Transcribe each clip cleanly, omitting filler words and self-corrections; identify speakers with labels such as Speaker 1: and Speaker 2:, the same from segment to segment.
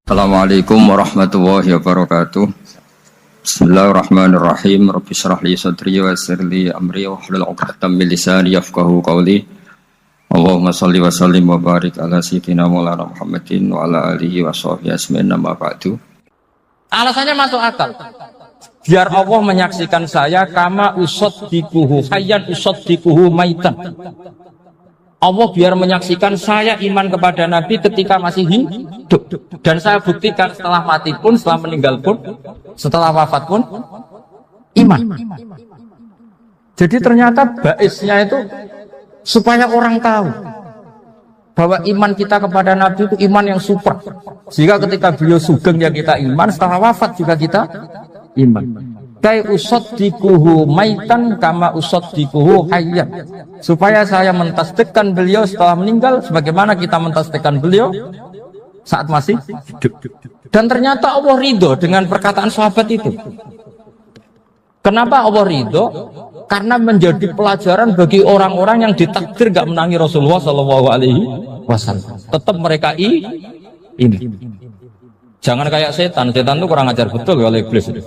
Speaker 1: Assalamualaikum warahmatullahi wabarakatuh. Bismillahirrahmanirrahim. Rabbi shrah li sadri wa yassir li amri wahlul 'uqdatam min lisani yafqahu qawli. Allahumma shalli wa sallim wa barik ala sayyidina Maulana Muhammadin wa ala alihi wa sahbihi ajmain amma ba'du.
Speaker 2: Alasannya masuk akal. Biar Allah menyaksikan saya kama usaddiquhu hayyan usaddiquhu maitan. Allah biar menyaksikan saya iman kepada Nabi ketika masih hidup, dan saya buktikan setelah mati pun, setelah meninggal pun, setelah wafat pun iman. Jadi ternyata baisnya itu supaya orang tahu bahwa iman kita kepada Nabi itu iman yang super. Sehingga ketika beliau sugeng ya kita iman, setelah wafat juga kita iman. Kai usaddiquhu maitan kama usaddiquhu hayyan. Supaya saya mentasdikkan beliau setelah meninggal sebagaimana kita mentasdikkan beliau saat masih hidup. Dan ternyata Allah ridho dengan perkataan sahabat itu. Kenapa Allah ridho? Karena menjadi pelajaran bagi orang-orang yang ditakdir gak menangi Rasulullah SAW. Tetap mereka ini. Jangan kayak setan. Setan itu kurang ajar betul oleh iblis itu.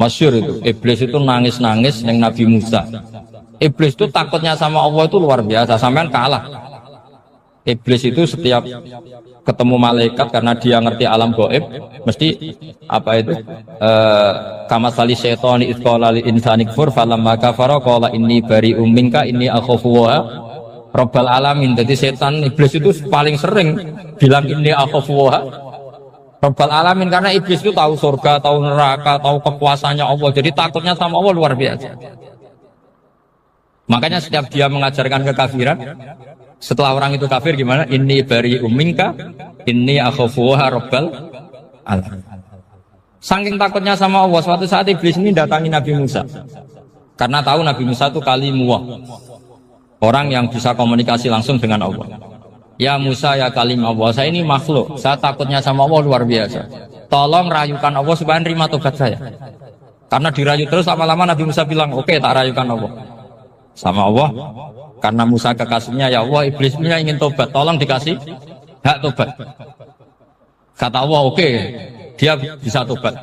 Speaker 2: Masyhur itu, iblis itu nangis-nangis yang Nabi Musa. Iblis itu takutnya sama Allah itu luar biasa, sampean kalah. Iblis itu setiap ketemu malaikat karena dia ngerti alam gaib, mesti apa itu? Kamasali syaitani idz qala lil insani kfur falamma kafara qala inni bari'um minka inni akhafu wa rabbal alamin. Jadi setan iblis itu paling sering bilang inni akhafu wa Rabbal alamin, karena iblis itu tahu surga, tahu neraka, tahu kekuasaannya Allah. Jadi takutnya sama Allah luar biasa. Makanya setiap dia mengajarkan kekafiran, setelah orang itu kafir gimana? Inni bari'um minka, inni akhafu rabbal alamin. Saking takutnya sama Allah, suatu saat iblis ini datangi Nabi Musa. Karena tahu Nabi Musa itu kalimullah, orang yang bisa komunikasi langsung dengan Allah. Ya Musa ya kalim Allah, saya ini makhluk, saya takutnya sama Allah luar biasa. Tolong rayukan Allah supaya nerima tobat saya. Karena dirayu terus lama-lama Nabi Musa bilang, oke, tak rayukan Allah. Sama Allah, karena Musa kekasihnya, ya Allah iblisnya ingin tobat, tolong dikasih hak tobat. Kata Allah, oke, dia bisa tobat.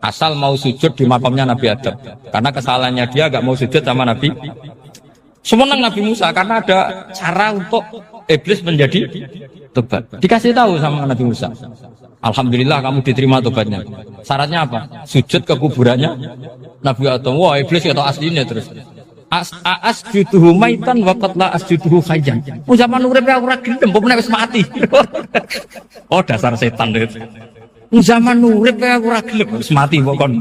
Speaker 2: Asal mau sujud di makamnya Nabi Adam. Karena kesalahannya dia gak mau sujud sama Nabi. Semenang Nabi Musa karena ada cara untuk iblis menjadi tobat. Dikasih tahu sama Nabi Musa. Alhamdulillah kamu diterima tobatnya. Syaratnya apa? Sujud ke kuburannya Nabi Adam. Wah, iblis atau aslinya terus. Asjuduhu maitan wa qatla asjuduhu hayyan. Zaman urip ora gelem, pemene wis mati. Oh, dasar setan itu. Zaman urip ora gelem, wis mati kok kon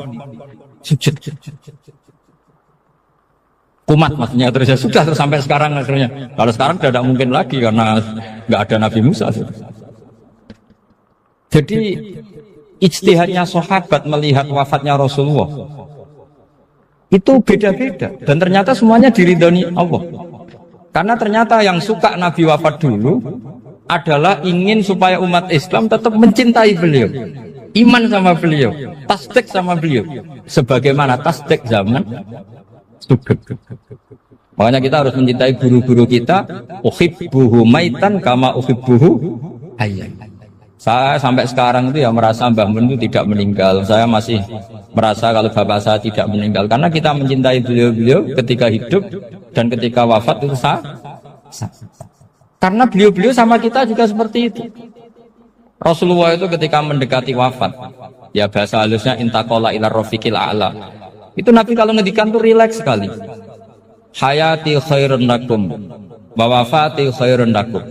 Speaker 2: sujud. Kumat maksudnya terus ya sudah terus sampai sekarang akhirnya. Kalau sekarang tidak mungkin lagi karena nggak ada Nabi Musa. Jadi ijtihadnya sahabat melihat wafatnya Rasulullah itu beda-beda dan ternyata semuanya diridhoni Allah. Karena ternyata yang suka Nabi wafat dulu adalah ingin supaya umat Islam tetap mencintai beliau, iman sama beliau, tasdik sama beliau, sebagaimana tasdik zaman sugeng. Makanya kita harus mencintai guru-guru kita. Uhibbuhu maitan kama uhibbuhu hayyan. Saya sampai sekarang itu ya merasa Mbah Mun itu tidak meninggal. Saya masih merasa kalau bapak saya tidak meninggal karena kita mencintai beliau-beliau ketika hidup dan ketika wafat itu sah. Karena beliau-beliau sama kita juga seperti itu. Rasulullah itu ketika mendekati wafat, ya bahasa halusnya intaqala ila rafiqil a'la. Itu Nabi kalau ngedikan tuh rileks sekali. Hayati khairun lakum wa wafati khairun lakum.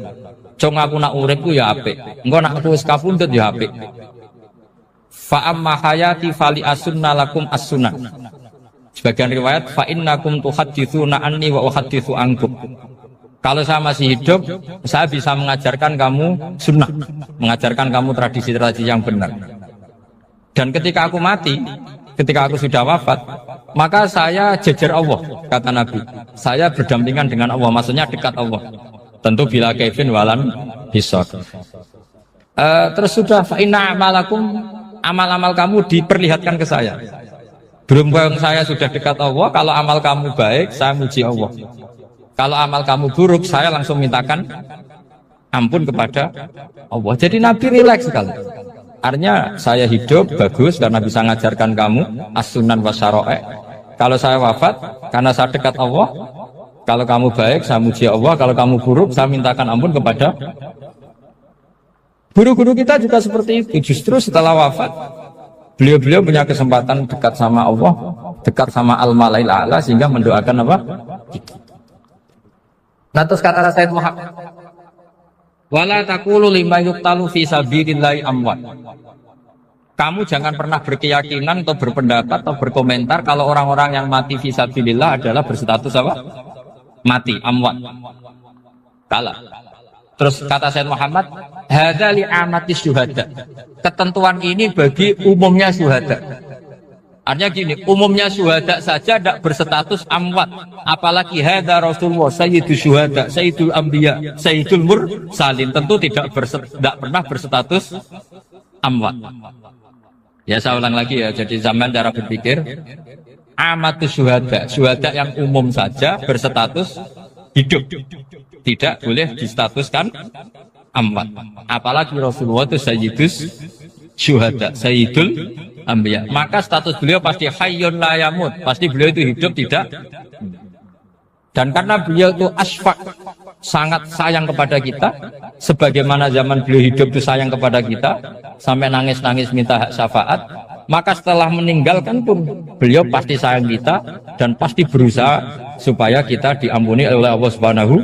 Speaker 2: Cong aku nak uripku ya apik. Engko nak aku wis kapundhut ya apik. Fa amma hayati fali asunna lakum as-sunnah. Sebagian riwayat fa innakum tuhadditsuna anni wa uhadditsu ankum. Kalau saya masih hidup, saya bisa mengajarkan kamu sunnah, mengajarkan kamu tradisi-tradisi yang benar. Dan ketika aku mati, ketika aku sudah wafat, maka saya jejer Allah, kata Nabi. Saya berdampingan dengan Allah, maksudnya dekat Allah. Tentu bila kaifin walan hisab. Terus sudah fa inna amalakum, amal-amal kamu diperlihatkan ke saya. Berhubung saya sudah dekat Allah, kalau amal kamu baik, saya muji Allah. Kalau amal kamu buruk, saya langsung mintakan ampun kepada Allah. Jadi Nabi rileks sekali. Artinya saya hidup bagus karena bisa ngajarkan kamu as-sunan wa syara'i. Kalau saya wafat karena saya dekat Allah. Kalau kamu baik saya muji Allah, kalau kamu buruk saya mintakan ampun kepada. Guru-guru kita juga seperti itu. Justru setelah wafat beliau-beliau punya kesempatan dekat sama Allah, dekat sama Al-Malail A'la, sehingga mendoakan apa? Nah, terus kata Sayyid Muhammad, wala taqulu lima yuqtalu fi sabilillahi amwat. Kamu jangan pernah berkeyakinan atau berpendapat atau berkomentar kalau orang-orang yang mati fi sabilillah adalah berstatus apa? Mati, amwat. Kalah. Terus kata Sayyid Muhammad, hadza li amati syuhada. Ketentuan ini bagi umumnya syuhada. Artinya gini, umumnya syuhada saja tidak berstatus amwat, apalagi hadza Rasulullah sayyidul syuhada, sayyidul anbiya, sayyidul mursalin, tentu tidak pernah berstatus amwat. Ya saya ulang lagi ya, jadi zaman cara berpikir amatus syuhada, syuhada yang umum saja berstatus hidup, tidak boleh distatuskan amwat, apalagi Rasulullah itu sayyidus syuhada, sayyidul anbiya, maka status beliau pasti hayyun la yamut, pasti beliau itu hidup tidak. Dan karena beliau itu asfaq, sangat sayang kepada kita, sebagaimana zaman beliau hidup itu sayang kepada kita sampai nangis-nangis minta hak syafaat, maka setelah meninggalkan pun beliau pasti sayang kita dan pasti berusaha supaya kita diampuni oleh Allah Subhanahu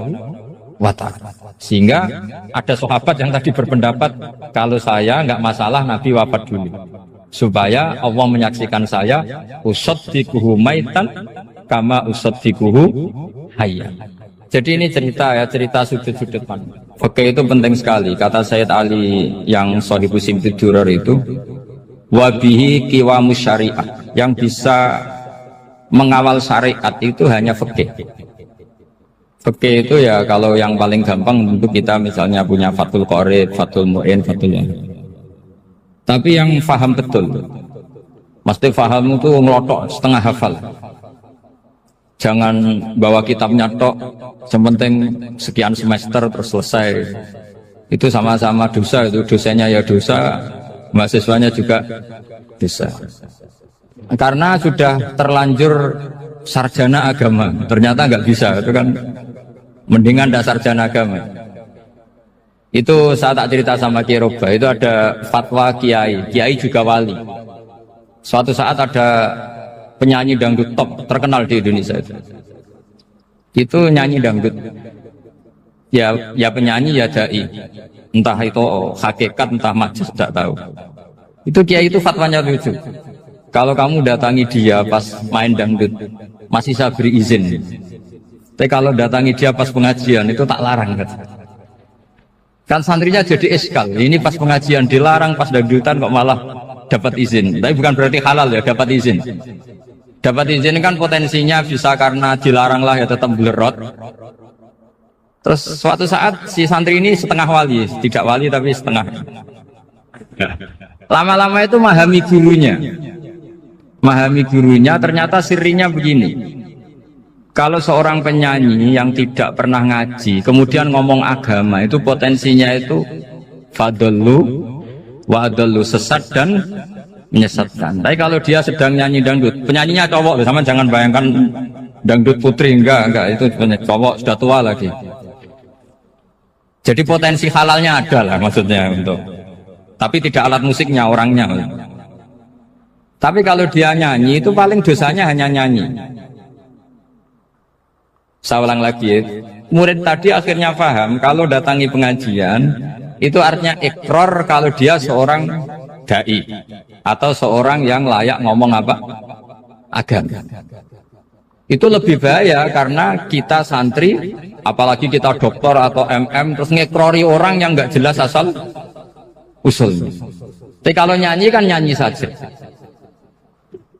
Speaker 2: wa ta'ala. Sehingga ada sahabat yang tadi berpendapat kalau saya nggak masalah Nabi wafat dulu, supaya Allah menyaksikan saya usaddiquhu maitan kama usaddiquhu hayya. Jadi ini cerita ya, cerita sudut-sudut pandang. Oke, itu penting sekali. Kata Sayyid Ali yang Shahibus Simtud Durar itu, wabihi qiwamus syariah, yang bisa mengawal syariat itu hanya fikih. Fikih itu ya kalau yang paling gampang untuk kita misalnya punya Fathul Qorib, Fathul Mu'in, Fathul Mu'in. Tapi yang faham betul, mesti faham itu ngelotok setengah hafal. Jangan bawa kitabnya tok, sementing sekian semester terus selesai. Itu sama-sama dosa, itu dosanya ya dosa, mahasiswanya juga dosa. Karena sudah terlanjur sarjana agama, ternyata nggak bisa, itu kan mendingan dah sarjana agama. Itu saya tak cerita sama Kiai Roba, itu ada fatwa kiai, kiai juga wali. Suatu saat ada penyanyi dangdut top terkenal di Indonesia itu nyanyi dangdut, ya penyanyi ya dai, entah itu hakikat entah majaz tidak tahu. Itu kiai itu fatwanya lucu, kalau kamu datangi dia pas main dangdut masih saya beri izin, tapi kalau datangi dia pas pengajian itu tak larang kan santrinya jadi eskal, ini pas pengajian dilarang, pas dangdutan kok malah dapat izin. Tapi bukan berarti halal ya, dapat izin. Dapat izin kan potensinya bisa karena dilarang lah ya tetap belerot. Terus suatu saat si santri ini setengah wali, tidak wali tapi setengah. Lama-lama itu memahami gurunya, ternyata sirinya begini. Kalau seorang penyanyi yang tidak pernah ngaji kemudian ngomong agama, itu potensinya itu fadallu wa adallu, sesat dan menyesatkan. Tapi kalau dia sedang nyanyi dangdut, penyanyinya cowok, sama jangan bayangkan dangdut putri, enggak, itu cowok sudah tua lagi. Jadi potensi halalnya ada lah maksudnya untuk, tapi tidak alat musiknya, orangnya. Tapi kalau dia nyanyi itu paling dosanya hanya nyanyi. Saya ulang lagi, murid tadi akhirnya paham kalau datangi pengajian itu artinya ikrar kalau dia seorang dai atau seorang yang layak ngomong apa? Agama. Itu lebih bahaya karena kita santri, apalagi kita doktor atau MM, terus ngekrori orang yang nggak jelas asal usulnya. Tapi kalau nyanyi kan nyanyi saja.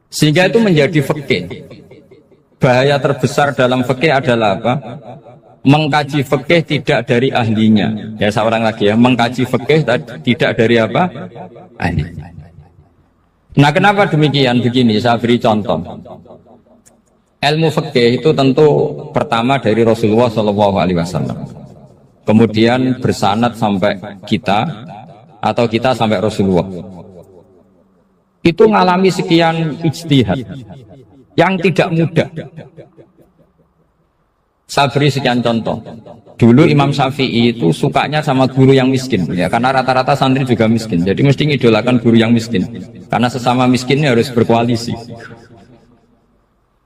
Speaker 2: Sehingga itu menjadi fikih. Bahaya terbesar dalam fikih adalah apa? Mengkaji fikih tidak dari ahlinya. Ya saya ulang lagi ya, mengkaji fikih tidak dari apa? Ahli. Nah kenapa demikian? Begini, saya beri contoh. Ilmu fikih itu tentu pertama dari Rasulullah SAW, kemudian bersanad sampai kita, atau kita sampai Rasulullah. itu ngalami sekian ijtihad yang tidak mudah. Saya beri sekian contoh. Dulu Imam Syafi'i itu sukanya sama guru yang miskin, ya, karena rata-rata santri juga miskin. Jadi mesti ngidolakan guru yang miskin, karena sesama miskinnya harus berkoalisi.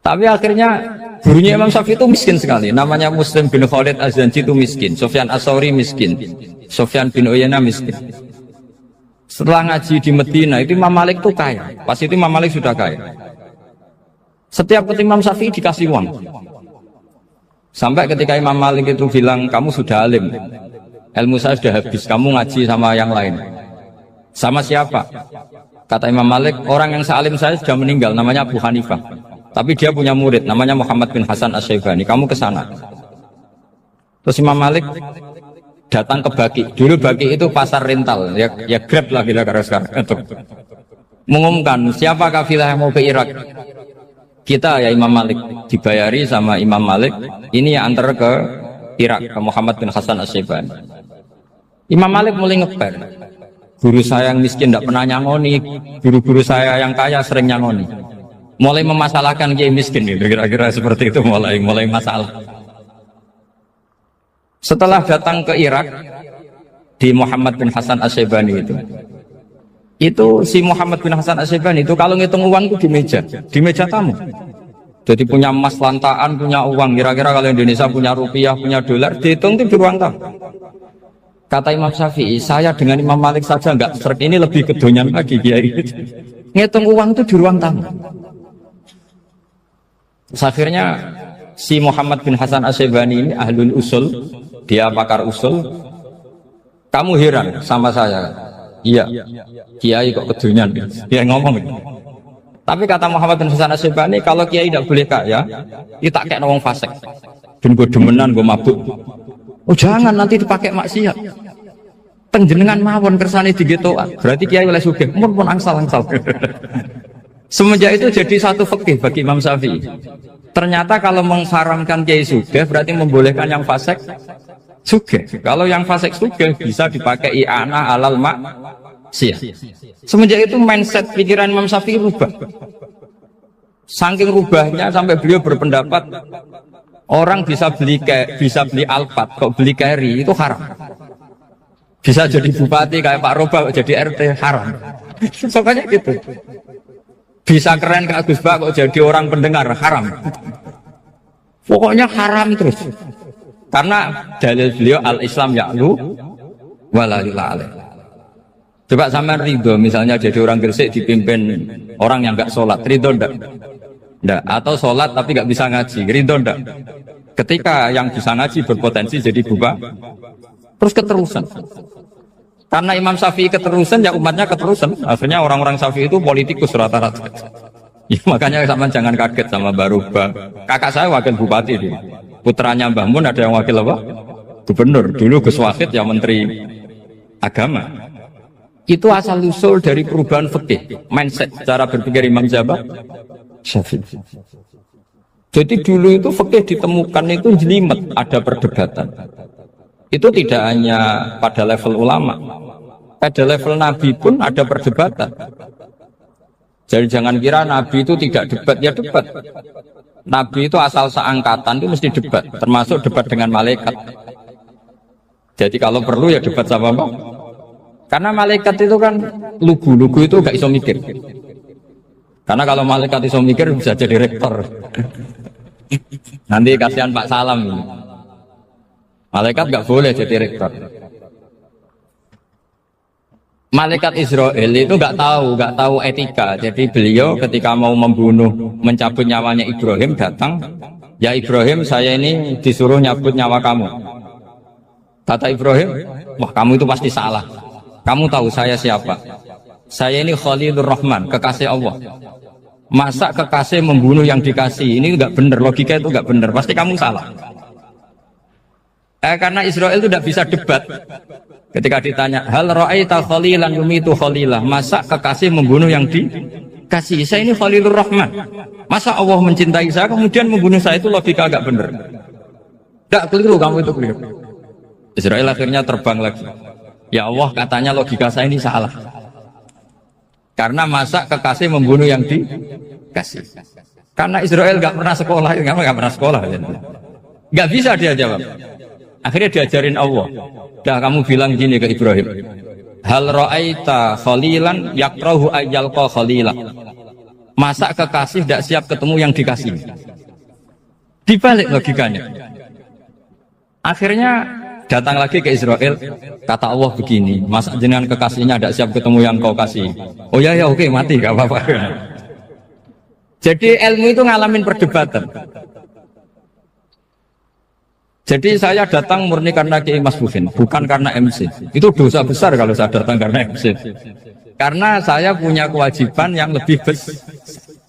Speaker 2: Tapi akhirnya gurunya Imam Syafi'i itu miskin sekali. Namanya Muslim bin Khalid Az-Zanji itu miskin, Sufyan As-Tsauri miskin, Sufyan bin Uyainah miskin. Setelah ngaji di Medina itu Imam Malik itu kaya. Pas itu Imam Malik sudah kaya. Setiap ketemu Imam Syafi'i dikasih uang. Sampai ketika Imam Malik itu bilang, kamu sudah alim, ilmu saya sudah habis, kamu ngaji sama yang lain. Sama siapa? Kata Imam Malik, orang yang sealim saya sudah meninggal, namanya Abu Hanifah. Tapi dia punya murid, namanya Muhammad bin Hasan Asy-Syaibani, kamu ke sana. Terus Imam Malik datang ke Baki. Dulu Baki itu pasar rental, ya Grab lah kira-kira sekarang. Mengumumkan, siapa kafilah yang mau ke Irak? Kita ya Imam Malik, dibayari sama Imam Malik, ini yang antar ke Irak, ke Muhammad bin Hasan Asy-Syaibani. Imam Malik mulai ngeper, guru saya yang miskin tidak pernah nyangoni, guru-guru saya yang kaya sering nyangoni. Mulai memasalahkan kiai miskin, gitu. Kira-kira seperti itu, mulai masalah. Setelah datang ke Irak, di Muhammad bin Hasan Asy-Syaibani itu si Muhammad bin Hasan Asy-Syaibani itu kalau ngitung uang itu di meja tamu. Jadi punya emas lantaan, punya uang. Kira-kira kalau Indonesia punya rupiah, punya dolar, dihitung itu di ruang tamu. Kata Imam Syafi'i, saya dengan Imam Malik saja enggak seret, ini lebih kedonyan lagi kiai. Ngitung uang itu di ruang tamu. Terus akhirnya si Muhammad bin Hasan Asy-Syaibani ini ahlul usul, dia pakar usul. Kamu heran sama saya? Iya, kiai kok kedunyan, dia ngomong. Tapi kata Muhammad bin Hasan Asy-Syaibani, kalau kiai tidak boleh kaya, kita kayak wong fasik, dan gue demenan, gue mabuk. Oh jangan, nanti dipakai maksiat. Penjenengan mawon kersane digetokan, berarti kiai oleh sugih, pun angsal-angsal. Semenjak itu jadi satu fikih bagi Imam Syafi'i. Ternyata kalau mengharamkan kiai sugih, berarti membolehkan yang fasik sugih. Kalau yang fasik sugih bisa dipakai i'anah alal maksiyah. Semenjak itu mindset pikiran Imam Syafi'i rubah. Saking rubahnya sampai beliau berpendapat orang bisa beli Alphard, kok beli carry itu haram. Bisa jadi bupati kayak Pak Roba, jadi RT haram. Pokoknya gitu. Bisa keren kayak Gus Bak kok jadi orang pendengar haram. Pokoknya haram terus. Karena dalil beliau al-Islam ya'lu wala ya'la. Coba sampean ridho misalnya jadi orang Gresik dipimpin orang yang enggak sholat, ridho ndak? Ndak. Atau sholat tapi enggak bisa ngaji, ridho ndak? Ketika yang bisa ngaji berpotensi jadi buba, terus keterusan. Karena Imam Syafi'i keterusan, ya umatnya keterusan. Akhirnya orang-orang Syafi'i itu politikus rata-rata. Ya, makanya sama jangan kaget sama Baruba. Kakak saya wakil bupati dia. Putranya Mbah Mun ada yang wakil apa? Gubernur. Dulu Gus Wahid yang menteri agama. Itu asal usul dari perubahan fikih, mindset, cara berpikir Imam Syafi'i. Jadi dulu itu fikih ditemukan itu jelimet, ada perdebatan. Itu tidak hanya pada level ulama, pada level Nabi pun ada perdebatan. Jadi jangan kira Nabi itu tidak debat, ya debat. Nabi itu asal seangkatan itu mesti debat, termasuk debat dengan malaikat. Jadi kalau perlu ya debat sama apa? Karena malaikat itu kan lugu itu gak iso mikir. Karena kalau malaikat iso mikir bisa jadi rektor. Nanti kasihan Pak Salam ini. Malaikat gak boleh jadi rektor. Malaikat Israel itu nggak tahu etika. Jadi beliau ketika mau membunuh, mencabut nyawanya Ibrahim datang, ya Ibrahim saya ini disuruh nyabut nyawa kamu. Kata Ibrahim, wah kamu itu pasti salah. Kamu tahu saya siapa? Saya ini Khalilur Rahman, kekasih Allah. Masa kekasih membunuh yang dikasih? Ini nggak benar, logika itu nggak benar. Pasti kamu salah. Karena Israel itu tidak bisa debat. Ketika ditanya, hal ra'aita khalilan yumitu khalilah, masa kekasih membunuh yang dikasih? Saya ini Khalilur Rahman. Masa Allah mencintai saya kemudian membunuh saya? Itu logika agak benar. Tidak keliru, kamu itu keliru. Israel akhirnya terbang lagi. Ya Allah, katanya logika saya ini salah. Karena masa kekasih membunuh yang dikasih. Karena Israel nggak pernah sekolah, nggak pernah sekolah, nggak bisa dia jawab. Akhirnya diajarin Allah. Dah kamu bilang gini ke Ibrahim. Hal ra'aita khalilan yakrahu ayyalqa khalila. Masa kekasih tidak siap ketemu yang dikasih. Dibalik logikanya. Akhirnya datang lagi ke Israel, kata Allah begini, masa jenengan kekasihnya tidak siap ketemu yang kau kasih. Oh ya oke, mati gak apa-apa. Jadi ilmu itu ngalamin perdebatan. Jadi saya datang murni karena Kiai Mas Bufin, bukan karena MC. Itu dosa besar kalau saya datang karena MC. Karena saya punya kewajiban yang lebih besar.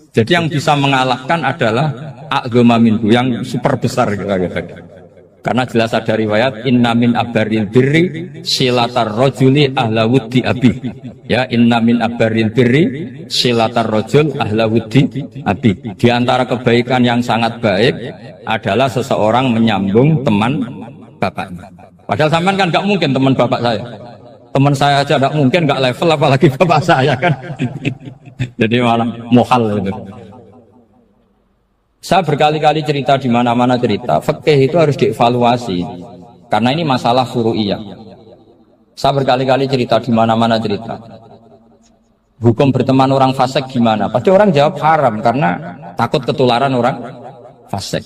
Speaker 2: Jadi yang bisa mengalahkan adalah a'dzama minhu, yang super besar kira-kira. Karena jelas ada riwayat inna min abaril birri silatar rajuli ahla wuddi abi. Ya, inna min abaril birri silatar rajul ahla wuddi abi. Di antara kebaikan yang sangat baik adalah seseorang menyambung teman bapaknya. Padahal sampean kan nggak mungkin teman bapak saya. Teman saya aja nggak mungkin, nggak level apalagi bapak saya kan. Jadi malah mohal itu. Saya berkali-kali cerita di mana-mana cerita, fikih itu harus dievaluasi karena ini masalah furu'iyah. Saya berkali-kali cerita di mana-mana cerita. Hukum berteman orang fasik gimana? Pasti orang jawab haram karena takut ketularan orang fasik.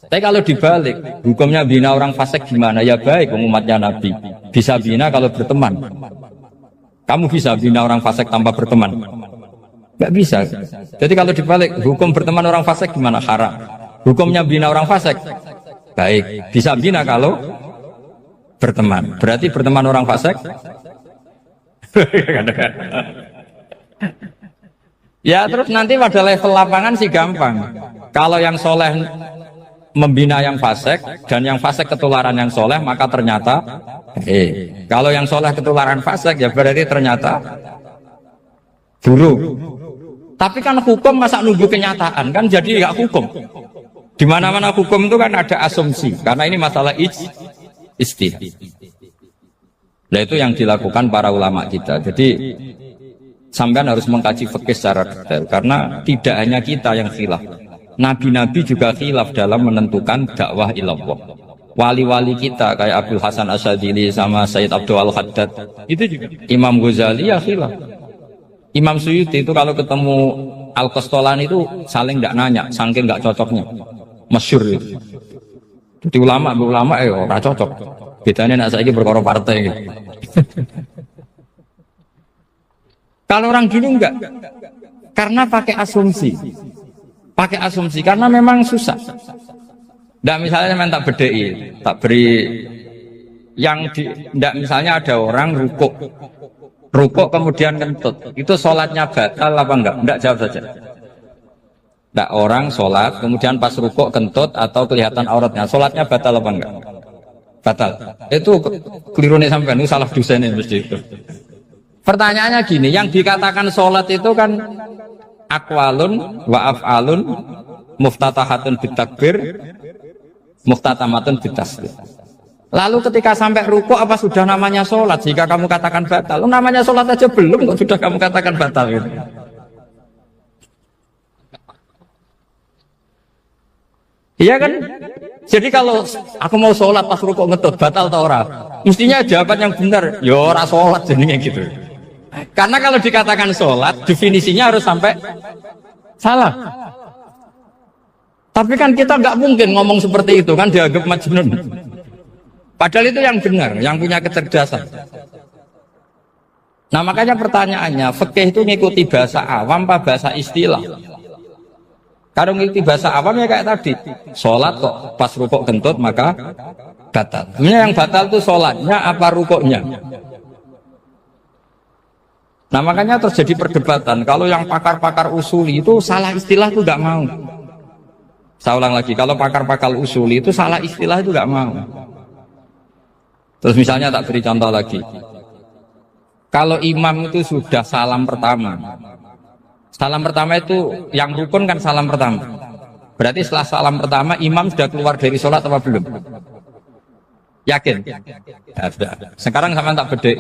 Speaker 2: Tapi kalau dibalik, hukumnya bina orang fasik gimana? Ya baik, umatnya Nabi. Bisa bina kalau berteman. Kamu bisa bina orang fasik tanpa berteman? Nggak bisa. Jadi kalau dibalik, hukum berteman orang fasik gimana? Haram. Hukumnya bina orang fasik baik, bisa bina kalau berteman. Berarti berteman orang fasik ya terus nanti pada level lapangan sih gampang. Kalau yang soleh membina yang fasik dan yang fasik ketularan yang soleh, maka ternyata kalau yang soleh ketularan fasik ya berarti ternyata buruk. Tapi kan hukum masa nunggu kenyataan kan, jadi nggak hukum. Di mana-mana hukum itu kan ada asumsi, karena ini masalah ijtihad. Nah itu yang dilakukan para ulama kita. Jadi sampean harus mengkaji fikih secara detail, karena tidak hanya kita yang khilaf. Nabi-nabi juga khilaf dalam menentukan dakwah ilallah. Wali-wali kita kayak Abdul Hasan Asyadzili sama Sayyid Abdul Al-Haddad itu juga. Imam Ghazali ya khilaf. Imam Suyuti itu kalau ketemu Al-Qastolani itu saling tidak nanya, saking nggak cocoknya, masyhur itu. Jadi ulama ora cocok. Bedanya nak saiki berkoro partai gitu. Kalau orang dulu enggak, karena pakai asumsi, karena memang susah. Nggak misalnya memang tak bedai, tak beri yang nggak misalnya ada orang rukuk kemudian kentut, itu sholatnya batal apa enggak? Enggak, jawab saja. Enggak, orang sholat kemudian pas rukuk kentut atau kelihatan auratnya, sholatnya batal apa enggak? Batal. Itu keliru nih sampean, itu salah dosennya mesti itu. Pertanyaannya gini, yang dikatakan sholat itu kan aqwalun wa af'alun muftatahatun bitakbir muftatamatun bitasbih. Lalu ketika sampai ruku apa sudah namanya sholat jika kamu katakan batal? Namanya sholat aja belum kok sudah kamu katakan batal gitu. Iya kan? Jadi kalau aku mau sholat pas ruku ngetut batal atau ora? Mestinya jawaban yang benar, ya ora sholat jadinya gitu. Karena kalau dikatakan sholat definisinya harus sampai salah. Tapi kan kita nggak mungkin ngomong seperti itu kan, dianggap majnun. Padahal itu yang benar, yang punya kecerdasan. Nah makanya pertanyaannya, fikih itu ngikuti bahasa awam apa bahasa istilah? Kalau ngikuti bahasa awam ya kayak tadi, sholat kok pas rukuk kentut maka batal. Sebenarnya yang batal itu sholatnya apa rukuknya? Nah makanya terjadi perdebatan. Kalau yang pakar-pakar usuli itu salah istilah itu nggak mau. Saya ulang lagi, kalau pakar-pakar usuli itu salah istilah itu nggak mau. Terus misalnya tak beri contoh lagi. Kalau imam itu sudah salam pertama. Salam pertama itu yang rukun kan salam pertama. Berarti setelah salam pertama imam sudah keluar dari sholat apa belum? Yakin? Ya, sudah. Sekarang sama tak bedek.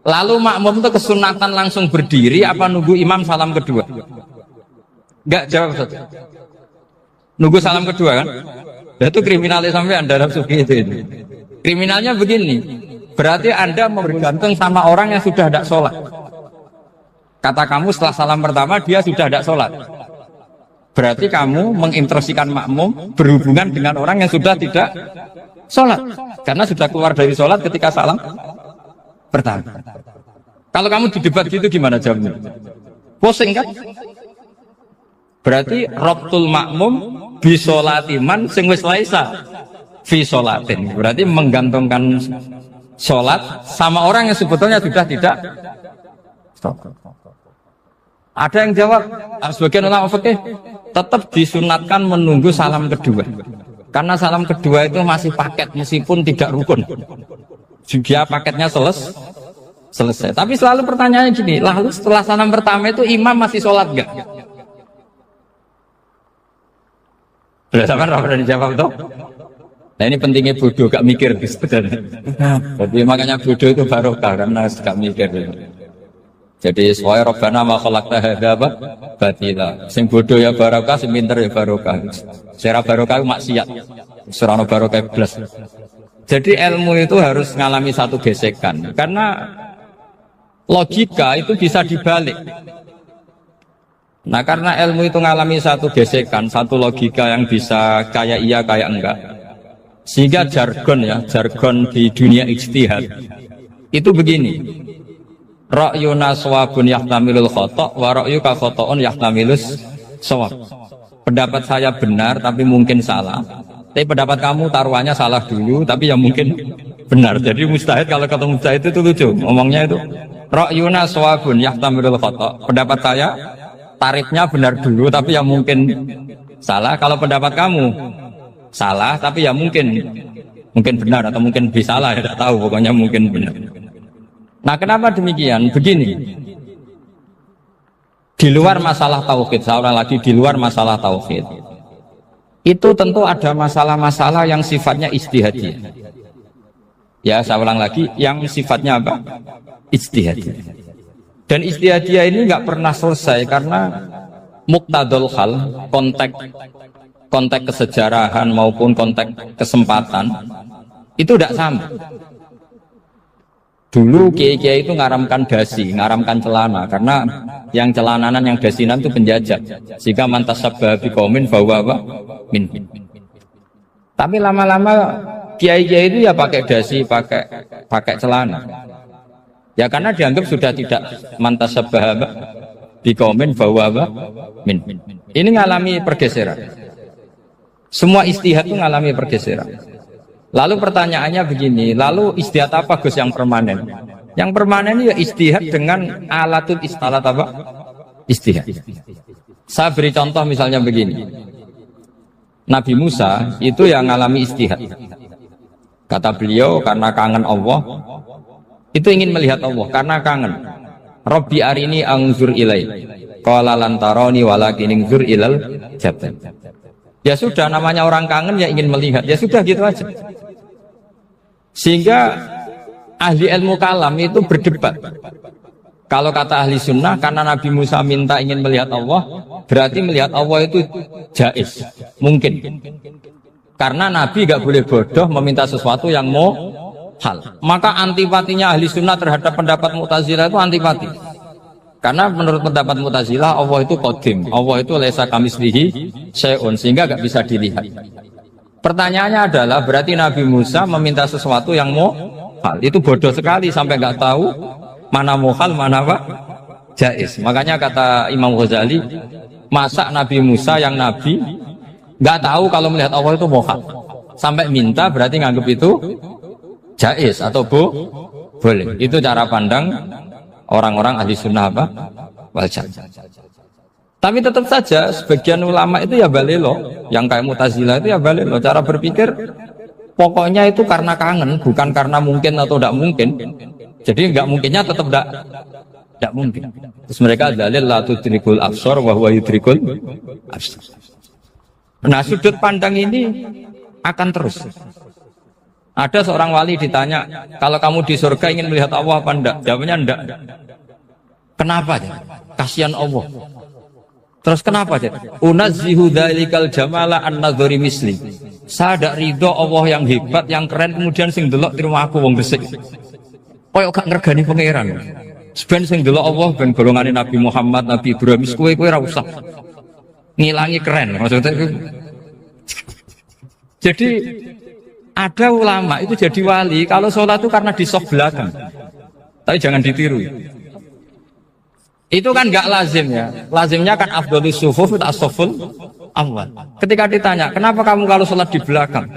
Speaker 2: Lalu makmum itu kesunatan langsung berdiri apa nunggu imam salam kedua? Enggak, jawab satu. Nunggu salam kedua kan? Dan itu kriminalnya sampai Anda suki itu. Kriminalnya begini. Berarti Anda bergantung sama orang yang sudah tidak sholat. Kata kamu setelah salam pertama dia sudah tidak sholat. Berarti kamu menginstruksikan makmum berhubungan dengan orang yang sudah tidak sholat. Karena sudah keluar dari sholat ketika salam pertama. Kalau kamu di debat gitu gimana jawabnya? Pusing kan? Berarti Rabtul makmum bisolatiman sing wis laisa fi sholatin. Berarti menggantungkan sholat sama orang yang sebetulnya sudah tidak sholat. Ada yang jawab, sebagian ulama fikih tetap disunatkan menunggu salam kedua. Karena salam kedua itu masih paket meskipun tidak rukun. Juga paketnya selesai. Tapi selalu pertanyaannya gini, lalu setelah salam pertama itu imam masih sholat enggak? Sudah sama pernah dijawab toh? Nah ini pentingnya bodoh gak mikir sebenarnya. Jadi makanya bodoh itu barokah karena gak mikir. Jadi soal Rabbana ma khalaqta hadza batila. Sing bodoh ya barokah, sing pinter ya barokah. Secara barokah maksiat. Serana barokah blas. Jadi ilmu itu harus mengalami satu gesekan karena logika itu bisa dibalik. Nah karena ilmu itu mengalami satu gesekan, satu logika yang bisa kayak iya kayak enggak. Sehingga jargon di dunia ijtihad itu begini. Ra'yuna shawabun yahtamilul khata' wa ra'yuka khata'un yahtamilus shawab. Pendapat saya benar tapi mungkin salah. Tapi pendapat kamu taruhannya salah dulu tapi yang mungkin benar. Jadi mustahid kalau ketemu mustahid itu lucu. Ngomongnya itu ra'yuna shawabun yahtamilul khata'. Pendapat saya tarifnya benar dulu tapi yang mungkin salah. Kalau pendapat kamu salah tapi ya mungkin benar atau mungkin bisa salah, ya tidak tahu, pokoknya mungkin benar. Nah kenapa demikian? Begini, di luar masalah tauhid, seorang lagi di luar masalah tauhid itu tentu ada masalah-masalah yang sifatnya ijtihadiyah. Ya saya ulang lagi, yang sifatnya apa? Ijtihadiyah. Dan ijtihadiyah ini nggak pernah selesai karena muqtadul hal, konteks kesejarahan maupun konteks kesempatan itu tidak sama. Dulu kiai-kiai itu ngaramkan dasi, ngaramkan celana karena yang celananan yang dasinan itu penjajah. Sehingga mantasabba biqaumin bahwa apa? Min. Tapi lama-lama kiai-kiai itu ya pakai dasi, pakai celana. Ya karena dianggap sudah tidak mantasabba biqaumin bahwa apa? Min. Ini ngalami pergeseran. Semua istihad itu ngalami pergeseran. Lalu pertanyaannya begini, lalu istihad apa Gus yang permanen? Yang permanen ya istihad dengan alatul istalat apa? Istihad. Saya beri contoh misalnya begini. Nabi Musa itu yang ngalami istihad. Kata beliau karena kangen Allah, itu ingin melihat Allah karena kangen. Rabbi arini anzur ilai. Qala lan tarani walakin anzur ilal jabal. Ya sudah, namanya orang kangen ya ingin melihat. Ya sudah gitu aja. Sehingga ahli ilmu kalam itu berdebat. Kalau kata ahli sunnah, karena Nabi Musa minta ingin melihat Allah, berarti melihat Allah itu jaiz, mungkin. Karena Nabi gak boleh bodoh meminta sesuatu yang mau hal. Maka antipatinya ahli sunnah terhadap pendapat Mu'tazilah itu antipati. Karena menurut pendapat Mu'tazilah Allah itu qadim, Allah itu laisa kamitslihi syai'un, sehingga gak bisa dilihat. Pertanyaannya adalah berarti Nabi Musa meminta sesuatu yang mau hal. Itu bodoh sekali sampai gak tahu mana muhal, mana apa? Jaiz. Makanya kata Imam Ghazali, masa Nabi Musa yang Nabi nggak tahu kalau melihat Allah itu muhal, sampai minta berarti nganggap itu jaiz atau boleh. Itu cara pandang orang-orang ahli sunnah apa? Wal jamaah. Tapi tetap saja sebagian ulama itu ya balelo, yang kayak Mu'tazilah itu ya balelo. Cara berpikir pokoknya itu karena kangen, bukan karena mungkin atau tidak mungkin. Jadi nggak mungkinnya tetap tidak mungkin. Terus mereka dalil la tudrikul absar wa huwa yudrikul absar. Nah sudut pandang ini akan terus. Ada seorang wali ditanya, kalau kamu di surga ingin melihat Allah apa enggak? Jawabnya enggak. Kenapa? Kasihan Allah. Terus kenapa? Unazzihu dzalikal jamala an-nadhari misli. Saya tidak ridho Allah yang hebat, yang keren, kemudian sing delok terima aku wong resik. Koyok gak ngergani pangeran. Seben sing delok Allah ben golongane Nabi Muhammad, Nabi Ibrahim, kowe ora usah ngilangi keren. Maksudnya itu. Jadi ada ulama itu jadi wali kalau sholat itu karena di soft belakang. Tapi jangan ditiru. Itu kan nggak lazim ya. Lazimnya kan afdhalus sufuf as-saful awal. Ketika ditanya, kenapa kamu kalau sholat di belakang?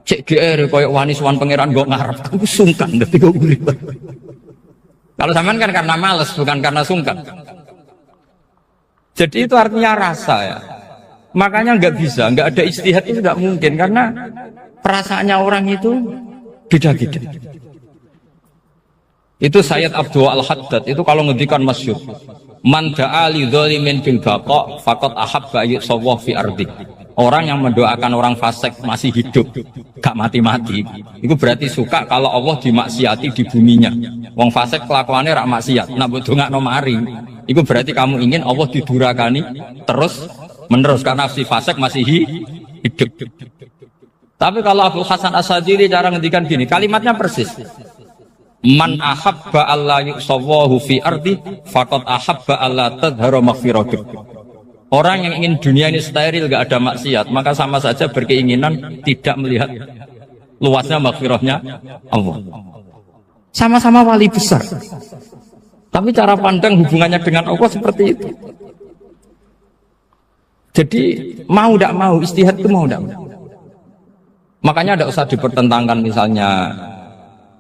Speaker 2: Cek GR koyok wani suwan pangeran kok ngarep. Aku sungkan dadi kok urip. Kalau sampean kan karena males, bukan karena sungkan. Jadi itu artinya rasa ya. Makanya nggak bisa, nggak ada ijtihad itu nggak mungkin karena perasaannya orang itu beda-beda. Itu Sayyid Abdul Al-Haddad itu kalau ngendikan masyhur, man da'a li dzalimin bil baqa faqad ahabba yusawwa fi ardi. Orang yang mendoakan orang fasik masih hidup, gak mati-mati, itu berarti suka kalau Allah dimaksiati di buminya. Wong fasik kelakuannya rak maksiat, nak mbok dongakno mari, itu berarti kamu ingin Allah didurakani terus menerus karena si fasik masih hidup. Tapi kalau Abu Hasan As-Sadili cara ngendikan gini, kalimatnya persis. Man ahabba alla yusawwahu fi ardi faqad ahabba alla tadhharu maghfiratuh. Orang yang ingin dunia ini steril, gak ada maksiat, maka sama saja berkeinginan tidak melihat luasnya maghfirahnya Allah. Sama-sama wali besar, tapi cara pandang hubungannya dengan Allah seperti itu. Jadi mau tidak mau, istihad itu mau tidak mau. Makanya tidak usah dipertentangkan misalnya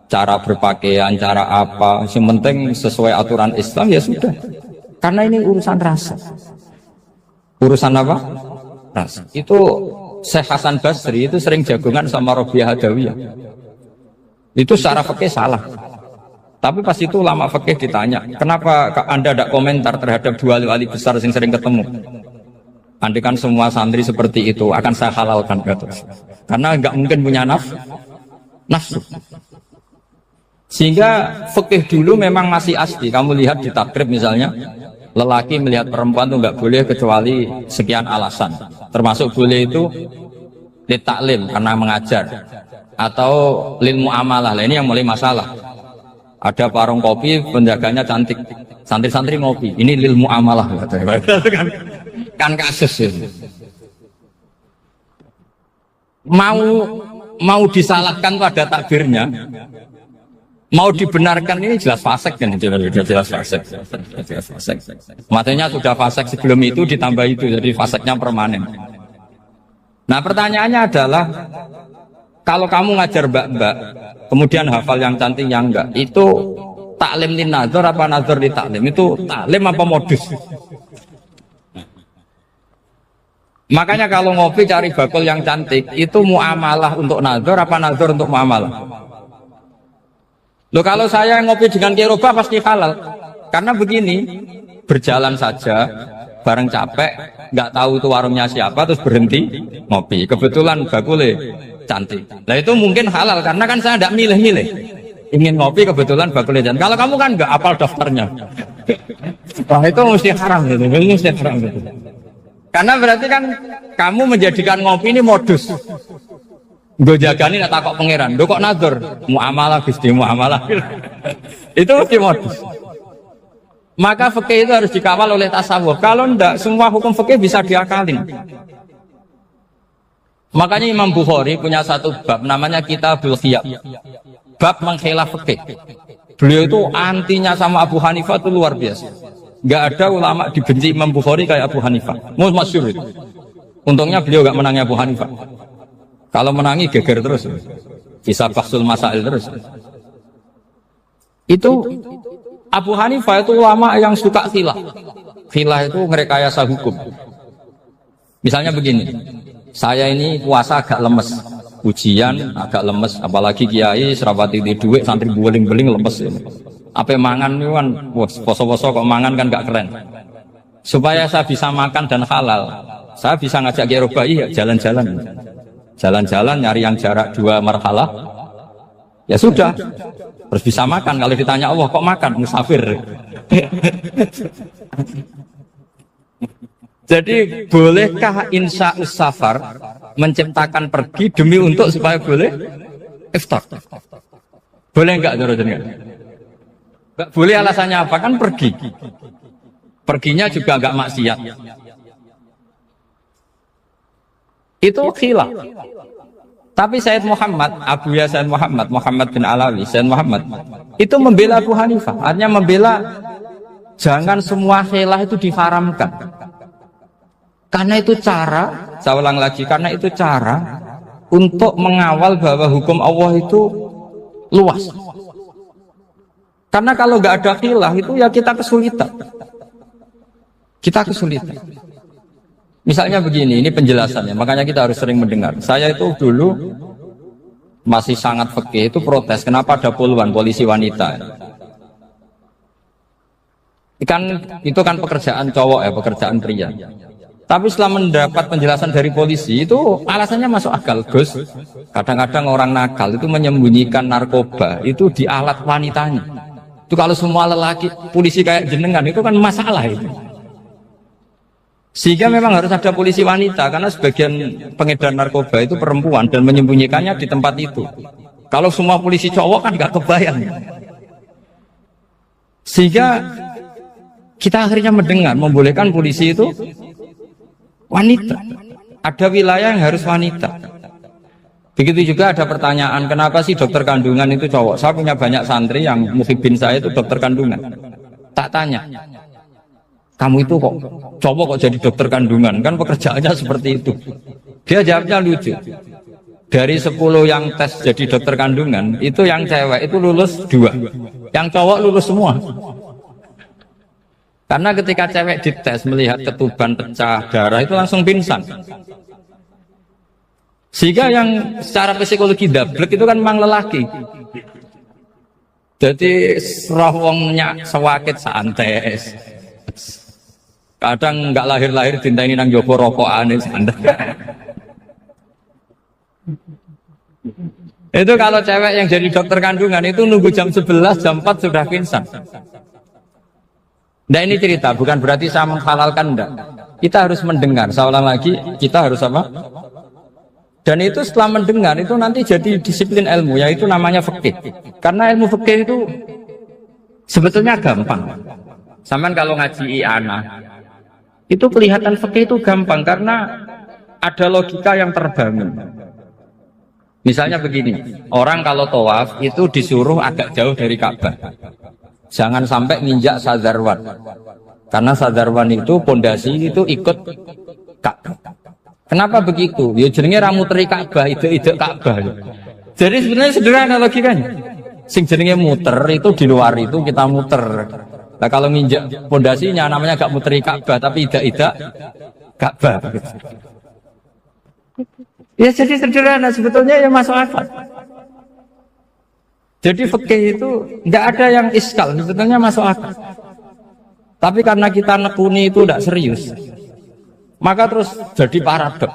Speaker 2: cara berpakaian, cara apa, yang penting sesuai aturan Islam ya sudah. Karena ini urusan rasa. Urusan apa? Rasa. Itu Syekh Hasan Basri itu sering jagungan sama Rabi'ah Adawiyah. Itu secara fikih salah. Tapi pas itu ulama fikih ditanya, kenapa Anda tidak komentar terhadap dua wali besar yang sering ketemu? Andaikan semua santri seperti itu akan saya halalkan, karena nggak mungkin punya nafsu. Sehingga fikih dulu memang masih asli. Kamu lihat di takrib misalnya, lelaki melihat perempuan itu nggak boleh kecuali sekian alasan. Termasuk boleh itu li taklim karena mengajar, atau lil muamalah. Lah ini yang mulai masalah. Ada warung kopi, penjaganya cantik, santri-santri ngopi. Ini lil muamalah, kan kasus itu. Mau disalahkan tuh ada takbirnya. Mau dibenarkan ini jelas fasik kan, jelas fasik. Matanya sudah fasik sebelum itu ditambah itu, jadi fasiknya permanen. Nah pertanyaannya adalah, kalau kamu ngajar mbak-mbak, kemudian hafal yang cantik yang enggak, itu taklim lin nazar apa nazar di taklim? Itu taklim apa modus? Makanya kalau ngopi cari bakul yang cantik, itu muamalah untuk nazar apa nazar untuk muamalah? Loh kalau saya ngopi dengan kiroba pasti halal. Karena begini, berjalan saja, bareng capek, nggak tahu itu warungnya siapa, terus berhenti ngopi. Kebetulan bakulnya cantik. Nah itu mungkin halal, karena kan saya tidak milih-milih. Ingin ngopi, kebetulan bakulnya cantik. Kalau kamu kan nggak apal daftarnya. Wah itu mesti haram gitu, mesti haram gitu. Karena berarti kan kamu menjadikan ngopi ini modus. Gue jagani nak takok pangeran, do kok nazar, muamalah gusti muamalah. Itu mesti modus. Maka fikih itu harus dikawal oleh tasawuf. Kalau ndak, semua hukum fikih bisa diakalin. Makanya Imam Bukhari punya satu bab namanya Kitabul Khiyab. Bab mengkhilaf fikih. Beliau itu antinya sama Abu Hanifah itu luar biasa. Nggak ada ulama dibenci Imam Bukhari kayak Abu Hanifah. Masyhur itu. Untungnya beliau nggak menangnya Abu Hanifah. Kalau menangi geger terus, bisa bahsul masail terus. Itu Abu Hanifah itu ulama yang suka khilah. Khilah itu ngerekayasa hukum. Misalnya begini, saya ini puasa agak lemes, ujian agak lemes, apalagi kiai serapati di duit, santri beling-beling lemes. Apa mangan itu kan, poso-poso kok mangan kan gak keren. Supaya saya bisa makan dan halal, saya bisa ngajak kiai robai ya jalan-jalan. Jalan-jalan nyari yang jarak 2 marhalah, ya sudah. Terus bisa makan. Kalau ditanya Allah, kok makan? Musafir. Jadi bolehkah insa'us safar menciptakan pergi demi untuk supaya boleh iftar? Boleh enggak Doro jenengan? Enggak boleh, alasannya apa? Kan pergi. Perginya juga enggak maksiat. Itu khilaf. Tapi Sayyid Muhammad, Abuya Sayyid Muhammad, Muhammad bin Alawi, Sayyid Muhammad itu membela Abu Hanifah. Artinya membela jangan semua khilaf itu diharamkan. Karena itu cara, saya ulang lagi, karena itu cara untuk mengawal bahwa hukum Allah itu luas. Karena kalau nggak ada khilaf itu ya kita kesulitan. Kita kesulitan. Misalnya begini, ini penjelasannya, makanya kita harus sering mendengar. Saya itu dulu masih sangat fikih, itu protes, kenapa ada puluhan polisi wanita. Itu kan pekerjaan cowok ya, pekerjaan pria. Tapi setelah mendapat penjelasan dari polisi, itu alasannya masuk akal. Gus, kadang-kadang orang nakal itu menyembunyikan narkoba, itu di alat wanitanya. Itu kalau semua lelaki, polisi kayak jenengan, itu kan masalah itu. Sehingga memang harus ada polisi wanita, karena sebagian pengedar narkoba itu perempuan dan menyembunyikannya di tempat itu. Kalau semua polisi cowok kan gak kebayang. Sehingga kita akhirnya mendengar membolehkan polisi itu wanita. Ada wilayah yang harus wanita. Begitu juga ada pertanyaan, kenapa sih dokter kandungan itu cowok? Saya punya banyak santri yang muhibin saya itu dokter kandungan. Tak tanya, kamu itu kok cowok kok jadi dokter kandungan? Kan pekerjaannya seperti itu. Dia jawabnya lucu. Dari 10 yang tes jadi dokter kandungan, itu yang cewek itu lulus 2. Yang cowok lulus semua. Karena ketika cewek dites melihat ketuban pecah darah itu langsung pingsan. Sehingga yang secara psikologi dablek itu kan memang lelaki. Jadi rawongnya sewakit santai. Kadang nggak lahir-lahir dintaini nang jopo rokokan santai. Itu kalau cewek yang jadi dokter kandungan itu nunggu jam 11, jam 4 sudah pingsan. Nah ini cerita, bukan berarti saya menghalalkan, enggak. Kita harus mendengar, saya ulang lagi, kita harus apa? Dan itu setelah mendengar, itu nanti jadi disiplin ilmu, yaitu namanya fikih. Karena ilmu fikih itu sebetulnya gampang. Sampai kalau ngaji i'anah, itu kelihatan fikih itu gampang, karena ada logika yang terbangun. Misalnya begini, orang kalau tawaf itu disuruh agak jauh dari Ka'bah. Jangan sampai nginjak sadarwan. Karena sadarwan itu pondasi itu ikut Ka'bah. Kenapa begitu? Ya jenenge ra muteri Ka'bah, ide-ide Ka'bah. Jadi sebenarnya sederhana logikanya. Sing jenenge muter itu di luar itu kita muter. Nah kalau nginjak pondasinya namanya gak muteri Ka'bah tapi ide-ide Ka'bah. Ya jadi sederhana sebetulnya ya masuk akal. Jadi fikih itu tidak ada yang iskal, sebetulnya masuk akal. Tapi karena kita nekuni itu tidak serius, maka terus jadi paradok.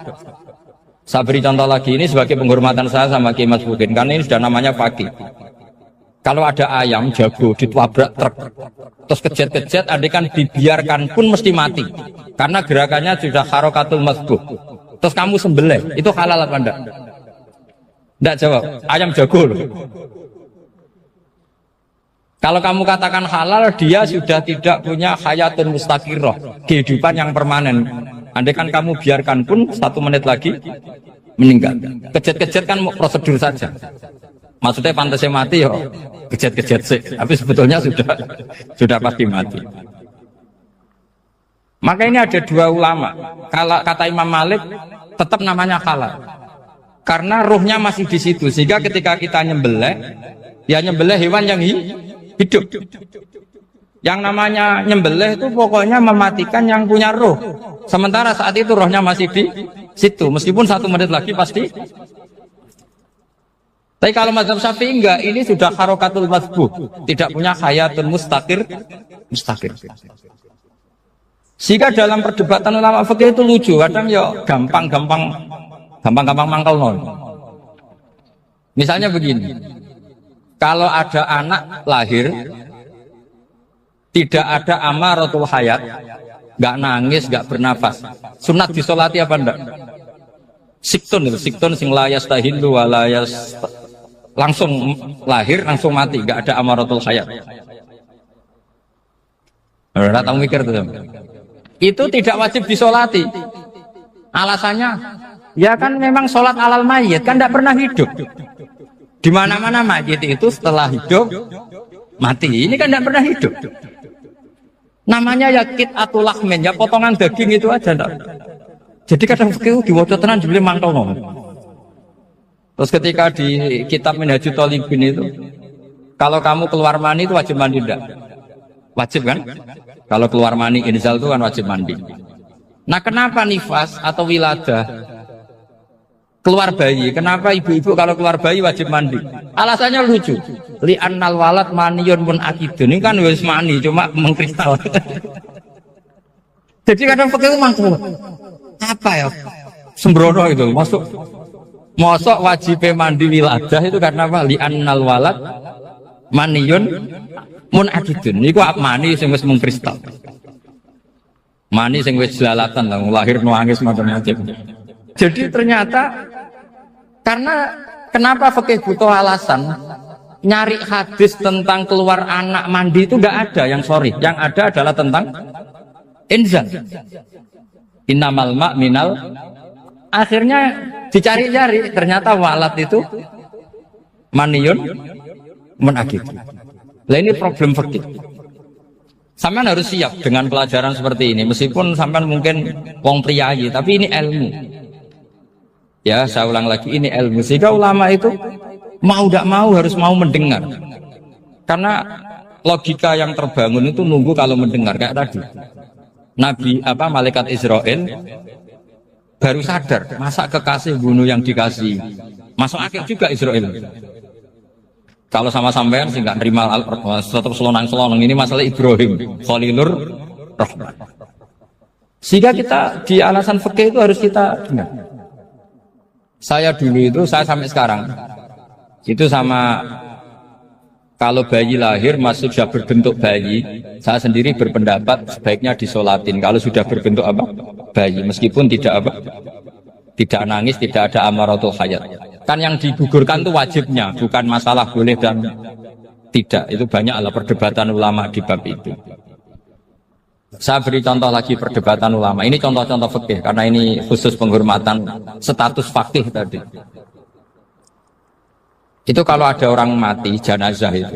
Speaker 2: Saya beri contoh lagi, ini sebagai penghormatan saya sama Kiai Mas Bukin, karena ini sudah namanya fakih. Kalau ada ayam jago ditabrak truk, terus kejet-kejet, andikan dibiarkan pun mesti mati, karena gerakannya sudah harokatul masbuh. Terus kamu sembelih, itu halal apa enggak? Enggak jawab, ayam jago loh. Kalau kamu katakan halal, dia sudah tidak punya hayatun mustaqirrah, kehidupan yang permanen. Andai kan kamu biarkan pun 1 menit lagi meninggal. Kejet-kejet kan prosedur saja. Maksudnya pantasnya mati ya kejet-kejet sih, tapi sebetulnya sudah pasti mati. Maka ini ada 2 ulama. Kalau kata Imam Malik tetap namanya halal, karena ruhnya masih di situ. Sehingga ketika kita nyembelih, ya nyembelih hewan yang hidup. Yang namanya nyembelih itu pokoknya mematikan yang punya roh. Sementara saat itu rohnya masih di situ, meskipun 1 menit lagi pasti. Tapi kalau mazhab Syafi'i enggak, ini sudah harokatul masbuh, tidak punya hayatun mustaqir. Sehingga dalam perdebatan ulama fikih itu lucu, kadang ya gampang-gampang Gampang-gampang mangkal non. Misalnya begini, kalau ada anak lahir tidak ada amaratul hayat, nggak nangis, nggak bernafas, sunat disolati apa enggak? Siktun itu, siktun sing layas tahilu walayas, langsung lahir langsung mati, nggak ada amaratul hayat. Udah tahu mikir tuh. Itu tidak wajib disolati. Alasannya, ya kan memang sholat alal mayit kan tidak pernah hidup. Di mana-mana mayit itu setelah hidup mati. Ini kan tidak pernah hidup. Namanya ya qit'atul lahmin, ya potongan daging itu aja. Enggak. Jadi kadang fikih diwaca tenan jebule mangkono. Terus ketika di kitab Minhajul Thalibin itu, kalau kamu keluar mani itu wajib mandi enggak? Wajib kan? Kalau keluar mani inzal itu kan wajib mandi. Nah kenapa nifas atau wiladah keluar bayi? Kenapa ibu-ibu kalau keluar bayi wajib mandi? Alasannya lucu. Li'annal walad maniyun mun akidun. Ini kan wis mani cuma mengkristal. Jadi kadang pakai mangkuk. Apa ya? Sembrono itu masuk. Mosok wajib mandi wiladah itu karena apa? Li'annal walad maniyun mun akidun. Niku mani sing wis mengkristal. Mani sing wis jelalatan lah, lahir nuangis macam-macam. Jadi ternyata karena kenapa fikih butuh alasan nyari hadis tentang keluar anak mandi itu enggak ada yang sorry. Yang ada adalah tentang inzal. Innamal ma' minal. Akhirnya dicari-cari ternyata walad itu maniyun munakid. Lah ini problem fikih. Sampean harus siap dengan pelajaran seperti ini, meskipun sampean mungkin wong priayi, tapi ini ilmu. Ya, saya ulang lagi, ini ilmu. Sehingga ulama itu mau tidak mau harus mau mendengar. Karena logika yang terbangun itu nunggu kalau mendengar kayak tadi. Nabi malaikat Israel baru sadar, masa kekasih bunuh yang dikasih. Masuk akal juga Israel. Kalau sama sampean sih nggak nerima tetap selonang-selonang, ini masalah Ibrahim Khalilur Rahman. Sehingga kita di alasan fikih itu harus kita dengar. Saya dulu itu, saya sampai sekarang itu sama, kalau bayi lahir masih sudah berbentuk bayi, saya sendiri berpendapat sebaiknya disolatin kalau sudah berbentuk bayi, meskipun tidak tidak nangis, tidak ada amaratul hayat. Kan yang digugurkan itu wajibnya, bukan masalah boleh dan tidak. Itu banyak perdebatan ulama di bab itu. Saya beri contoh lagi perdebatan ulama. Ini contoh-contoh fikih karena ini khusus penghormatan status fakih tadi. Itu kalau ada orang mati jenazah itu.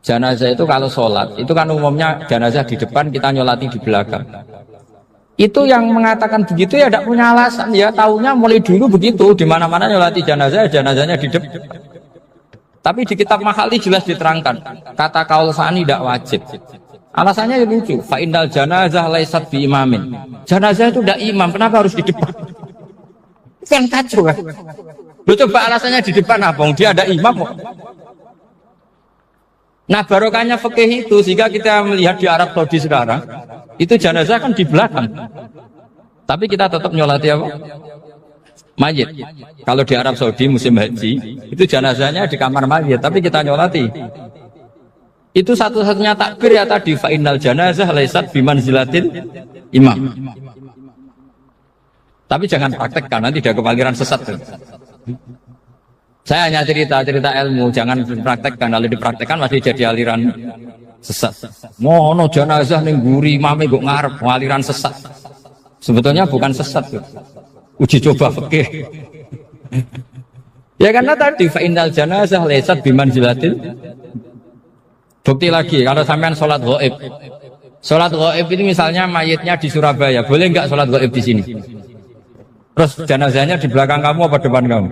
Speaker 2: Jenazah itu kalau sholat, itu kan umumnya jenazah di depan, kita nyolati di belakang. Itu yang mengatakan begitu ya tidak punya alasan, ya taunya mulai dulu begitu, di mana-mana nyolati jenazah, jenazahnya di depan. Tapi di kitab Mahalli jelas diterangkan, kata kaul sani tidak wajib. Alasannya ya lucu, fa innal janazah laisat bi imamin. Jenazah itu tidak imam, kenapa harus di depan? Kan kacau kan? Lu coba alasannya di depan apa? Dia ada imam kok. Nah barokahnya fikih itu, sehingga kita melihat di Arab Saudi sekarang itu jenazah kan di belakang, tapi kita tetap nyolati apa? Mayit. Kalau di Arab Saudi musim haji itu jenazahnya di kamar mayit, tapi kita nyolati. Itu satu-satunya takbir ya tadi, fa innal janazah laisat bimanzilatil imam. Tapi jangan praktekkan, nanti dia kepaliran sesat. Saya hanya cerita ilmu, jangan dipraktekkan. Kalau dipraktekkan masih jadi aliran sesat. Mono jenazah ning guri mame kok ngarep aliran sesat. Sebetulnya bukan sesat tuh. Uji coba fikih. Ya karena tadi fa innal janazah laisat bimanzilatil. Bukti lagi kalau sampean sholat ghaib. Sholat ghaib itu misalnya mayitnya di Surabaya, boleh enggak sholat ghaib di sini? Terus jenazahnya di belakang kamu apa depan kamu?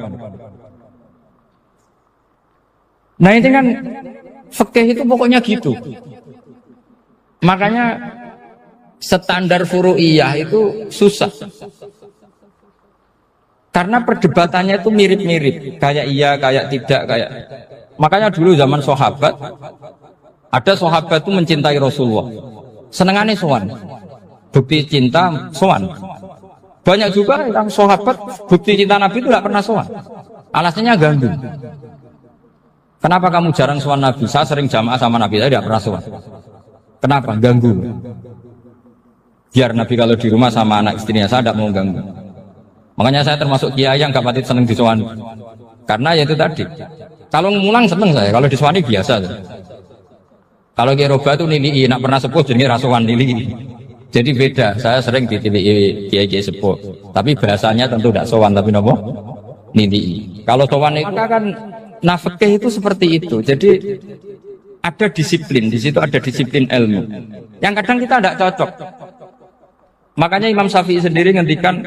Speaker 2: Nah ini kan fikih itu pokoknya gitu. Makanya standar furu'iyah itu susah. Karena perdebatannya itu mirip-mirip, kayak iya, kayak tidak, kayak. Makanya dulu zaman sahabat, ada sahabat itu mencintai Rasulullah. Senengannya sowan. Bukti cinta sowan. Banyak juga yang sahabat bukti cinta Nabi itu tidak pernah sowan. Alasannya ganggu. Kenapa kamu jarang sowan Nabi? Saya sering jamaah sama Nabi, saya tidak pernah sowan. Kenapa? Ganggu. Biar Nabi kalau di rumah sama anak istrinya, saya tidak mau ganggu. Makanya saya termasuk kiai yang gak pati seneng disowani. Karena ya itu tadi. Kalau ngulang seneng saya, kalau disowani biasa. Kalau kiai roba itu nilai, nak pernah sepuh jadi rasuan nilai. Jadi beda. Saya sering ditilai kiai sepuh. Tapi bahasanya tentu tidak sowan, tapi nopo nilai. Kalau sowan itu kan nafkah itu seperti itu. Jadi ada disiplin, di situ ada disiplin ilmu. Yang kadang kita tidak cocok. Makanya Imam Syafi'i sendiri ngendikan,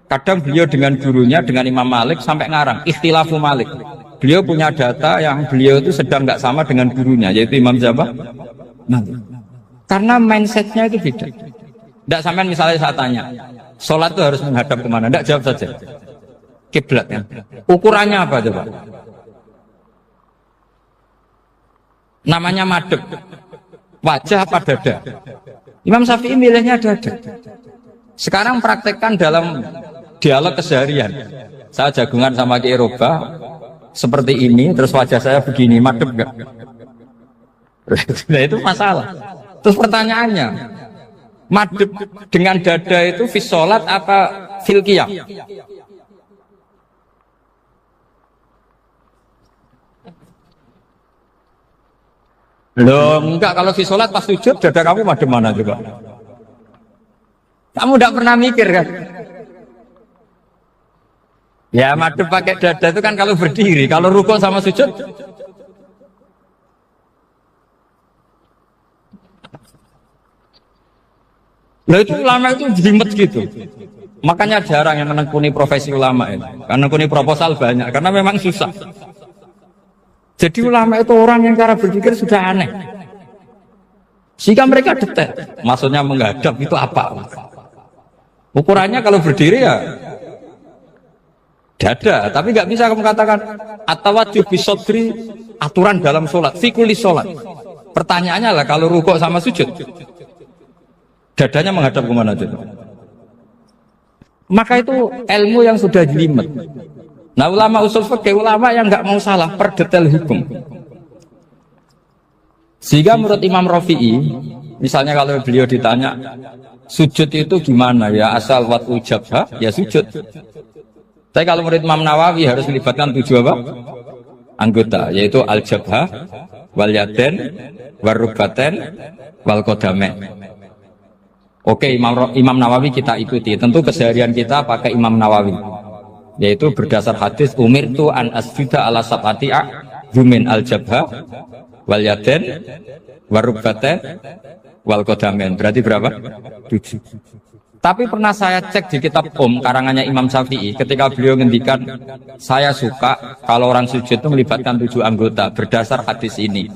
Speaker 2: kadang beliau dengan gurunya, dengan Imam Malik sampai ngarang ikhtilafu Malik. Beliau punya data yang beliau itu sedang nggak sama dengan gurunya, yaitu Imam siapa? Malik. Karena mindsetnya itu beda. Tidak sampai misalnya saya tanya, sholat itu harus menghadap kemana? Tidak, jawab saja. Kiblatnya. Ukurannya apa coba? Namanya madhep. Wajah apa dada? Imam Syafi'i milihnya dada. Sekarang praktekkan dalam dialog keseharian. Saya jagungan sama Kiai Roba seperti ini, terus wajah saya begini, madhep enggak? Nah itu masalah. Terus pertanyaannya, madhep dengan dada itu fis sholat apa fil qiyam? Loh, enggak, kalau fis sholat pas sujud dada kamu madhep mana coba? Kamu enggak pernah mikir kan? Ya madhep pakai dada itu kan kalau berdiri, kalau rukuk sama sujud. Loh itu ulama itu jelimet gitu. Makanya jarang yang menekuni profesi ulama ini. Karena menekuni proposal banyak, karena memang susah. Jadi ulama itu orang yang cara berpikir sudah aneh. Sehingga mereka detail. Maksudnya menghadap itu apa? Ukurannya kalau berdiri ya dada, tapi nggak bisa kamu katakan atawajjuh bisodri, aturan dalam sholat, fikuli sholat. Pertanyaannya lah kalau rukuk sama sujud, dadanya menghadap kemana aja? Maka itu ilmu yang sudah jelimet. Nah ulama usul fikih, ulama yang nggak mau salah per detail hukum. Sehingga menurut Imam Rafi'i, misalnya kalau beliau ditanya sujud itu gimana ya, asal watu jabha ya sujud. Tapi kalau menurut Imam Nawawi harus melibatkan 7 apa? Anggota, yaitu al-jabha, wal yaden, wal rukbaten, wal qadamain. Oke, Imam Nawawi kita ikuti. Tentu keseharian kita pakai Imam Nawawi, yaitu berdasar hadis umirtu an asjuda ala sab'ati a'zumin al-jabha, wal yaden, wal rukbaten, wal qadamain. Berarti berapa? 7. Tapi pernah saya cek di kitab karangannya Imam Syafi'i, ketika beliau ngendikan saya suka kalau orang sujud itu melibatkan 7 anggota berdasar hadis ini.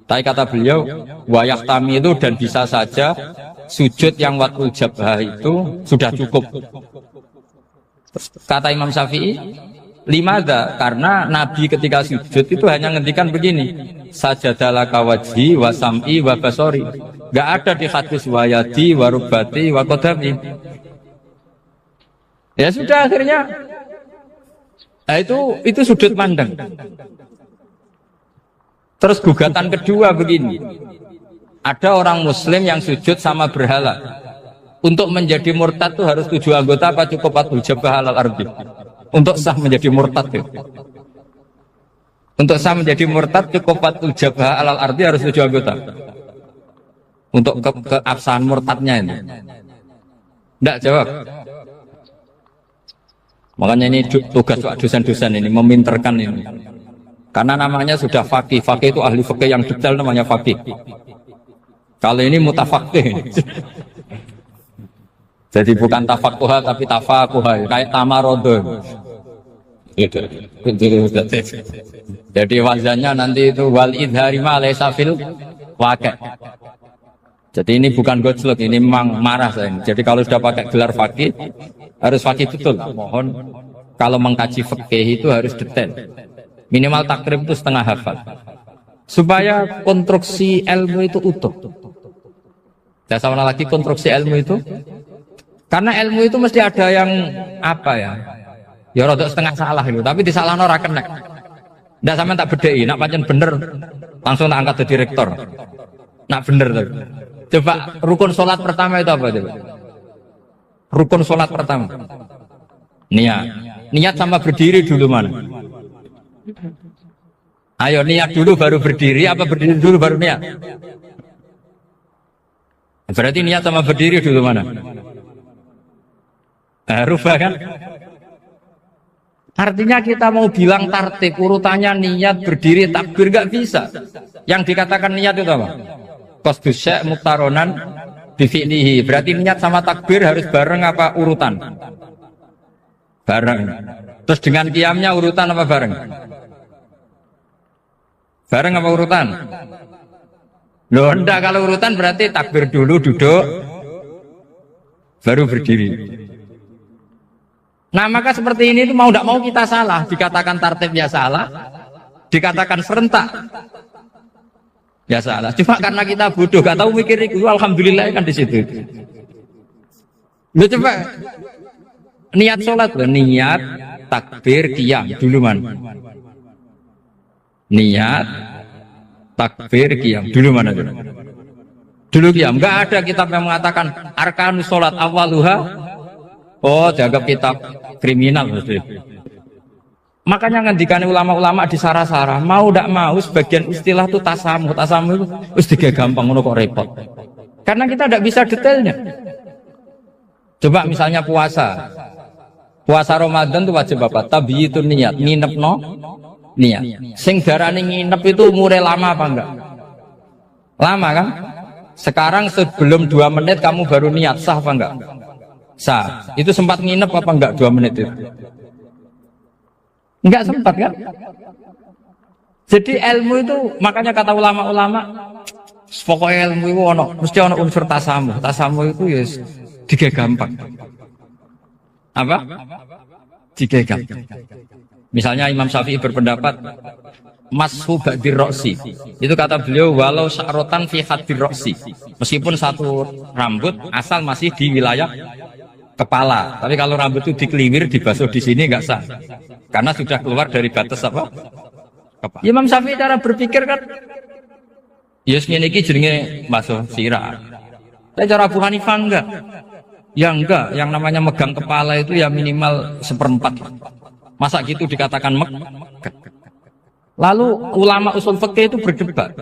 Speaker 2: Tapi kata beliau wayahtami itu dan bisa saja sujud yang watul jabhah itu sudah cukup. Kata Imam Syafi'i, limadha, karena Nabi ketika sujud itu hanya ngendikan begini, sajadalaka wajhi wa sam'i wa basori. Gak ada di hadis wayadi, warubati, wakodami. Ya sudah akhirnya, nah itu sudut pandang. Terus gugatan kedua begini, ada orang Muslim yang sujud sama berhala. Untuk menjadi murtad itu harus 7 anggota apa cukup watul jabhah alal ardi? Untuk sah menjadi murtad itu. Untuk sah menjadi murtad cukup watul jabhah alal ardi harus 7 anggota. Untuk keabsahan murtadnya ini. Tidak jawab. Makanya ini tugas dosen-dosen ini meminterkan ini. Karena namanya sudah faqih. Faqih itu ahli faqih yang detail namanya faqih. Kalau ini mutafaqih. Jadi bukan tafakuha tapi tafakuha, kayak tamarodon. Gitu. Jadi wazannya nanti itu wal idhari ma laysa fil waqi'. Jadi ini bukan gojlok, ini memang marah saya. Jadi kalau sudah pakai gelar fakih, harus fakih betul. Mohon kalau mengkaji fikih itu harus detail. Minimal takrib itu setengah hafal. Supaya konstruksi ilmu itu utuh. Dan sama lagi konstruksi ilmu itu Karena ilmu itu mesti ada yang apa ya? Ya rada setengah salah itu, tapi disalahno ora kena. Ndak sampean tak bedheki, nak pancen bener langsung tak angkat jadi rektor. Nak bener tuh. Coba rukun sholat pertama itu apa coba? Rukun sholat pertama. Niat. Niat sama berdiri dulu mana? Ayo niat dulu baru berdiri, apa berdiri dulu baru niat? Berarti niat sama berdiri dulu mana? Rubah kan? Artinya kita mau bilang tartib urutannya niat berdiri takbir gak bisa. Yang dikatakan niat itu apa? Qasdus syai' muqtaronan bifi'lihi. Berarti niat sama takbir harus bareng apa urutan? Bareng. Terus dengan qiyamnya urutan apa bareng? Bareng apa urutan? Loh enggak, kalau urutan berarti takbir dulu duduk baru berdiri. Nah maka seperti ini itu mau tidak mau kita salah, dikatakan tartib ya salah, dikatakan serentak ya salah. Cuma karena kita bodoh, gak tahu mikir itu, alhamdulillah kan di situ. Lu coba niat sholat, niat takbir qiyam dulu man. Niat takbir qiyam dulu mana dulu? Dulu qiyam. Enggak ada kitab yang mengatakan arkanus sholat awaluha. Oh, jaga kitab kriminal maksudnya. Makanya ngendikane ulama-ulama di sarah-sarah, mau tidak mau sebagian istilah itu tasamuh itu wis gampang ngono kok repot. Karena kita tidak bisa detailnya. Coba misalnya puasa. Puasa Ramadan itu wajib apa? Tabyitun niat, nginepno niat. Sing darani nginep itu umure lama apa enggak? Lama kan? Sekarang sebelum 2 menit kamu baru niat, sah apa enggak? Sah. Itu sempat nginep apa enggak 2 menit itu? Enggak sempat kan? Jadi ilmu itu makanya kata ulama-ulama pokoknya ilmu itu mesti ono unsur tasamuh. Tasamuh itu ya tiga gampang. Apa? Tiga gampang. Misalnya Imam Syafi'i berpendapat mashu ba'dir roksi. Itu kata beliau walau sya'rotan fi hadir roksi. Meskipun satu rambut asal masih di wilayah kepala, tapi kalau rambut itu dikeliwir, dibasuh di sini nggak sah, karena sudah keluar dari batas apa? Kepala. Imam Syafi'i cara berpikir kan, yes ini jenenge basuh sirah. Tapi cara Abu Hanifah enggak, ya enggak, yang namanya megang kepala itu ya minimal 1/4. Masa gitu dikatakan meket? Lalu ulama usul fikih itu berdebat.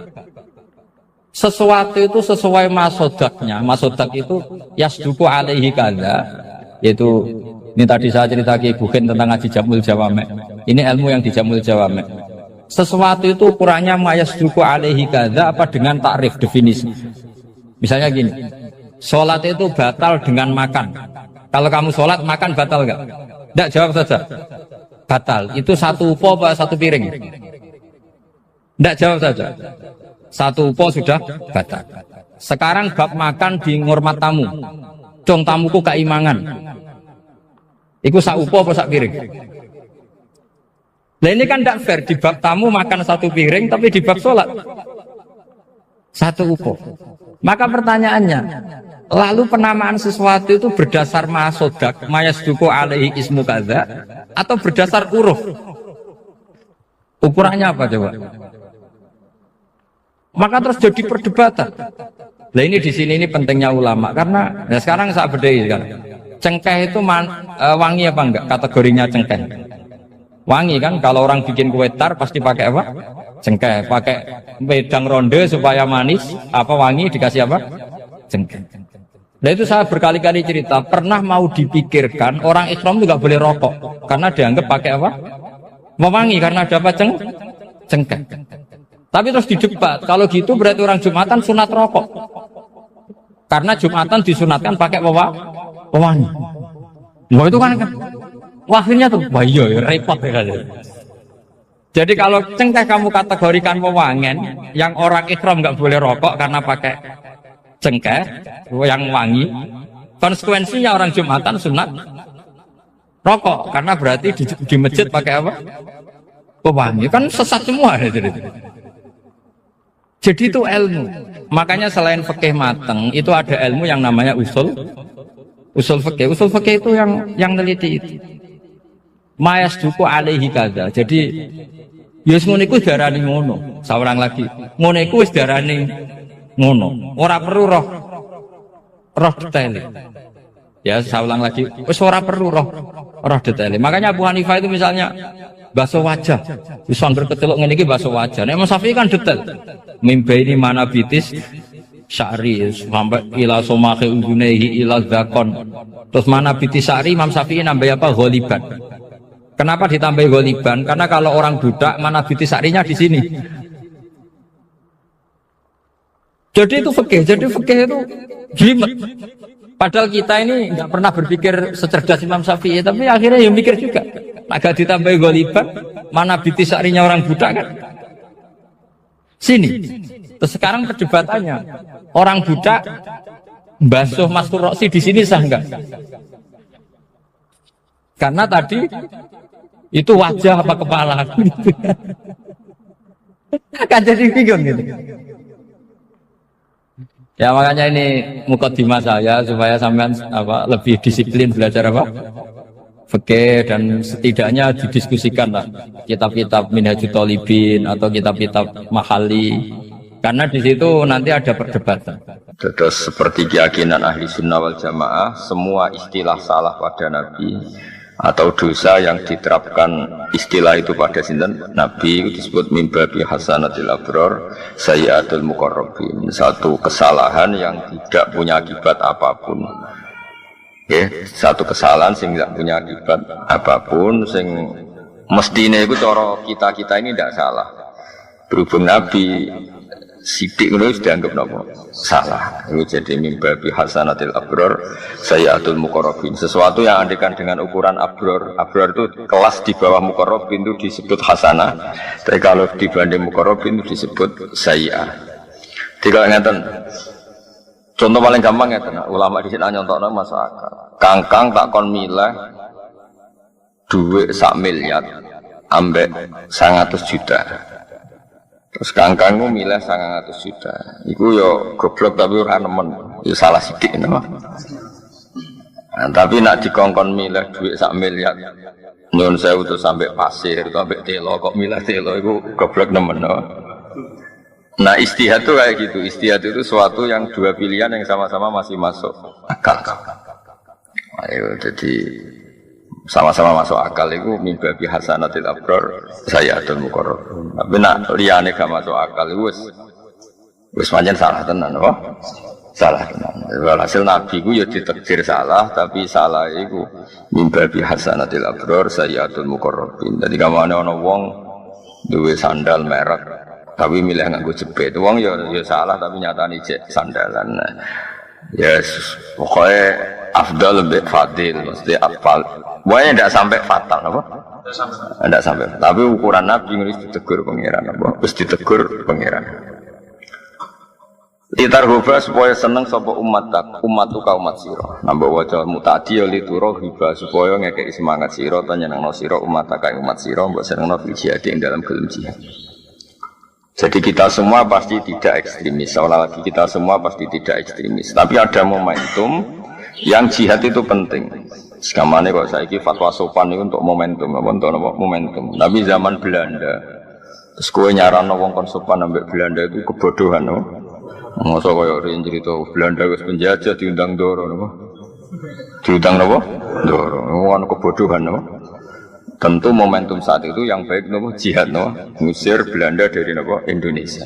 Speaker 2: Sesuatu itu sesuai masodaknya. Masodak itu yasduku alaihi kadza, yaitu ini tadi saya cerita ke Ibu Khen tentang ngaji Jamul Jawame. Ini ilmu yang di Jamul Jawame. Sesuatu itu ukurannya mayasduku alaihi kadza apa dengan takrif definisi. Misalnya gini, sholat itu batal dengan makan. Kalau kamu sholat makan batal enggak? Enggak, jawab saja. Batal. Itu satu upo apa satu piring? Enggak, jawab saja. Satu upo sudah batal. Sekarang bab makan di ngurmat tamu. Cong tamuku keimangan. Iku sak upo apa sak piring? Nah ini kan tidak fair, di bab tamu makan satu piring, tapi di bab sholat satu upo. Maka pertanyaannya, lalu penamaan sesuatu itu berdasar masodak, mayasduku alaihi ismu kadza, atau berdasar uruf? Ukurannya apa coba? Maka terus jadi perdebatan. Nah ini di sini ini pentingnya ulama, karena nah sekarang saya bedai kan, cengkeh itu wangi apa enggak? Kategorinya cengkeh. Wangi kan, kalau orang bikin kue tar pasti pakai apa? Cengkeh. Pakai wedang ronde supaya manis, apa wangi dikasih apa? Cengkeh. Nah itu saya berkali-kali cerita, pernah mau dipikirkan orang Islam juga boleh rokok, karena dianggap pakai apa? Mewangi karena ada apa? Cengkeh. Tapi terus didebat, kalau gitu berarti orang Jumatan sunat rokok. Karena Jumatan disunatkan pakai pewangi. Wah itu kan akhirnya tuh, wah iya repot ya. Jadi kalau cengkeh kamu kategorikan pewangen, yang orang Ikram nggak boleh rokok karena pakai cengkeh yang wangi. Konsekuensinya orang Jumatan sunat rokok karena berarti di masjid pakai apa? Pewangi. Kan sesat semua ya. Jadi itu ilmu. Makanya selain fikih mateng, itu ada ilmu yang namanya usul Usul fikih itu yang neliti itu. Mayas duku alaihi kada. Jadi yus ngono iku darani ngono. Saurang lagi. Ngono iku wis darani ngono. Ora perlu roh detail. Ya, saya ulang lagi. Wis ora perlu roh detail. Makanya Abu Hanifah itu misalnya basuh wajah. Wis angger keceluk ngene iki basuh wajah. Nek Imam Syafi'i kan detail. Mimbai ini mana bitis sya'ri sampai ila somahi ujunehi ila zakon. Terus mana bitis sya'ri Imam Syafi'i nambah apa? Ghaliban. Kenapa ditambah ghaliban? Karena kalau orang budak mana bitis sya'rinya di sini. Jadi itu fikih. Jadi fikih itu jelimet. Padahal kita ini nggak pernah berpikir secerdas Imam Syafi'i, tapi akhirnya ya mikir juga. Agak ditambah ghaliban, mana bitis sya'rinya orang budak kan? Sini. Terus sekarang perdebatannya, orang budak basuh Mastur Roksi di sini sah enggak? Karena tadi itu wajah apa kepala? Akan jadi bingung gitu. Ya makanya ini mukadimah saya supaya sampean lebih disiplin belajar fikih dan setidaknya didiskusikan lah kitab-kitab Minhajut Thalibin atau kitab-kitab Mahali. Karena di situ nanti ada perdebatan.
Speaker 1: Terus seperti keyakinan ahli sunnah wal jamaah, semua istilah salah pada Nabi atau dosa yang diterapkan istilah itu pada sinten Nabi itu disebut mimbabi hasanatil abror sayyatul muqarrabin. Satu kesalahan yang tidak punya akibat apapun. Satu kesalahan sing tidak punya akibat apapun, sing mestine itu cara kita ini tidak salah. Berhubung Nabi sidik itu dianggap salah. Itu jadi mimbabi hasanatil abror sayyatul muqarrabin. Sesuatu yang andikan dengan ukuran abror itu kelas di bawah muqarrabin itu disebut hasanah. Tapi kalau dibanding muqarrabin itu disebut sayyi'ah. Tidak ngeten. Contoh paling gampang ngeten. Ulama di sini nyontokno masuk akal. Kangkang tak kon milah duit 1 miliar ambek 100 juta. Terus kangkangmu milih 100 juta. Iku yo goblok tapi ora nemen. Yo salah sithik no. Nah, tapi nak dikongkon milih duit 1 miliar. Nyun sewu terus sampai pasir, sampai telo kok milih telo iku goblok nemen no. Nah, istihad itu kayak gitu. Istihad itu suatu yang dua pilihan yang sama-sama masih masuk akal. Ayo jadi sama-sama masuk akal itu mimbabi hasanatil abror sayyatul muqarrabin. Tapi nak liyane gak masuk akal itu wis pancen salah tenan apa? Salah tenan. Hasil Nabi ku ya ditakdir salah, tapi salah iku mimbabi hasanatil abror sayyatul muqarrabin. Dadi kamane ana wong duwe sandal merek tapi milih nganggo jepit. Wong ya salah tapi nyatane jek sandalan. Yes, pokoknya afdal lebih fadil, mesti afal. Pokoknya tidak sampai fatal, apa? Tidak sampai. Tapi ukuran Nabi harus ditegur pangeran, apa? Harus ditegur pangeran. Litarhuba supaya seneng sapa umat ka umat sira. Nambah waca mutadi ya liturhuba supaya ngekeki semangat sira ta nyenengno sira umat ka umat sira mbok senengno fil jihad ing dalam gelem jihad. Jadi kita semua pasti tidak ekstremis. Seolah lagi kita semua pasti tidak ekstremis. Tapi ada momentum yang jihad itu penting. Sekamane kok saiki fatwa sopan itu untuk momentum, untuk momentum. Tapi zaman Belanda, terus kowe nyarano wong kon sopan ambek Belanda itu kebodohan, no. Masa koyo rin cerita Belanda wis penjajah diundang Ndoro, no. Diundang napa? Ndoro. Ono kebodohan, no. Tentu momentum saat itu yang baik nopo jihad no, ngusir Belanda dari nopo Indonesia.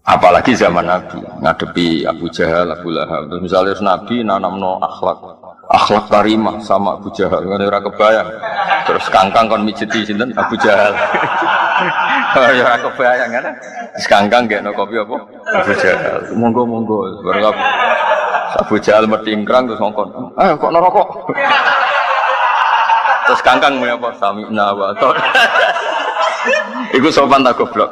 Speaker 1: Apalagi zaman Nabi ngadepi Abu Jahal, Abu Lahab. Terus misalnya Nabi nanamno akhlak karimah sama Abu Jahal, nggak ada kebayang. Terus kangkang kon mijeti sinten Abu Jahal. Ya ora kebayang kan? Terus kangkang gak no kopi apa? Abu Jahal. Monggo. Bareng Abu Jahal metingkrang terus ngongkon. Kok nerokok? Terus kangkang mulai apa? Sami'na wa ta'na. Iku sopan tak goblok.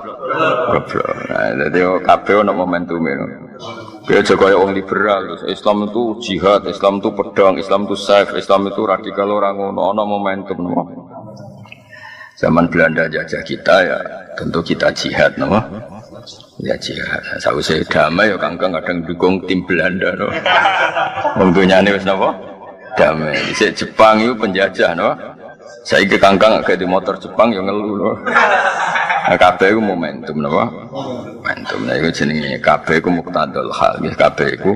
Speaker 1: Nah, jadi kabeh ono momentum itu. Dia juga kayak orang liberal. Islam itu jihad, Islam itu pedang, Islam itu saif, Islam itu radikal orang ono momentum. Zaman Belanda jajah kita ya tentu kita jihad, Ya jihad. Sausé damai ya kangkang kadang dukung tim Belanda no. Wong dunyane wis napa? Damai. Dhisik Jepang itu penjajah no. Saiki kangkang gak di motor Jepang ya ngelu no. Nah, kabeh iku momentum napa? Momentum. Nah iku jenenge kabeh iku muqtadul hal. Kabeh iku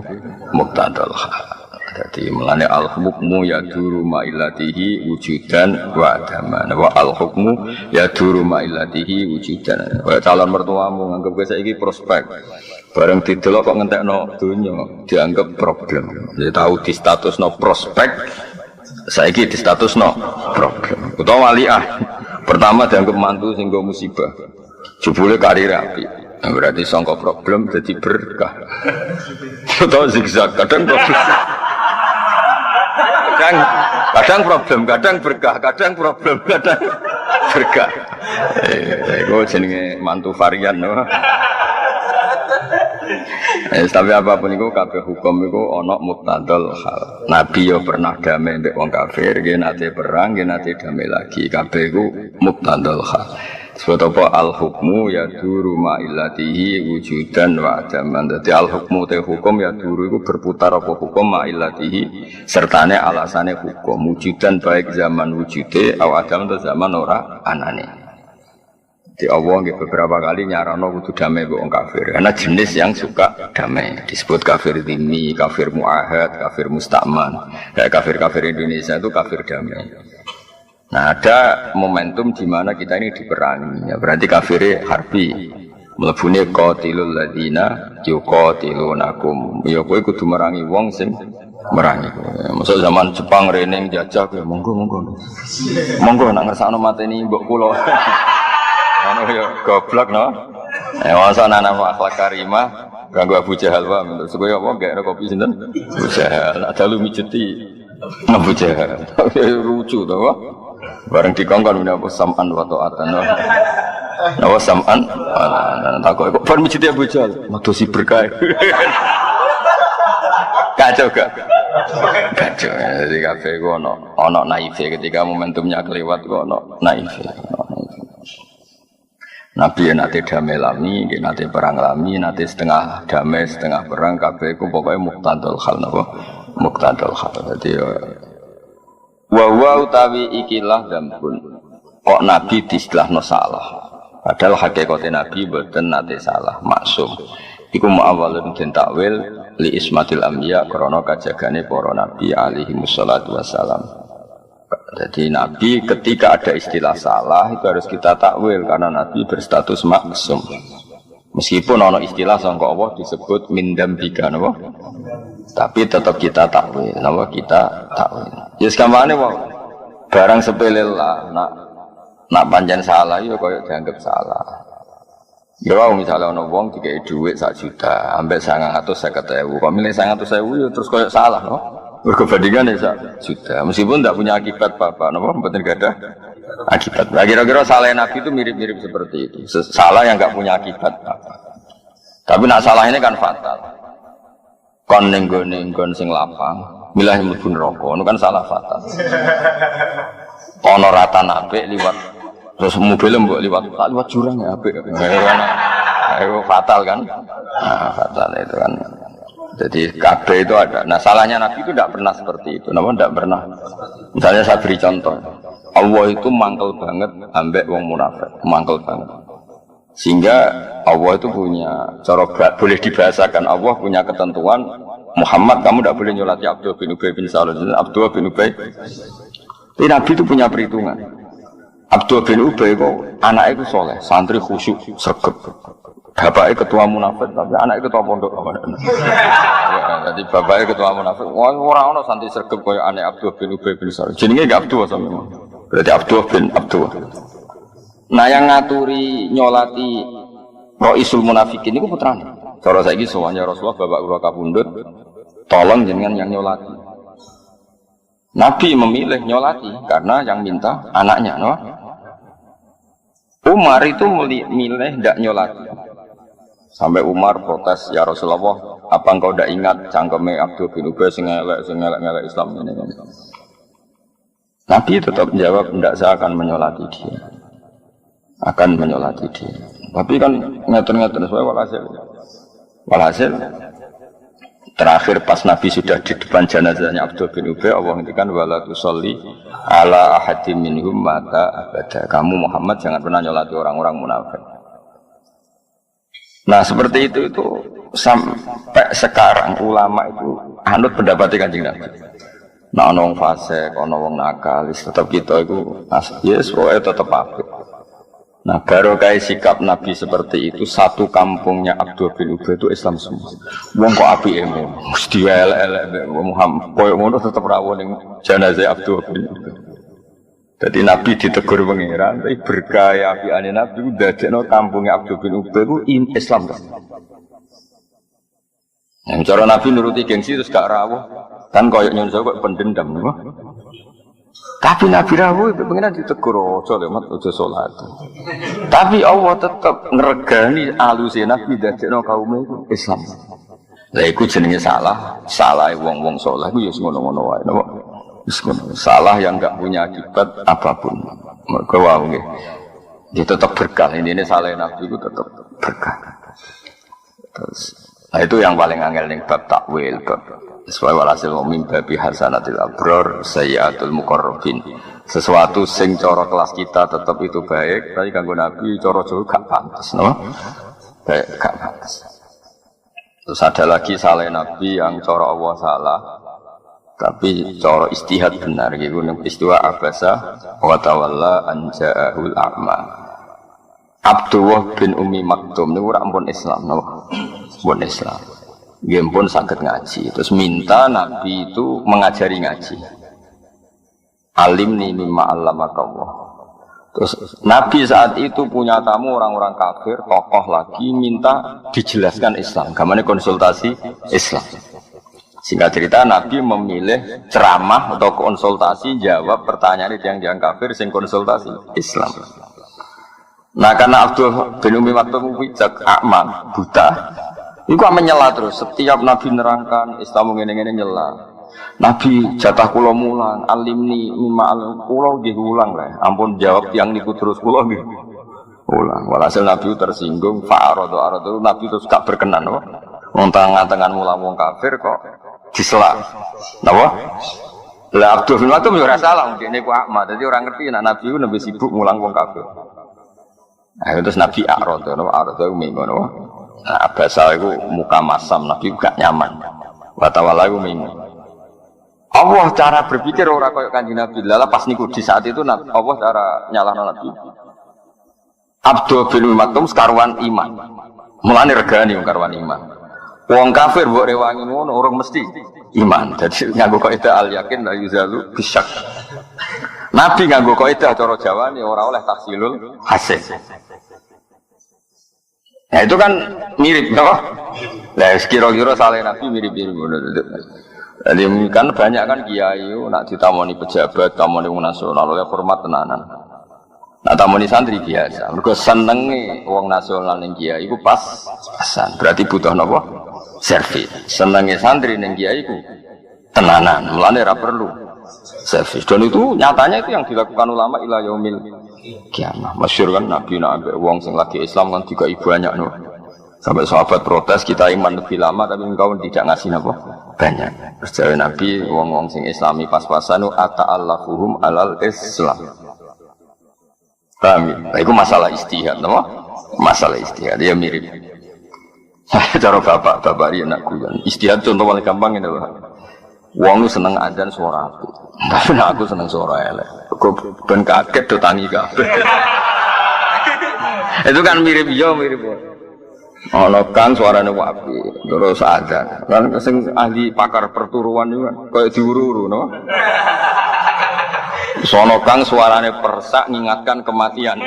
Speaker 1: muqtadul hal. Jadi melane al-hukmu yaduru ma'ilatihi wujudan wa adaman. Wa al-hukmu yaduru ma'ilatihi wujudan. Kaya calon mertuamu nganggep kowe saiki prospek. Bareng didelok kok ngentekno donya dianggap problem. Jadi tahu di statusno prospek, saiki di statusno problem. Utawa waliah. Pertama dianggap mantu sing nggo musibah. Jebule karir apik. Nah, berarti sangka problem jadi berkah. Utawa zigzag kadang problem. Kadang problem, kadang berkah, kadang problem, kadang berkah. Itu jenenge mantu varian, no? Tapi apapun itu, kabeh hukum itu ono muqtadul hal. Nabi yo pernah damai mbek wong kafir, nggih nate perang, nggih nate damai lagi. Kabeh iku muqtadul hal. Sebab apa al-hukmu ya duru ma'ilatihi wujudan wa adaman. Jadi al-hukmu te hukum ya duru itu berputar apa hukum ma'ilatihi sertane alasane hukum wujudan baik zaman wujude atau adam atau zaman ora anane. Di Allah beberapa kali nyarano kudu damai mbek wong kafir. Karena jenis yang suka damai disebut kafir dhimmi, kafir muahad, kafir musta'man. Kayak kafir-kafir Indonesia itu kafir damai. Nah ada momentum di mana kita ini diperangi, ya berarti kafire harbi, melebune qatilul ladina yuqatilunakum. Ya kowe kudu merangi wong sing merangi kowe. Masuk zaman Jepang rene jajah kowe monggo nak ngersakno mateni mbok kula. Anu ya goblok no. Masa ana akhlak karimah ganggu Abu Jahal wae menurut kowe apa gak kopi sinten? Abu Jahal ada lu mijeti Abu Jahal. Lucu to wae. Bareng dikongkon menapa sam'an wa ta'atan. Nawa sam'an takok kok bar masjid Abu Jahal madosi berkah. Kacau gak? Kacau. Jadi kabeh ku ono naife ketika momentumnya kelewat ku ono naife. Nabi nate damai lami, nate perang lami, nate setengah damai, setengah perang kabeh ku pokoke muqtadul hal napa? Muqtadul hal. Dadi wa utawi ikilah dambun kok Nabi diistilahno salah padahal hakikate Nabi mboten nate salah maksum iku muawwalun den takwil li ismatil anbiya krana kajagane para nabi alaihi wassalatu wassalam. Jadi Nabi ketika ada istilah salah itu harus kita takwil karena Nabi berstatus maksum. Meskipun ono istilah sangka Allah disebut min dambika napa? Tapi tetap kita takwil, napa kita takwil. Ya sekamane wae. Barang sepele lah, nak pancen salah ya koyo dianggap salah. Ya wae misale ana wong dikei dhuwit 1 juta, ambek 950.000, kok milih 900.000 ya terus koyo salah no. Berbandingan ya 1 juta. Meskipun tidak punya akibat apa-apa, napa mboten gadah akibat. Nah, kira-kira salah Nabi itu mirip-mirip seperti itu. Salah yang enggak punya akibat apa. Tapi nak salah ini kan fatal. Kon nenggon sing lapang, milah mlebu neraka, itu kan salah fatal. Ono rata apik liwat terus mobil mbok liwat jurang ya apik. Itu fatal kan? Nah, fatal itu kan. Jadi kabeh itu ada. Nah, salahnya Nabi itu tidak pernah seperti itu. Namun tidak pernah. Misalnya saya beri contoh. Allah itu mangkel banget ambek wong munafik, mangkel banget. Sehingga Allah itu punya cara boleh dibahasakan Allah punya ketentuan Muhammad kamu tidak boleh nyolati Abdullah bin Ubay bin Salul. Abdullah bin Ubay. Tapi Nabi itu punya perhitungan. Abdullah bin Ubay kok anaknya itu soleh, santri khusyuk, sregep. Bapaknya ketua munafik, tapi anaknya ketua pondok. Ya, jadi bapaknya ketua munafik. Wah, orang-orang santri sregep kayak anak Abdullah bin Ubay bin Salul. Jenenge enggak Abdullah sama. Berarti Abdullah bin Abdullah. Nah yang ngaturi nyolati Roisul Munafikin itu putrane. Cara saiki soalnya Rasulullah bapak gua kabundut, tolong jenengan yang nyolati. Nabi memilih nyolati karena yang minta anaknya, no? Umar itu milih tidak nyolati. Sampai Umar protes, ya Rasulullah, apa engkau tidak ingat cangkeme Abdul bin Ubay sing elek Islam ini? Nabi tetap menjawab, tidak, saya akan menyolati dia. Akan menyolati dia. Tapi kan ngatur-ngatur walhasil terakhir pas Nabi sudah di depan jenazahnya Abdul bin Ubay, Allah ngendikan wala tusolli ala ahadim minhum mata abada. Kamu Muhammad jangan pernah nyolati orang-orang munafik. Nah seperti itu sampai sekarang ulama itu anut pendapatnya Kanjeng Nabi. Nah ono wong fasik, ono wong nakalis, tetap kita itu yes, pokoknya tetap apik. Nah baru kayak sikap Nabi seperti itu, satu kampungnya Abdul bin Ubay itu Islam semua. Wong kok apike mesti elek-elek Muhammad koyo ngono tetep rawuh ning jenazah Abdul bin Ubay. Jadi Nabi ditegur pangeran, tapi berkah apikane Nabi ku dadekno kampungnya Abdul bin Ubay ku Islam terus. Yang cara Nabi nuruti gengsi terus gak rawuh. Kan koyo nyun kok pendendam niku. Tapi Nabi rawuh itu pengen ditegur ojo lemat ojo salat. Tapi Allah tetap ngregani aluse Nabi dadekno kaum itu Islam. Lah iku jenenge salah wong-wong saleh iku ya ngono-ngono wae napa. Wis ngono. Salah yang enggak punya akibat apapun. Mergo wae nggih. Dia tetap berkah. Ini salah Nabi itu tetap berkah. Terus nah itu yang paling angel ning bab takwil bab sesuai walhasil mimbabi hasanatil abror sayyatul muqarrabin. Sesuatu sing cara kelas kita tetap itu baik, tapi kanggo Nabi cara jauh gak pantas, no? Baik gak pantas. Terus ada lagi salah Nabi yang cara Allah salah, tapi cara istihad benar gitu. Ning istiwa abasa wa tawalla an ja'ahul a'ma. Abdullah bin Ummi Maktum niku ora ampun Islam, no? Pun Islam. Dia pun sakit ngaji. Terus minta Nabi itu mengajari ngaji. Alimni mimma 'allamaka Allah. Terus Nabi saat itu punya tamu orang-orang kafir, tokoh lagi minta dijelaskan Islam. Gamane konsultasi Islam. Singkat cerita Nabi memilih ceramah atau konsultasi jawab pertanyaan yang kafir sing konsultasi Islam. Nah karena Abdul bin Ummi Maktum bijak a'ma buta. Iku menyela terus, setiap Nabi nerangkan Islam ngene-ngene nyela. Nabi jatah kula mulang, alimni mimma kula nggih ulang lah. Ampun jawab yang niku terus kula nggih ulang. Walhasil Nabi tersinggung, fa'aradu Nabi terus gak berkenan apa? Wong tangan mulang wong kafir kok disela. Napa? Lah Abdul bin Maktum yo ora salah, dene ku akma. Dadi orang ngerti nek Nabi ku nembe sibuk mulang wong kafir. Nah, terus Nabi aradu ngono. Nah, bahasa itu muka masam, Nabi gak nyaman. Watawala itu minggu. Allah cara berpikir orang kayak Kanjeng Nabi. Lala pas niku di saat itu Allah cara nyalahno Nabi. Abdul bin Maktum sekaruan iman. Mulane regani wong karuan iman. Wong kafir mbok rewangi ngono orang mesti iman. Jadi nganggo kaidah al yakin la yuzalu bisyak. Nabi nganggo kaidah cara Jawane ora oleh tahsilul hasil. Nah itu kan mirip, no? Lah kira-kira salah Nabi mirip-mirip. Jadi kan banyak kan kiai, nak ditamoni pejabat, tamoni wong nasional, oleh hormat tenanan. Nak tamoni santri biasa. Mergo senenge wong nasional ning kiai iku pas-pasan. Berarti butuh napa? Servis. Senenge santri ning kiai iku tenanan. Mulane ora perlu servis. Dan itu nyatanya itu yang dilakukan ulama ila yaumil kiamah. Masyhur kan Nabi nak wong sing lagi Islam kan juga banyak no. Sampai sahabat protes kita iman lebih lama tapi engkau tidak ngasih apa banyak. Terus Nabi wong-wong sing Islami pas-pasan ata'allafuhum alal Islam. Paham ya? Nah, itu masalah istihad no? Masalah istihad ya mirip. Cara bapak dia nak kuyan. Istihad contoh paling gampang ini loh. Wong seneng adzan suara aku. Tapi aku seneng suara elek. Kok ben kaget do tangi kabeh. Itu kan mirip yo mirip. Ana kang suarane apik, terus adzan. Kan sing ahli pakar perturuan itu kan koyo diuru-uru no. Sono kang suarane persak mengingatkan kematian.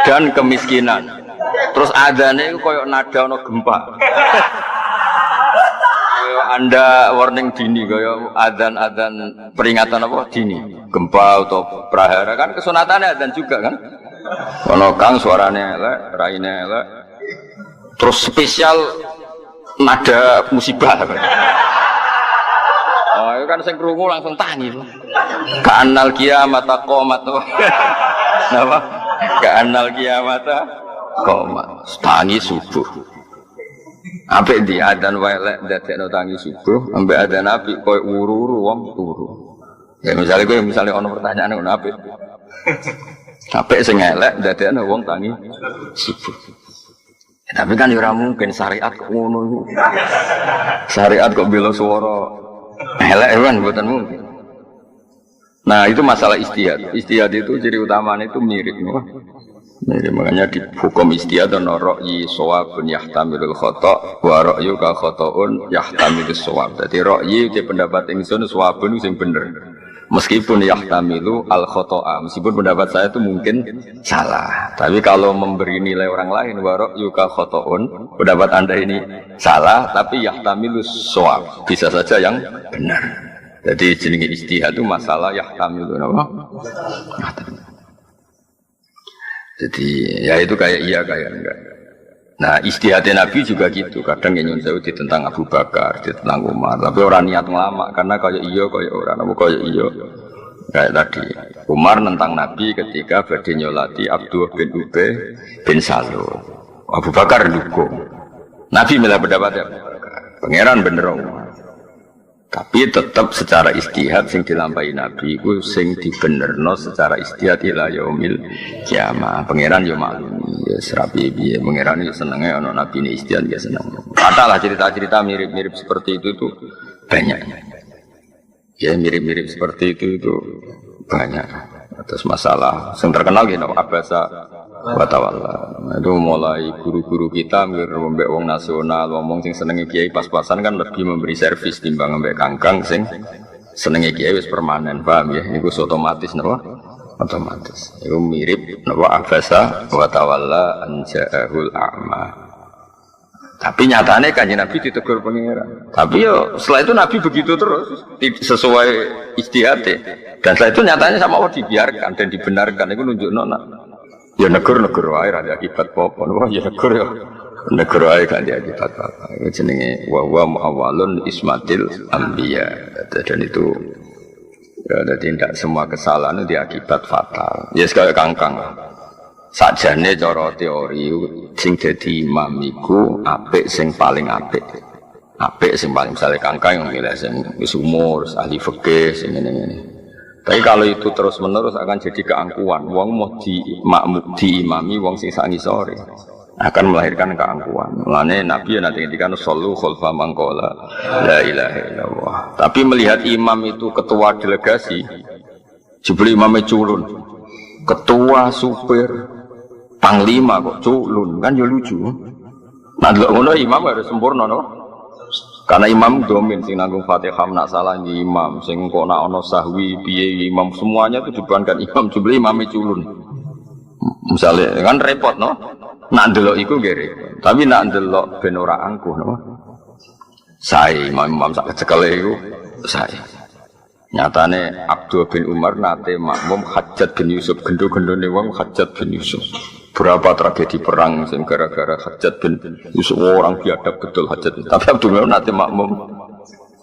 Speaker 1: Dan kemiskinan. Terus adzane iku koyo nada ana gempa. Anda warning dini kaya adzan peringatan apa dini gempa atau prahara kan kesunatannya adzan juga kan ono kang suaranya elek raine elek terus spesial nada musibah kan. Oh itu kan sing krungu langsung tangi kanal kiamat qamat napa Ka'annal qiyamata qoma. Tangi subuh. Apik di adzan wae lek ndadekno tangi subuh, ambek adzan apik koyo wuru-wuru wong turu. Ya misalnya ono pertanyaan ngono apik. Apik sing elek ndadekno wong tangi subuh. Ya, tapi kan ora mungkin syariat kok ngono iku. Syariat kok bela swara elek kan mboten mungkin. Nah, itu masalah istihad. Istihad itu ciri utamanya itu mirip, mirip. Makanya di hukum istihad ana ra'yi shawabun yahtamilul khata' wa ra'yu ka khata'un yahtamilus shawab. Dadi ra'yi te pendapat ingsun shawabun sing bener. Meskipun yahtamilu al khoto'a, meskipun pendapat saya itu mungkin salah, tapi kalau memberi nilai orang lain warok yuka khoto'un, pendapat anda ini salah, tapi yahtamilu shawab, bisa saja yang benar. Jadi jenenge ijtihad itu masalah yahtamilu apa? Jadi ya itu kayak iya kayak enggak. Nah ijtihadnya Nabi juga gitu, kadang yang nyuruh tentang Abu Bakar, tentang Umar, tapi orang niat lama karena kayak iya kayak orang, apa kayak iya kayak tadi Umar nentang Nabi ketika badhe nyolati Abdullah bin Ubay bin Salul, Abu Bakar dukung, Nabi malah pendapat pangeran bener Umar, tapi tetap secara istihad sing dilampahi Nabi itu sing dibenerno secara istihad ila yaumil kiamah. Pangeran yo maklum ya serapi piye pangeran yo senenge ana Nabi ini istihad ya seneng. Katalah cerita-cerita mirip-mirip seperti itu tuh banyak. Ya mirip-mirip seperti itu banyak. Terus masalah yang terkenal gini abasa wa tawalla. Itu mulai guru-guru kita mbek wong nasional ngomong sing senenge kiai pas-pasan kan lebih memberi servis timbang mbek kangkang sing senenge kiai wis permanen, paham ya? Iku otomatis napa? Otomatis. Iku mirip napa abasa wa tawalla anja'ahul a'ma. Tapi nyatanya kanjeng Nabi ditegur pangeran. Tapi yo setelah itu Nabi begitu terus sesuai ijtihad. Dan setelah itu nyatanya sama Allah dibiarkan dan dibenarkan. Itu nunjukno nak ya negur wae ra akibat apa. Wah ya negur ya. Negur wae gak ada akibat apa. Itu jenenge wa huwa awalun ismatil anbiya. Dan itu ya tidak semua kesalahan itu diakibat fatal. Ya sekali kangkang. Sajane cara teori sing dadi imam iku apik sing paling apik. Apik sing paling misale kangkang yang milih sing wis umur, ahli fikih sing ngene-ngene. Tapi kalau itu terus-menerus akan jadi keangkuhan. Wong mau diimami wong sing sak ngisore akan melahirkan keangkuhan. Mulane Nabi ya nanti ngendikan sallu khalfa man qala la ilaha illallah. Tapi melihat imam itu ketua delegasi, jebule imame culun. Ketua supir panglima kok culun kan ya lucu. Nah delok ngono imam harus sempurna no. Karena imam domin sing nanggung Fatihah nak salah di imam, sing kok nak ono sahwi piye imam semuanya itu dibebankan imam jebule imame culun. Misalnya kan repot no. Nak delok iku nggih repot. Tapi nak delok ben ora angkuh no. Sae imam sak kecekele iku sae. Nyatane Abdul bin Umar nate makmum Hajjat bin Yusuf, gendo-gendone wong Hajjat bin Yusuf. Berapa tragedi perang sing gara-gara Hajjat bin Yusuf orang biadab betul Hajjat. Tapi Abdul bin Umar nate makmum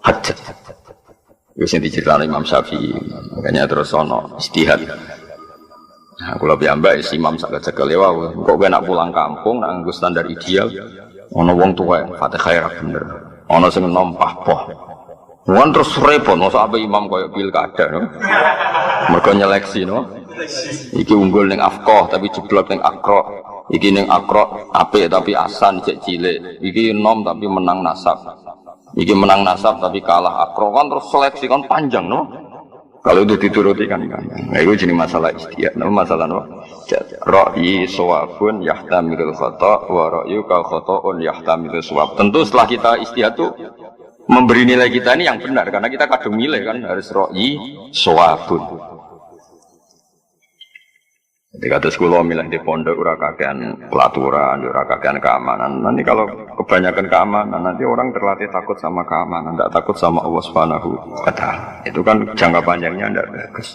Speaker 1: Hajjat. Wis sing diceritani Imam Syafi'i. Makanya terus ono ijtihad. Nah, kula piyambak imam sak kecekel wae. Kok nak pulang kampung nak nganggo standar ideal ono wong tuwa Fatihah ra bener. Ono sing nompah poh. Wan terus repot, masa apa imam koyo pilkada no? Mergo nyeleksi no? Iki unggul ning afqah tapi jeblok ning akra. Iki ning akra apik tapi asan cek cilik. Iki nom tapi menang nasab. Iki menang nasab tapi kalah akra. Kan terus seleksi kan panjang no? Kalau itu dituruti kan. Nah itu jadi masalah istihad, no? Masalah no? Ra'yi shawabun yahtamilul khata' wa ra'yu ka khata'un yahtamilus shawab. Tentu setelah kita istihad tuh memberi nilai kita ini yang benar karena kita kadung milih kan harus ra'yi shawabun. Jadi kata sekolah milih di pondok ora kakean pelaturan, ora kakean keamanan. Nanti kalau kebanyakan keamanan nanti orang terlatih takut sama keamanan, tidak takut sama Allah Subhanahu wa taala. Itu kan jangka panjangnya tidak bagus.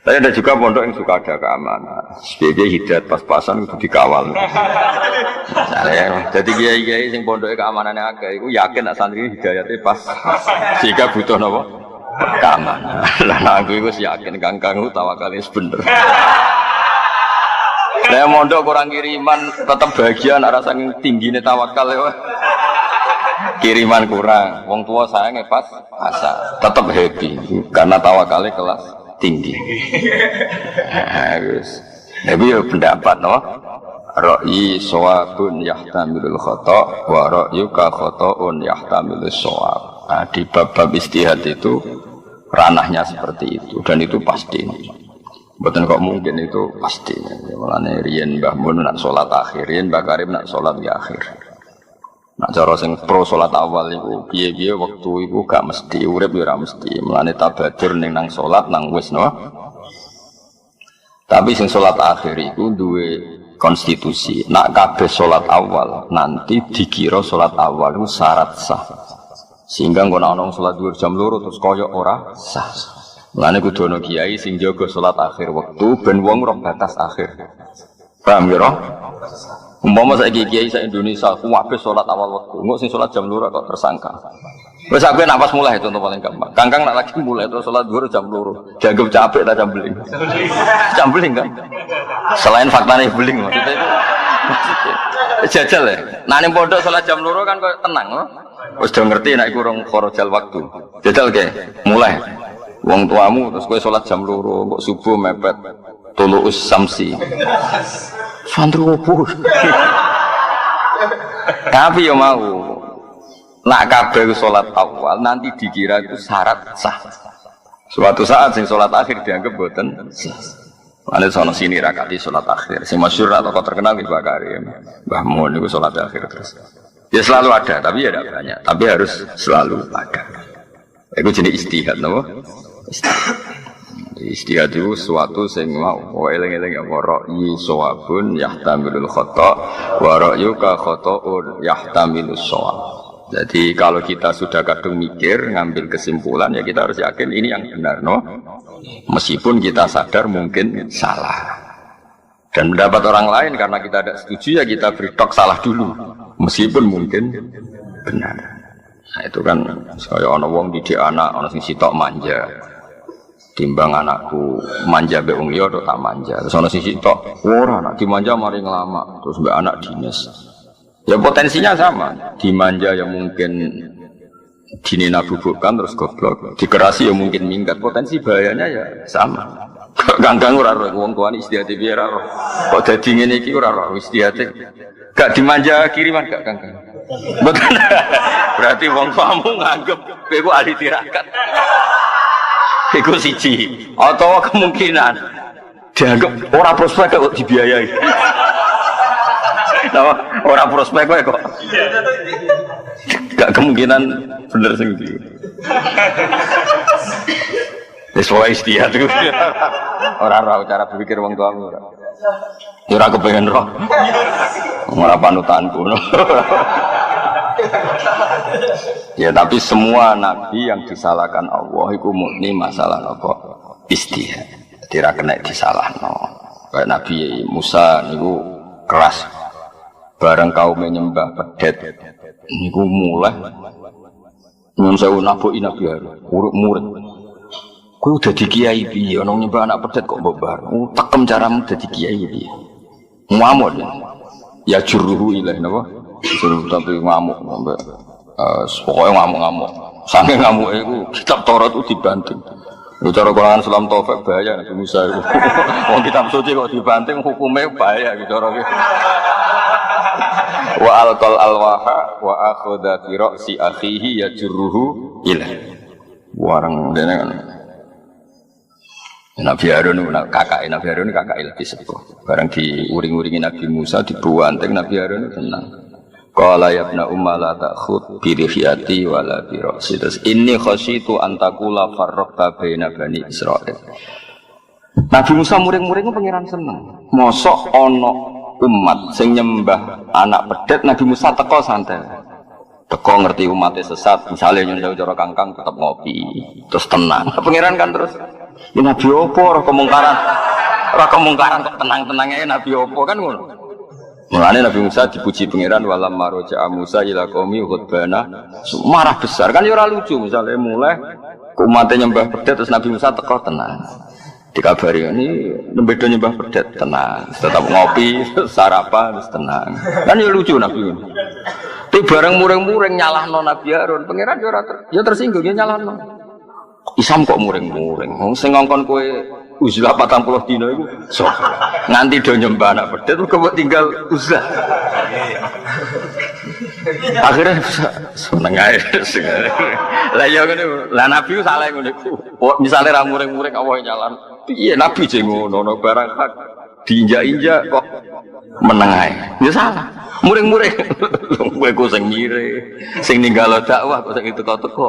Speaker 1: Tapi ada juga pondok yang suka ada keamanan. Sebagai hidayat pas-pasan itu dikawal. Misalnya, jadi kiai-kiai sing pondoknya keamanannya agak, itu yakin nak santri hidayatnya pas. Sehingga butuh apa? Keamanan. Lah aku itu yakin kangkang itu tawakalnya bener. Saya mondok kurang kiriman, tetap bahagia, rasa tingginya tawakal ya. Kiriman kurang, wong tua saya ngepas asa, tetap happy karena tawakalnya kelas tinggi. Tapi ya pendapat no, ra'yi shawabun yahtamilul khata' wa ra'yuka khata'un yahtamilus shawab. Nah, di bab-bab istihad itu ranahnya seperti itu dan itu pasti. Betul kok mungkin itu pasti. Mulane riyen Mbah Mun nak salat akhirin, Mbah Karim nak salat di akhir. Nak cara sing pro salat awal iku piye-piye wektu iku gak mesti urip ya ora mesti. Mulane tabadur ning nang salat nang wis no. Tapi sing salat akhir iku duwe konstitusi. Nak kabeh salat awal nanti dikira salat awal iku syarat sah. Sehingga ngono ana salat dhuwur jam 2 terus koyo ora sah. Mulane kudu ana kiai sing jaga salat akhir wektu ben wong ora batas akhir. Paham ya, Roh? Umpama saiki kiai sak Indonesia kuwabe salat awal wektu, engko sing salat jam 2 kok tersangka. Wis aku nak pas mulai contoh paling gampang. Kangkang nak lagi mulai terus salat dhuwur jam 2. Dianggap capek ta jambeling. Jambeling kan? Selain faktanya beling maksudnya itu. Jajal ya. Nah ning pondok salat jam 2 kan kok tenang, loh. Wis do ngerti nek iku rong kharajal waktu. Jajal ke, mulai. Wong tuamu terus kowe salat jam 2 kok subuh mepet tuluus samsi. Santri opo? Tapi yo mau nak kabeh salat awal nanti dikira itu syarat sah. Suatu saat sing salat akhir dianggap boten sah. Ana sono sini rakati salat akhir. Sing masyhur atau terkenal Mbah Karim. Mbah Mun niku salat akhir terus. Ya selalu ada, tapi ya tidak banyak. Tapi harus selalu ada. Itu jenis istihad, no? Istihad itu suatu sing mau eling-eling apa ra'yi shawabun yahtamilul khata' wa ra'yuka khata'un yahtamilus shawab. Jadi kalau kita sudah kadung mikir ngambil kesimpulan ya kita harus yakin ini yang benar, no? Meskipun kita sadar mungkin salah. Dan mendapat orang lain karena kita tidak setuju ya kita beri tok salah dulu meskipun mungkin benar. Nah itu kan saya ana wong didik anak ana sing sitok manja. Timbang anakku manja mbek wong liya tak manja. Terus ana sing sitok ora anak dimanja mari ngelama terus mbek anak dinas. Ya potensinya sama. Dimanja yang mungkin dinina bubukkan terus goblok. Dikerasi ya mungkin minggat. Potensi bahayanya ya sama. Ganggang ora roh wong tuane istihate piye ora roh. Kok dadi ngene iki ora roh istihate. Gak dimanja kiriman gak ganggang. Betul. Berarti wong tuamu nganggep kowe ku ahli tirakat. Iku siji. Atau kemungkinan dianggap ora prospek kok dibiayai. Nah, ora prospek kok. Gak kemungkinan bener sing iki. Wis wae istihad iku. Ora cara berpikir wong tuamu ora. Ya ora kepengen roh. Ora panutanku. Ya tapi semua nabi yang disalahkan Allah iku murni masalah apa? Istihad. Tidak kena disalahno. Kayak Nabi Musa niku keras. Bareng kaum menyembah pedet niku mulai nyun sewu nabi Harun, urip murid. Kowe udah di kiai piye ana nyembah anak pedet kok mbok bar. Tekem caramu dadi kiai piye. Ngamuk ya juruhu ilaih napa? Suruh tapi ngamuk sampai pokoknya ngamuk-ngamuk. Saking ngamuke iku kitab Taurat itu dibanting. Cara Quran Islam Taufik bahaya Nabi Musa itu. Wong kitab suci kok dibanting hukumnya bahaya gitu cara iki. Wa alqal alwaha wa akhadha fi ra'si akhihi yajruhu ilaih. Warang dene kan. Nabi Harun kakak lebih sepuh. Barang diuring-uringi Nabi Musa dibuanting Nabi Harun tenang. Qala ya ibna umma la ta'khud bi rifiyati wala bi ra'si. Inni khasyitu an taqula farraqta baina bani Israil. Nabi Musa muring-muring pangeran seneng. Mosok ana umat sing nyembah anak pedet Nabi Musa teko santai. Teko ngerti umatnya sesat, misalnya nyuruh cara kangkang tetap ngopi, terus tenang. Pangeran kan terus ini Nabi opo ora kemungkaran kok tenang-tenangnya Nabi opo kan ngono. Mulane Nabi Musa dipuji pangeran walam maroja Musa ila qaumi ghadbana marah besar kan ya ora lucu misalnya mulai umatnya nyembah pedet terus Nabi Musa teko tenang. Dikabari ini bedo nyembah pedet tenang, tetap ngopi, sarapan tenang. Kan ya lucu Nabi. Tapi bareng muring-muring nyalahno Nabi Harun, pangeran ya tersinggung ya nyalahno. Isam kok muring-muring. Wong sing ngongkon kowe uzlah 40 dina iku so. Nganti do nyembah anak pedet kok tinggal uzlah. Akhirnya seneng ae. Lah ya ngene, lah Nabi salah ngene iku. Misale ra muring-muring Allah nyalan. Piye Nabi jeng ngono barang hak diinjak-injak kok meneng ae. Ya salah. Muring-muring. Kowe ku sing mire, sing ninggalo dakwah kok sing teko-teko.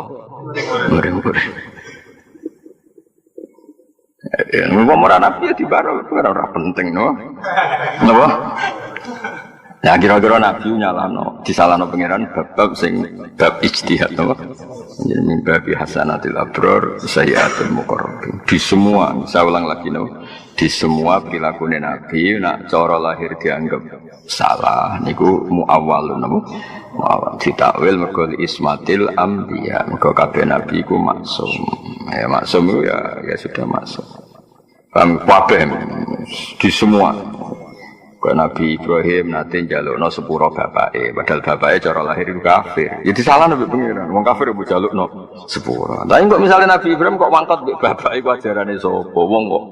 Speaker 1: Muring-muring. Ya, ngomong Nabi ya dibarok, itu ora penting, no. Napa? Ya kira-kira Nabi nyalano, disalano pangeran bab sing bab ijtihad, no. Jadi mimbabi hasanatil abror, sayyatul muqarrabin. Di semua, saya ulang lagi, no. Di semua perilaku Nabi, nak cara lahir dianggap salah, niku muawwalun, no. Muawwal ditakwil mergo ismatil anbiya, mergo kabeh nabi iku maksum. Ya maksum itu ya sudah masuk. Kabeh di semua. Karena Nabi Ibrahim nanti njalukno sepuro bapake, padahal bapake cara lahir itu kafir. Ya disalahno mbek pengiran. Wong kafir mbok njalukno sepuro. Tapi kok misalnya Nabi Ibrahim kok mangkat mbek bapake ku ajarane sapa? Wong kok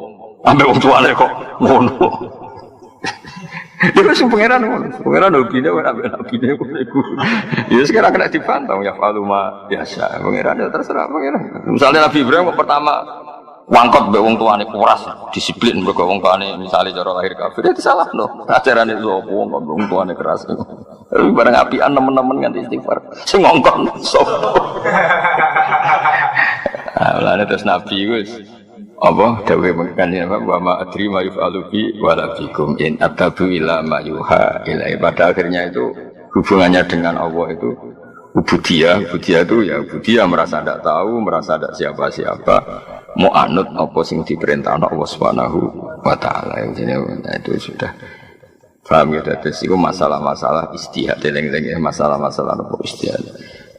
Speaker 1: ambek wong tuane kok ngono. Dia sing pangeran ngono. Pangeran hobine ora ambek nabine iku. Ya sekarang kena dipantau ya faluma biasa. Pangeran ya terserah pangeran. Misalnya Nabi Ibrahim kok pertama wangkot mbek wong tuane kuras, disiplin mbek wong tuane misale cara lahir kafir itu salah no. Ajarane sapa wong tuane keras. Bareng apian nemen-nemen nganti istighfar. Sing ngongkon sapa. Lha terus Nabi wis apa dawuhe mengkane wa ma adri ma yufalu bi wala bikum in atabu ila ma yuha ila. Pada akhirnya itu hubungannya dengan Allah itu ubudiyah itu ya ubudiyah, merasa tidak tahu, merasa tidak siapa-siapa, mau anut apa sing diperintahkan Allah Subhanahu wa taala. Itu sudah paham ya. Terus itu masalah-masalah istihad, eling-eling masalah-masalah apa istihad.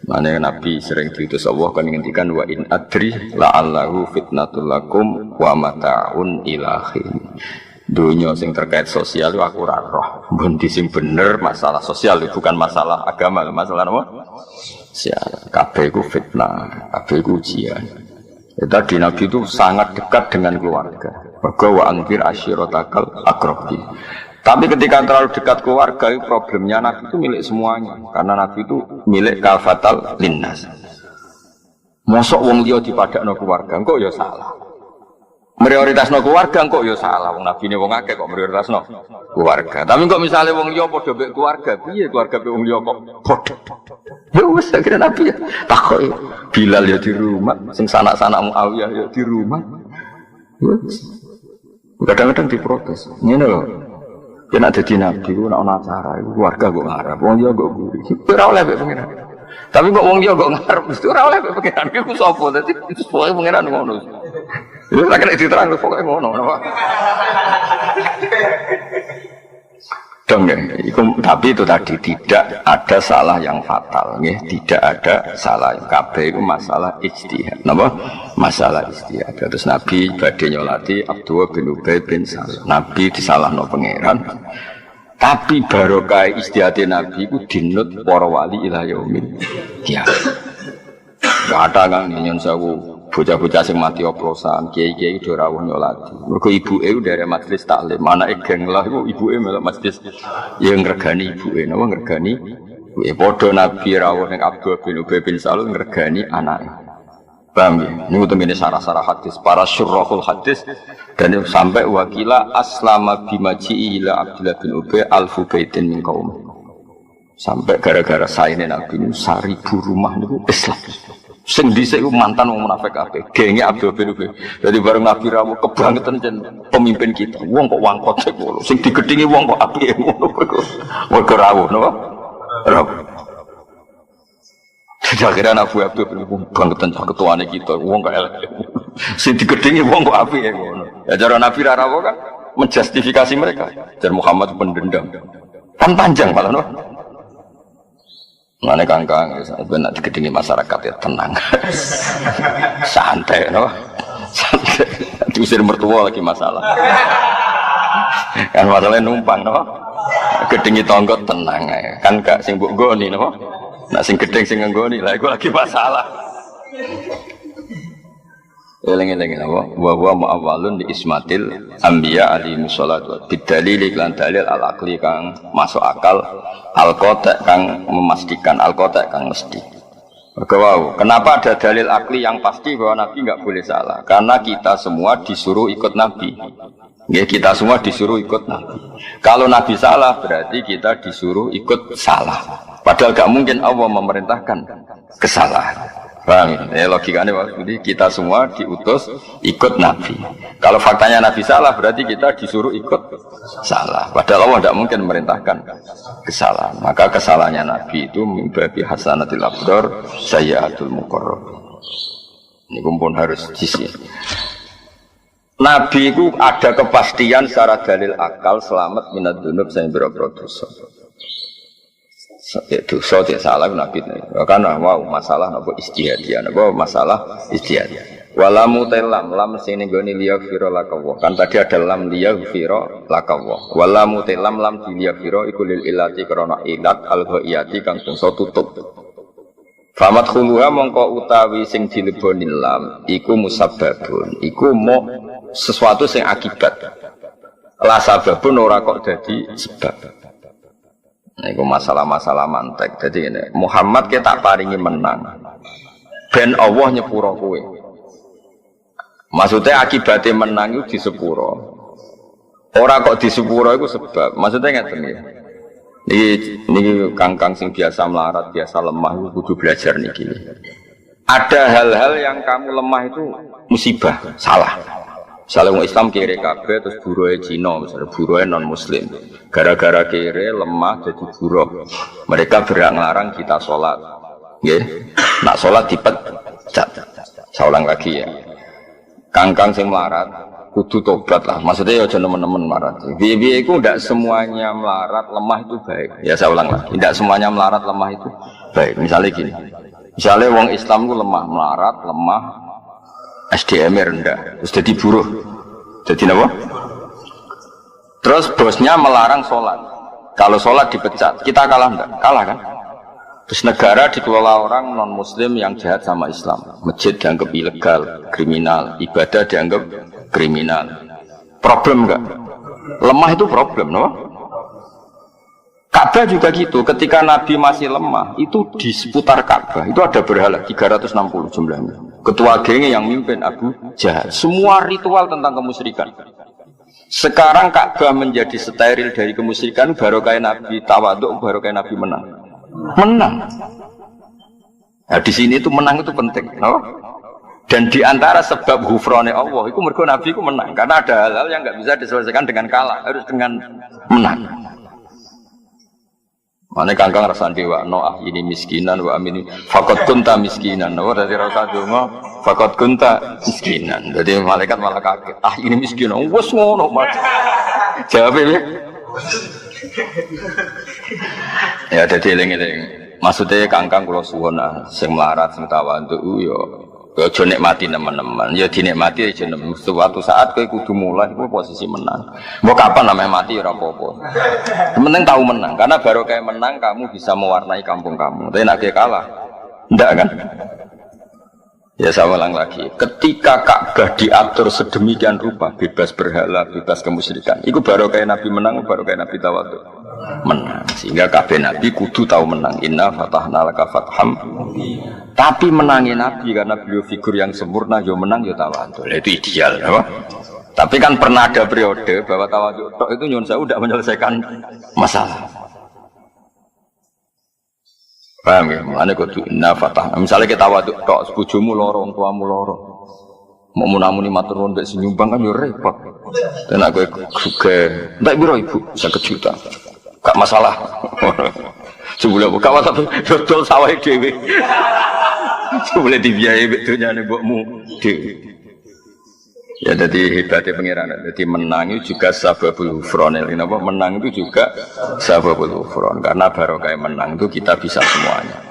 Speaker 1: Mana Nabi sering diutus Allah kan ngendikan wa in adri la'allahu fitnatul lakum wa mata'un ilahin. Dunia sing terkait sosial itu aku ora roh. Bundi sing bener masalah sosial itu bukan masalah agama, masalah apa? Sosial. Kabeh iku fitnah, kabeh iku ujian. Ya, tadi Nabi itu sangat dekat dengan keluarga. Wa anzir ashiratakal aqrabin. Tapi ketika terlalu dekat keluarga, problemnya Nabi itu milik semuanya. Karena Nabi itu milik kalfatal linnas. Mosok wong liya dipadakno keluarga, kok ya salah. Prioritasno keluarga kok ya salah. Wong Nabi ini wong akeh kok prioritasno keluarga. Tapi kok misalnya wong liya padha mbek keluarga, piye keluarga mbek wong liya kok padha? Ya wis akhirnya Nabi ya takoki Bilal ya di rumah, sing sanak-sanak Muawiyah ya di rumah. Wis. Kadang-kadang diprotes. Ngene lho. Ya nak dadi nabi ku nak ana acara iku keluarga kok ngarep. Wong liya kok guri. Ora oleh mbek pengiran. Tapi kok wong liya kok ngarep mesti ora oleh mbek pengiran. Iku sapa? Dadi itu pokoke pengiran ngono. Itu tak kena diterang pokoke ngono, napa? Dong ya, tapi itu tadi tidak ada salah yang fatal, ya. Tidak ada salah yang kabeh itu masalah ijtihad. Napa? Masalah ijtihad. Terus Nabi badhe nyolati Abdullah bin Ubay bin Salul. Nabi disalahno pangeran. Tapi barokah ijtihad Nabi itu dinut para wali ila yaumil qiyamah. Kata kan nyon sewu bocah-bocah sing mati oplosan, kiai-kiai do rawuh nyolati. Mergo ibuke dari majelis taklim, anake geng lah iku ibuke melok majelis ya ngregani ibuke, napa ngregani ibuke. Padha Nabi rawuh ning Abdul bin Ubay bin Salul ngregani anake. Paham ya? Niku temene sarah-sarah hadis, para syurahul hadis dan sampai wakila aslama bimaji ila Abdullah bin Ubay alfu baitin min qaum. Sampai gara-gara saine Nabi niku 1000 rumah niku Islam. Sing dhisik iku mantan wong munafik kabeh. Genge Abdul bin Ubay. Dadi bareng Nabi rawuh kebangetan jen pemimpin kita. Wong kok wangkot ngono. Sing digedhingi wong kok apike ngono kok. Mergo rawuh napa? Rawuh. Akhirnya Nabi Abdul bin Ubay bangetan ketuane kita. Wong kok elek. Sing digedhingi wong kok apike ngono. Ya cara Nabi rawuh kan menjustifikasi mereka. Dan Muhammad pendendam. Kan panjang malah no. Mana kangkang, benar digedingi masyarakat ya tenang, santai, no, santai. Diusir mertua lagi masalah. Kan masalahnya numpang, no? Gedingi tonggo tenang, kan gak sing mbok nggoni, no? Nak sing gedeng sing nggoni, lah iku lagi masalah. Eling-eling apa? Wa mu'awwalun di ismatil anbiya alaihi wassalatu bidalil iklan dalil al-aqli kang masuk akal al-qata' kang memastikan al-qata' kang mesti. Wow. Kenapa ada dalil akli yang pasti bahwa Nabi nggak boleh salah? Karena kita semua disuruh ikut Nabi. Ya, kita semua disuruh ikut Nabi. Kalau Nabi salah berarti kita disuruh ikut salah. Padahal nggak mungkin Allah memerintahkan kesalahan. Paham ya? Logikanya jadi kita semua diutus ikut Nabi. Kalau faktanya Nabi salah berarti kita disuruh ikut salah. Padahal Allah tidak mungkin memerintahkan kesalahan. Maka kesalahannya Nabi itu mimbabi hasanatil abdor sayyatul muqarrab. Ini pun harus sisi. Nabi itu ada kepastian secara dalil akal selamat minad dunub saya berdosa. Dosa tidak salah Nabi karena wow masalah apa istihadiyah apa masalah istihadiyah walamu telam lam sini goni liyaghfira lakawah kan tadi ada lam liyaghfira lakawah walamu telam lam liyaghfira iku lil ilati krana ilat al ghaiyati kang bangsa tutup famat khuluha mongko utawi sing dileboni lam iku musabbabun iku mo sesuatu sing akibat la sababun ora kok dadi sebab. Nah, itu masalah-masalah mantek. Jadi ini Muhammad kita tak paringi menang. Ben Allah nyepuro kowe. Maksudnya akibatnya menang itu di sepuro. Orang kok di sepuro itu sebab. Maksudnya ngeten ya. Ini kangkang sing biasa melarat, biasa lemah itu kudu belajar niki. Ada hal-hal yang kamu lemah itu musibah, salah. Misalnya orang Islam kiri kabeh terus buruhnya Cina, misalnya buruhnya non Muslim. Gara-gara kiri lemah jadi buruh. Mereka berhak ngelarang kita sholat. Nak sholat dipecat. Saya ulang lagi ya. Kangkang sing melarat, kudu tobat lah. Maksudnya ya jangan teman-teman melarat. Biaya itu tidak semuanya melarat lemah itu baik. Ya saya ulang lagi. Tidak semuanya melarat lemah itu baik. Misalnya gini. Misalnya orang Islam itu lemah melarat, lemah. SDM rendah, terus jadi buruh, jadi apa? Terus bosnya melarang sholat. Kalau sholat dipecat, kita kalah enggak? Kalah kan? Terus negara dikelola orang non Muslim yang jahat sama Islam. Masjid dianggap ilegal, kriminal, ibadah dianggap kriminal. Problem enggak? Lemah itu problem, no? Ka'bah juga gitu. Ketika Nabi masih lemah, itu di seputar Ka'bah itu ada berhala 360 jumlahnya. Ketua gengnya yang mimpin Abu Jahal. Semua ritual tentang kemusyrikan. Sekarang Ka'bah menjadi steril dari kemusyrikan. Barokah Nabi tawaduk, barokah Nabi menang. Menang. Nah, di sini itu menang itu penting, no? Dan di antara sebab ghufrane Allah itu mergo Nabi itu menang. Karena ada hal-hal yang nggak bisa diselesaikan dengan kalah, harus dengan menang. Mana kangkang rasa dewa no ini miskinan wa amin fakot kunta miskinan no dari rasa dungo fakot kunta miskinan jadi malaikat malah kaget ini miskinan wes ngono mat jawabnya ya jadi eling-eling maksudnya kangkang kalau suwon sing melarat sing tawadhu yo aja nikmati teman-teman ya dinikmati aja suatu saat kowe kudu mulai kowe posisi menang mau kapan namanya mati ora apa-apa penting tahu menang karena baru kayak menang kamu bisa mewarnai kampung kamu tapi nek kalah ndak kan ya saya ulang lagi ketika Ka'bah diatur sedemikian rupa bebas berhala bebas kemusyrikan itu baru kayak Nabi menang baru kayak Nabi tawadhu menang sehingga kabeh Nabi kudu tahu menang inna fatahna laka fatham tapi menangin Nabi karena beliau figur yang sempurna yo menang yo tawadhu itu ideal apa? Tapi kan pernah ada periode bahwa tawadhu tok itu nyuwun sewu tidak menyelesaikan masalah paham ya? Makanya kudu inna fatahna misalnya kita tawadhu tok bojomu loro wong tuamu loro mau munamuni matur nuwun mbek nyumbang kan yo repot dan aku juga ndak biro ibu 1 juta gak masalah sebulan buka masalah dodol sawah dhewe sebulan dibiayai betulnya mbokmu dhewe ya jadi hebatnya pengiran jadi menang itu juga sababul ghufran apa menang itu juga sababul ghufran karena barokah menang itu kita bisa semuanya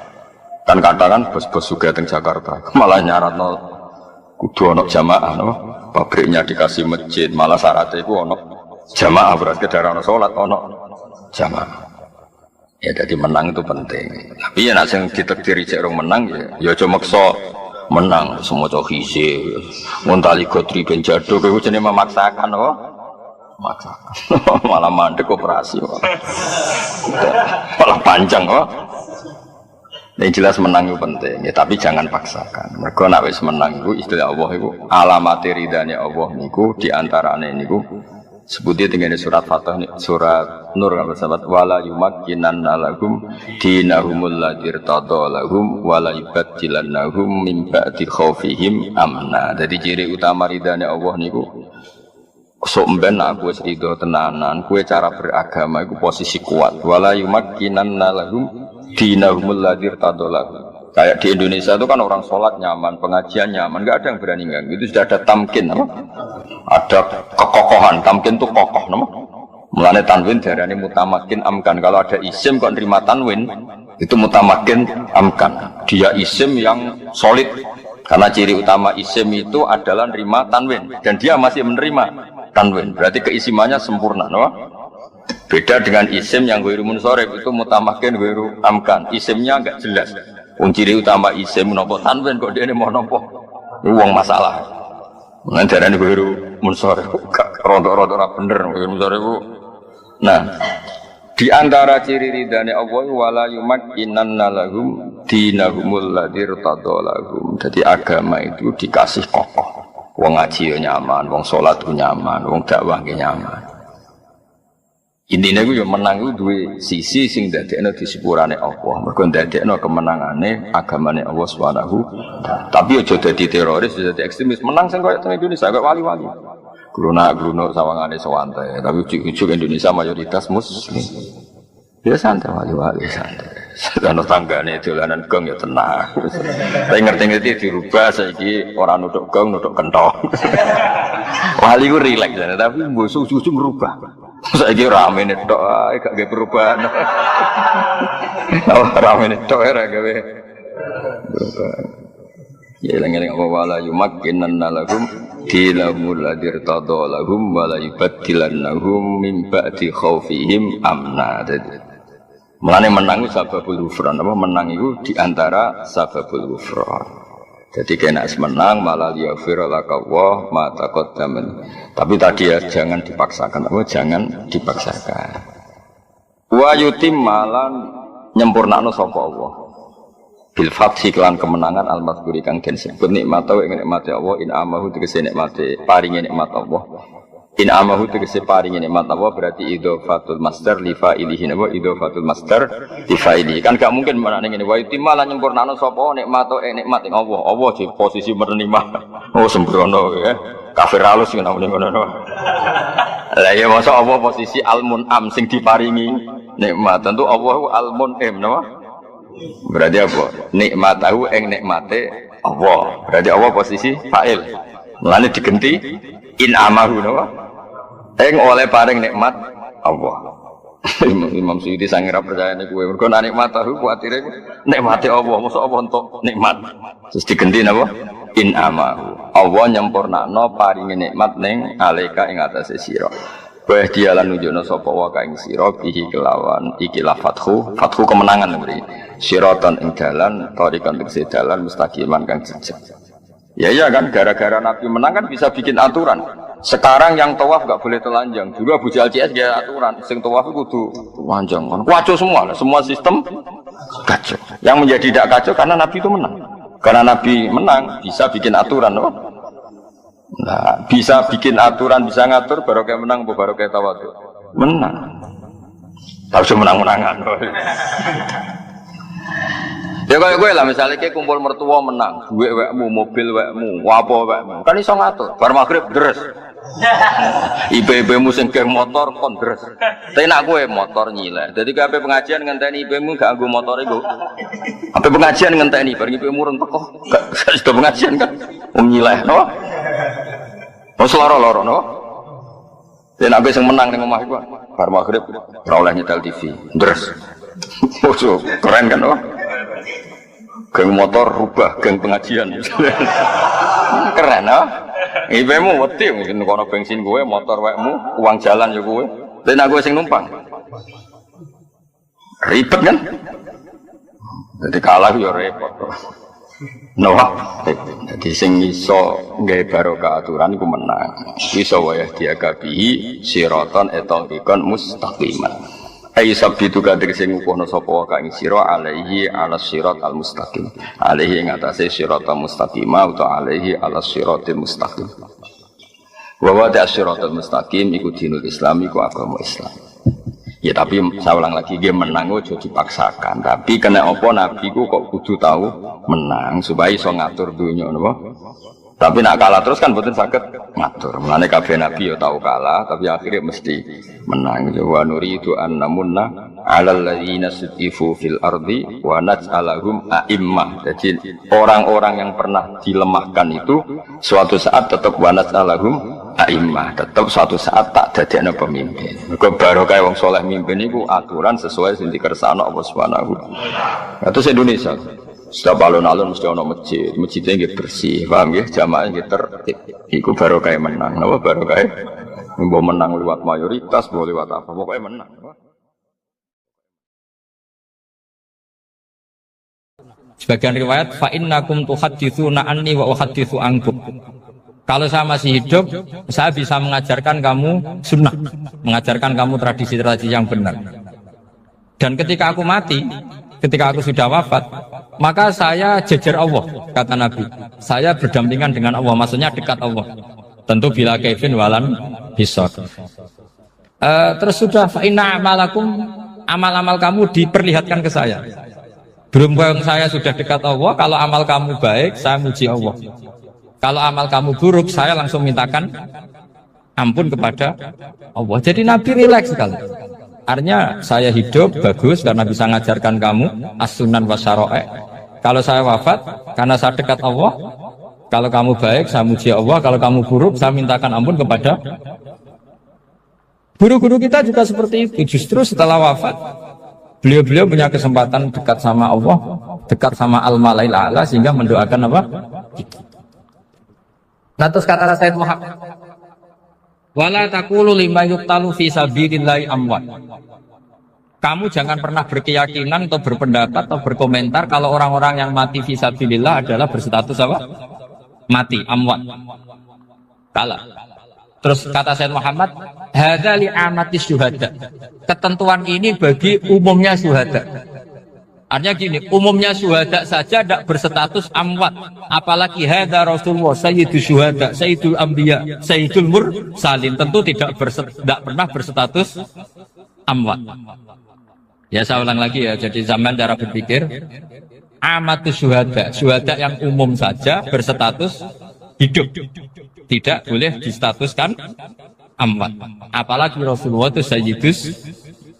Speaker 1: kan kadang bos-bos juga di Jakarta malah nyaratno kudu ono jamaah no. Pabriknya dikasih masjid, malah syaratnya itu ono jamaah, berarti darah ono sholat ono jamaah. Ya jadi menang itu penting. Tapi ya nak sing ditakdiri cek rong menang ya aja maksa menang semua cok hise. Ngontali gotri ben jado kowe jenenge memaksakan oh. Maksakan. Malah mandek operasi kok. Malah panjang kok. Yang jelas menang itu penting ya, tapi jangan paksakan. Mergo nek wis menang iku istilah Allah iku alamat ridane Allah niku di antarane niku sebutnya dengan surat Fatah, surat Nur kalau sahabat wala yumakkinanna lahum dinahumul ladzi irtada lahum wala yubaddilannahum min ba'di khaufihim amna. Jadi ciri utama ridane Allah niku sok mben aku wis ridho tenanan, kowe cara beragama iku posisi kuat. Wala yumakkinanna lahum dinahumul ladzi irtada lahum. Kayak di Indonesia itu kan orang sholat nyaman, pengajian nyaman, nggak ada yang berani ganggu. Itu sudah ada tamkin, apa? Ada kekokohan. Tamkin itu kokoh, nama. Mulane tanwin darane mutamakin amkan. Kalau ada isim kok nerima tanwin, itu mutamakin amkan. Dia isim yang solid. Karena ciri utama isim itu adalah nerima tanwin, dan dia masih menerima tanwin. Berarti keisimannya sempurna, nama. Beda dengan isim yang ghairu munsorif itu mutamakin ghairu amkan. Isimnya enggak jelas. Ciri utama isim nopo tanwin kok dia ini mau nopo uang masalah. Nanti ada nih baru munsor, rodok-rodok ora bener munsor itu. Nah, di antara ciri ridane Allah wala yumakkinanna lahum dinahumul ladzi irtada lahum. Jadi agama itu dikasih kokoh. Wong ngaji nyaman, wong salat nyaman, wong dakwah nyaman. Intinya itu yang menang itu dua sisi sing dadekno di sepurane Allah. Mergo dadekno kemenangane agamane Allah Subhanahu. Tapi aja dadi teroris, dadi ekstremis. Menang sing koyo teng Indonesia koyo wali-wali. Glunak-glunuk sawangane sewantai, tapi ujug-ujug Indonesia mayoritas muslim. Ya santai wali-wali santai. Ana tanggane dolanan gong ya tenang. Tapi ngerti-ngerti dirubah saiki ora nutuk gong, nutuk kentong. Wali ku rileks tapi mbok susu merubah. Saiki rame tok ae gak gawe perubahan. Rame tok ora gawe perubahan. Ya eling-eling apa wala yumakkinanna lahum dinahumul ladzi irtada lahum wala yubaddilannahum min ba'di khaufihim amna. Mulane menang itu sababul ghufran. Apa menang itu diantara sababul ghufran. Jadi kena menang malah yaghfir laka wa ma taqaddama. Tapi tadi ya jangan dipaksakan. Apa jangan dipaksakan. Wa yutim malan nyempurnakno sapa Allah. Bil fathi kelan kemenangan al-mazkuri kang den sebut nikmat wa nikmate Allah in amahu tegese nikmate paringe nikmat Allah. In amahu tegese paringe nikmat Allah berarti idhofatul masdar li fa'ilihi wa idhofatul masdar li fa'ilihi. Kan gak mungkin menane ngene wa yutimma lan nyempurnakno sapa nikmat nikmat ing Allah. Allah di posisi menerima. Oh sembrono ya. Kafir halus ngono ngono. Lah ya masa Allah posisi al-mun'am sing diparingi nikmat. Tentu Allah al-mun'im napa? Berarti apa? Nikmatahu ing nikmate Allah. Berarti Allah posisi fa'il. Mulane digenti in amahu napa? Ing oleh paring nikmat Allah. Imam Suyuti sangira percaya nek kowe mergo nek nikmatahu kuwatire nikmate Allah, mosok Allah entuk nikmat. Terus digenti napa? In amahu. Allah nyempurnakno paringe nikmat ning alika ing atase sira. Kowe dialan nunjukno sapa wa ka ing sira bihi kelawan ikilah fathu kemenangan mriki. Siratan ing dalan, tarikan tegese dalan mustaqiman kang jejeg. Ya iya kan, gara-gara Nabi menang kan bisa bikin aturan. Sekarang yang tawaf gak boleh telanjang. Dulu Abu Jahal CS dia aturan, sing tawaf itu kudu telanjang. Kacau semua sistem kacau. Yang menjadi tidak kacau karena Nabi itu menang. Karena Nabi menang bisa bikin aturan, no? Nah, bisa bikin aturan, bisa ngatur baru kayak menang, baru kayak tawaf. Menang. Harus menang-menangan. Ya kaya gue lah misalnya kayak kumpul mertua menang, duit wekmu, mobil wekmu, apa wekmu, kan iso ngatur. Bar maghrib deres. Ibu-ibumu sing geng motor kon deres. Tapi nak gue motor nyileh. Jadi kabeh pengajian ngenteni ibumu gak nggo motor iku. Kabeh pengajian ngenteni bar ibumu urung teko. Gak sudah pengajian kan nyileh, no? Wes loro-loro, no? Tapi nak gue sing menang ning omah iku bar maghrib ora oleh nyetel TV. Deres. Ojo, keren kan, no? Geng motor rubah geng pengajian. Keren ah. Ibemu wedi mungkin kono bensin gue, motor wekmu, uang jalan ya gue. Tapi aku sing numpang. Ribet kan? Jadi kalah ya repot. Jadi sing iso nggawe barokah aturan iku menang. Iso wayah diagabihi siratan etongikon mustaqiman. Ai sabitu kadir sing ngukuhna sapa ka ing sira alaihi alas sirat al mustaqim. Alaihi ing atase siratal mustaqimah utawa alaihi alas siratil mustaqim. Wa wa siratal mustaqim iku dinul Islam iku agama Islam. Ya tapi saya ulang lagi dia menang ojo dipaksakan. Tapi kena apa nabi ku kok kudu tahu menang supaya iso ngatur dunya napa. Tapi nak kalah terus kan mboten saged ngatur. Mulane kabeh nabi ya tahu kalah tapi akhirnya mesti menang. Wa nuridu an namunna 'alal ladzina sutifu fil ardi wa naj'alahum a'immah. Jadi orang-orang yang pernah dilemahkan itu suatu saat tetap wa naj'alahum a'immah, tetap suatu saat tak dadekno pemimpin. Mergo barokah wong saleh mimpin iku aturan sesuai sing dikersakno Allah Subhanahu. Terus Indonesia setiap alun-alun mesti ono masjid, masjidnya nggih bersih, paham nggih, jamaah nggih tertib. Iku barokah menang. Napa barokah? Mbok menang lewat mayoritas, mbok lewat apa, pokoknya menang.
Speaker 2: Sebagian riwayat fa innakum tuhadditsuna anni wa uhadditsu ankum. Kalau saya masih hidup, saya bisa mengajarkan kamu sunnah, mengajarkan kamu tradisi-tradisi yang benar. Dan ketika aku mati, ketika aku sudah wafat, maka saya jejer Allah, kata Nabi. Saya berdampingan dengan Allah, maksudnya dekat Allah. Tentu bila Kevin walan hisab. Terus sudah fa inna amalakum, amal-amal kamu diperlihatkan ke saya. Berhubung saya sudah dekat Allah, kalau amal kamu baik, saya muji Allah. Kalau amal kamu buruk, saya langsung mintakan ampun kepada Allah. Jadi Nabi rileks sekali. Artinya saya hidup bagus karena bisa mengajarkan kamu as-sunan wa syara'i. Kalau saya wafat karena saya dekat Allah. Kalau kamu baik, saya muji Allah. Kalau kamu buruk, saya mintakan ampun kepada. Guru-guru kita juga seperti itu. Justru setelah wafat, beliau-beliau punya kesempatan dekat sama Allah, dekat sama al-malail a'la, sehingga mendoakan apa? Nah terus kata Sayyid Muhammad, wala taqulu lima yuqtalu fi sabilillahi amwat. Kamu jangan pernah berkeyakinan atau berpendapat atau berkomentar kalau orang-orang yang mati fi sabilillah adalah berstatus apa? Mati, amwat. Kalah. Terus kata Sayyid Muhammad, hadza li amatis syuhada. Ketentuan ini bagi umumnya syuhada. Artinya gini, umumnya syuhada saja tidak berstatus amwat, apalagi hadza Rasulullah sayyidus syuhada, sayyidul anbiya, sayyidul mursalin, tentu tidak pernah berstatus amwat. Ya saya ulang lagi ya, jadi zaman cara berpikir amatus syuhada, syuhada yang umum saja berstatus hidup, tidak boleh distatuskan amwat, apalagi Rasulullah itu sayyidus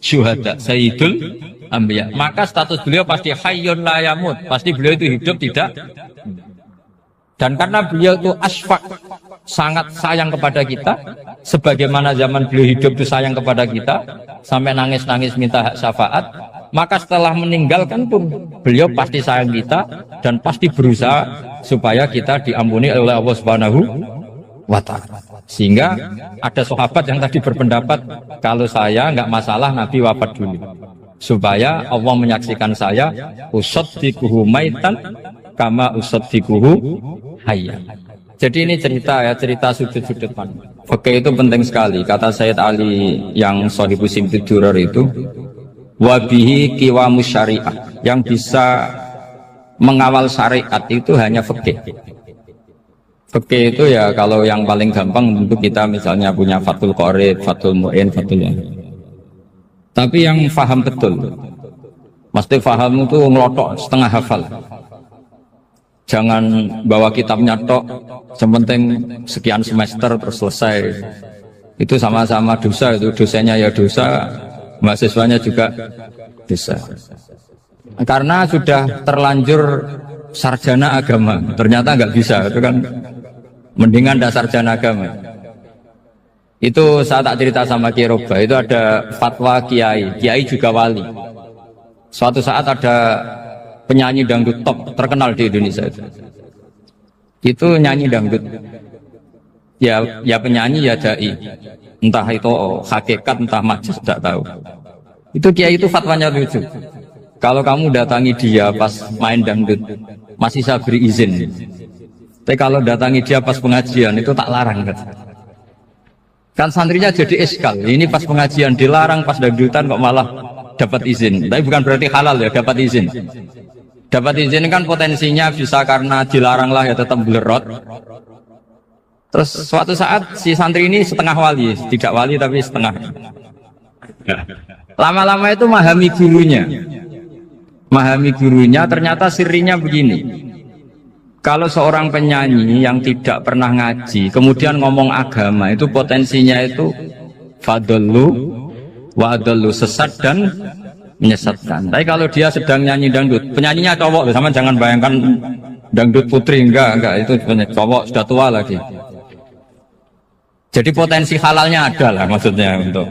Speaker 2: syuhada, sayyidul anbiya, maka status beliau pasti hayyun la yamut, pasti beliau itu hidup tidak. Dan karena beliau itu asfaq, sangat sayang kepada kita, sebagaimana zaman beliau hidup itu sayang kepada kita, sampai nangis-nangis minta hak syafaat, maka setelah meninggalkan pun beliau pasti sayang kita dan pasti berusaha supaya kita diampuni oleh Allah Subhanahu wa ta'ala. Sehingga ada sahabat yang tadi berpendapat kalau saya nggak masalah Nabi wafat dulu, supaya Allah menyaksikan saya usaddiquhu maitan kama usaddiquhu hayyan. Jadi ini cerita ya, cerita sudut-sudut pandang. Oke, itu penting sekali. Kata Sayyid Ali yang Shahibu Simtidurar itu, wabihi qiwamus syariah, yang bisa mengawal syariat itu hanya fikih. Fikih itu ya kalau yang paling gampang tentu kita misalnya punya Fathul Qorib, Fathul Mu'in, Fathul Mu'in. Tapi yang faham betul, mesti faham itu ngelotok setengah hafal. Jangan bawa kitabnya tok, sementing sekian semester terus selesai. Itu sama-sama dosa, itu dosennya ya dosa, mahasiswanya juga dosa. Karena sudah terlanjur sarjana agama, ternyata nggak bisa, itu kan mendingan dasar sarjana agama. Itu saya tak cerita sama Kiai Roba, itu ada fatwa Kiai juga wali. Suatu saat ada penyanyi dangdut top terkenal di Indonesia itu. itu nyanyi dangdut. Ya penyanyi ya dai. Entah itu hakikat entah majus tidak tahu. Itu kiai itu fatwanya lucu. Kalau kamu datangi dia pas main dangdut, masih saya beri izin. Tapi kalau datangi dia pas pengajian itu tak larang kan. Kan santrinya jadi eskal. Ini pas pengajian dilarang, pas dangdutan kok malah dapat izin. Tapi bukan berarti halal ya, dapat izin. Dapat izin kan potensinya bisa karena dilarang lah ya tetap belerot. Terus suatu saat si santri ini setengah wali, tidak wali tapi setengah. Lama-lama itu memahami gurunya. Memahami gurunya ternyata sirinya begini. Kalau seorang penyanyi yang tidak pernah ngaji, kemudian ngomong agama, itu potensinya itu fadallu wa adallu, sesat dan menyesatkan. Tapi kalau dia sedang nyanyi dangdut, penyanyinya cowok, sama jangan bayangkan dangdut putri, enggak, itu cowok sudah tua lagi. Jadi potensi halalnya ada lah maksudnya untuk,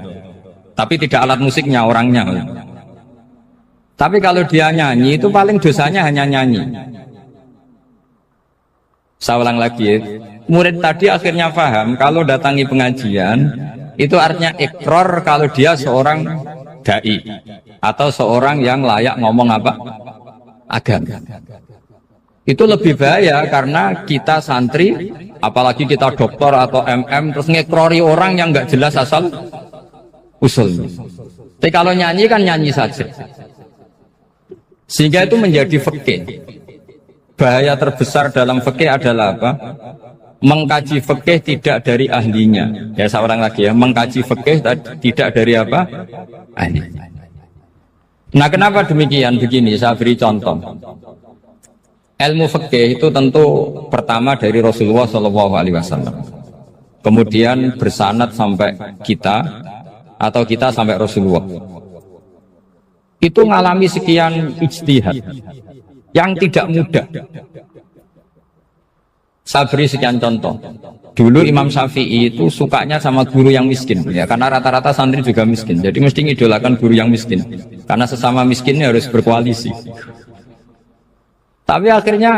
Speaker 2: tapi tidak alat musiknya, orangnya. Tapi kalau dia nyanyi itu paling dosanya hanya nyanyi. Saya ulang lagi ya. Murid tadi akhirnya paham kalau datangi pengajian itu artinya ikrar kalau dia seorang dai atau seorang yang layak ngomong apa? Agama. Itu lebih bahaya karena kita santri, apalagi kita doktor atau MM terus ngekrori orang yang nggak jelas asal usul. Tapi kalau nyanyi kan nyanyi saja. Sehingga itu menjadi fikih. Bahaya terbesar dalam fikih adalah apa? Mengkaji fikih tidak dari ahlinya. Ya seorang lagi ya, mengkaji fikih tidak dari apa? Ahli. Nah, kenapa demikian? Begini, saya beri contoh. Ilmu fikih itu tentu pertama dari Rasulullah SAW. Kemudian bersanad sampai kita atau kita sampai Rasulullah. Itu mengalami sekian ijtihad yang tidak mudah. Saya beri sekian contoh. Dulu Imam Syafi'i itu sukanya sama guru yang miskin, ya karena rata-rata santri juga miskin. Jadi mesti ngidolakan guru yang miskin, karena sesama miskinnya harus berkoalisi. Tapi akhirnya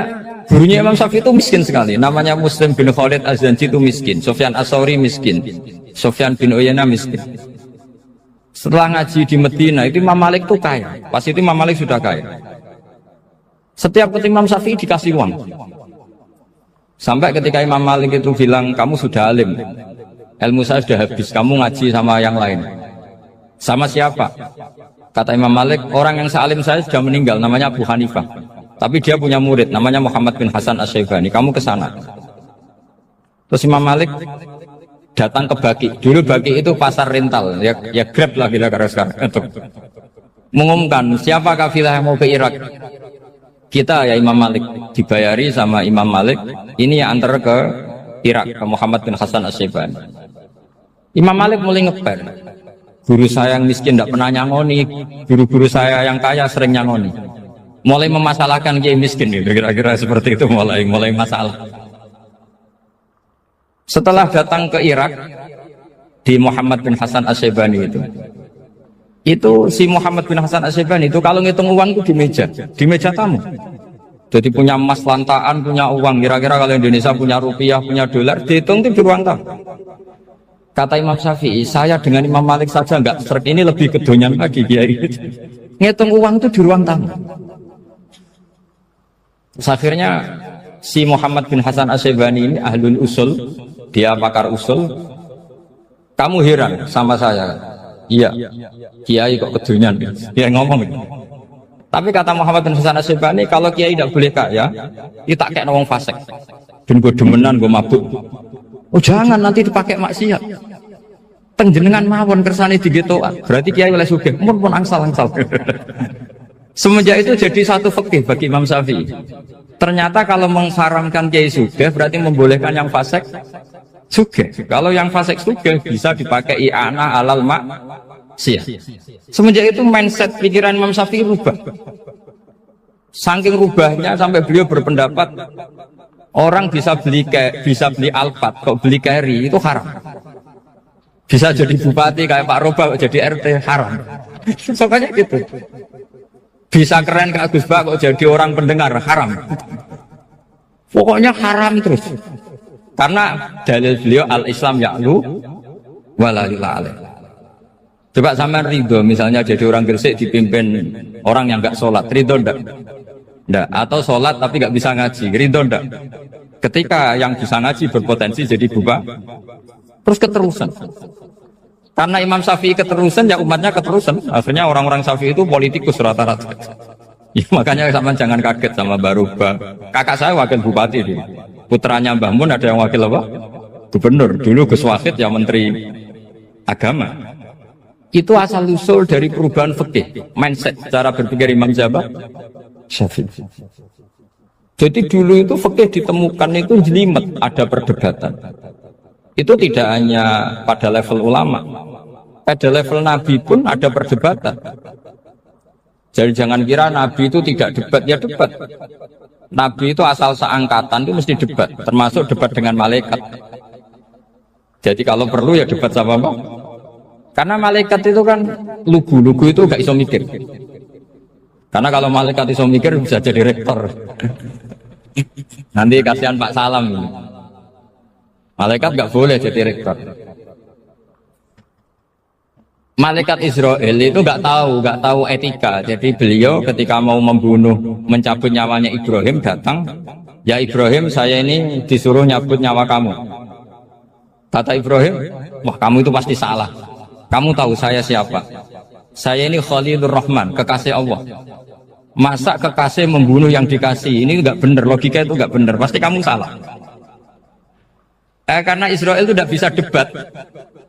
Speaker 2: gurunya Imam Syafi'i itu miskin sekali. Namanya Muslim bin Khalid Az-Zanji itu miskin, Sufyan As-Sauri miskin, Sufyan bin Uyainah miskin. Setelah ngaji di Medina itu Imam Malik itu kaya. Pas itu Imam Malik sudah kaya. Setiap ketemu Imam Syafi'i dikasih uang. Sampai ketika Imam Malik itu bilang, kamu sudah alim, ilmu saya sudah habis, kamu ngaji sama yang lain. Sama siapa? Kata Imam Malik, orang yang sealim saya sudah meninggal, namanya Abu Hanifah. Tapi dia punya murid, namanya Muhammad bin Hasan Asy-Syaibani, kamu ke sana. Terus Imam Malik datang ke Baki. Dulu Baki itu pasar rental, ya Grab lah kira-kira sekarang. Untuk mengumumkan siapa kafilah yang mau ke Irak. Kita ya Imam Malik, dibayari sama Imam Malik, ini yang antar ke Irak, ke Muhammad bin Hasan Asy-Syaibani. Imam Malik mulai ngeper. Guru saya yang miskin tidak pernah nyangoni, guru-guru saya yang kaya sering nyangoni. Mulai memasalahkan kiai miskin, gitu, kira-kira seperti itu, mulai masalah. Setelah datang ke Irak, di Muhammad bin Hasan Asy-Syaibani itu si Muhammad bin Hasan Asy-Syaibani itu kalau ngitung uang itu di meja tamu. Jadi punya emas lantaan, punya uang. Kira-kira kalau Indonesia punya rupiah, punya dolar, dihitung itu di ruang tamu. Kata Imam Syafi'i, saya dengan Imam Malik saja nggak seret, ini lebih kedonyan lagi kiai. Ngitung uang itu di ruang tamu. Terus akhirnya si Muhammad bin Hasan Asy-Syaibani ini ahlul usul, dia pakar usul. Kamu heran sama saya? Iya, kiai kok kedunyan, dia ngomong gitu. Tapi kata Muhammad bin Hasan Asy-Syaibani, kalau kiai tidak boleh kaya, kita kayak nawang fasik, dan gue demenan, gue mabuk. Oh jangan, nanti dipakai maksiat. Tengjenengan mawon kersane digetoan, berarti kiai oleh sugih, pun angsal-angsal. Semenjak itu jadi satu fikih bagi Imam Syafi'i. Ternyata kalau mengharamkan kiai sugih, berarti membolehkan yang fasik sugih. Kalau yang fasik sugih bisa dipakai i'anah alal maksiyah. Semenjak itu mindset pikiran Imam Syafi'i rubah. Saking rubahnya sampai beliau berpendapat orang bisa beli Alphard, kok beli carry itu haram. Bisa jadi bupati kayak Pak Roba, jadi RT haram. Pokoknya gitu. Bisa keren kayak Gus Bak kok jadi orang pendengar haram. Pokoknya haram terus. Karena dalil beliau al-Islam ya'lu walalila alaih. Coba sampean ridho misalnya jadi orang Gresik dipimpin orang yang nggak sholat, ridho ndak? Ndak. Atau sholat tapi nggak bisa ngaji, ridho ndak? Ketika yang bisa ngaji berpotensi jadi buba, terus keterusan. Karena Imam Syafi'i keterusan, ya umatnya keterusan. Akhirnya orang-orang Syafi'i itu politikus rata-rata. Ya, makanya sampean jangan kaget sama Barubah. Kakak saya wakil bupati di. Putranya Mbah Mun ada yang wakil apa? Gubernur. Dulu Gus Wahid yang menteri agama. Itu asal usul dari perubahan fikih, mindset cara berpikir Imam Syafi'i. Jadi dulu itu fikih ditemukan itu jelimet, ada perdebatan. Itu tidak hanya pada level ulama, pada level Nabi pun ada perdebatan. Jadi jangan kira Nabi itu tidak debat, ya debat. Nabi itu asal seangkatan itu mesti debat, termasuk debat dengan malaikat. Jadi kalau perlu ya debat sama apa? Karena malaikat itu kan lugu-lugu itu gak iso mikir. Karena kalau malaikat iso mikir bisa jadi rektor. Nanti kasihan Pak Salam ini. Malaikat gak boleh jadi rektor. Malaikat Israel itu gak tahu etika. Jadi beliau ketika mau membunuh, mencabut nyawanya Ibrahim datang, ya Ibrahim saya ini disuruh nyabut nyawa kamu. Kata Ibrahim, wah kamu itu pasti salah. Kamu tahu saya siapa? Saya ini Khalilur Rahman, kekasih Allah. Masa kekasih membunuh yang dikasih? Ini enggak benar, logika itu enggak benar. Pasti kamu salah. Karena Israel itu tidak bisa debat.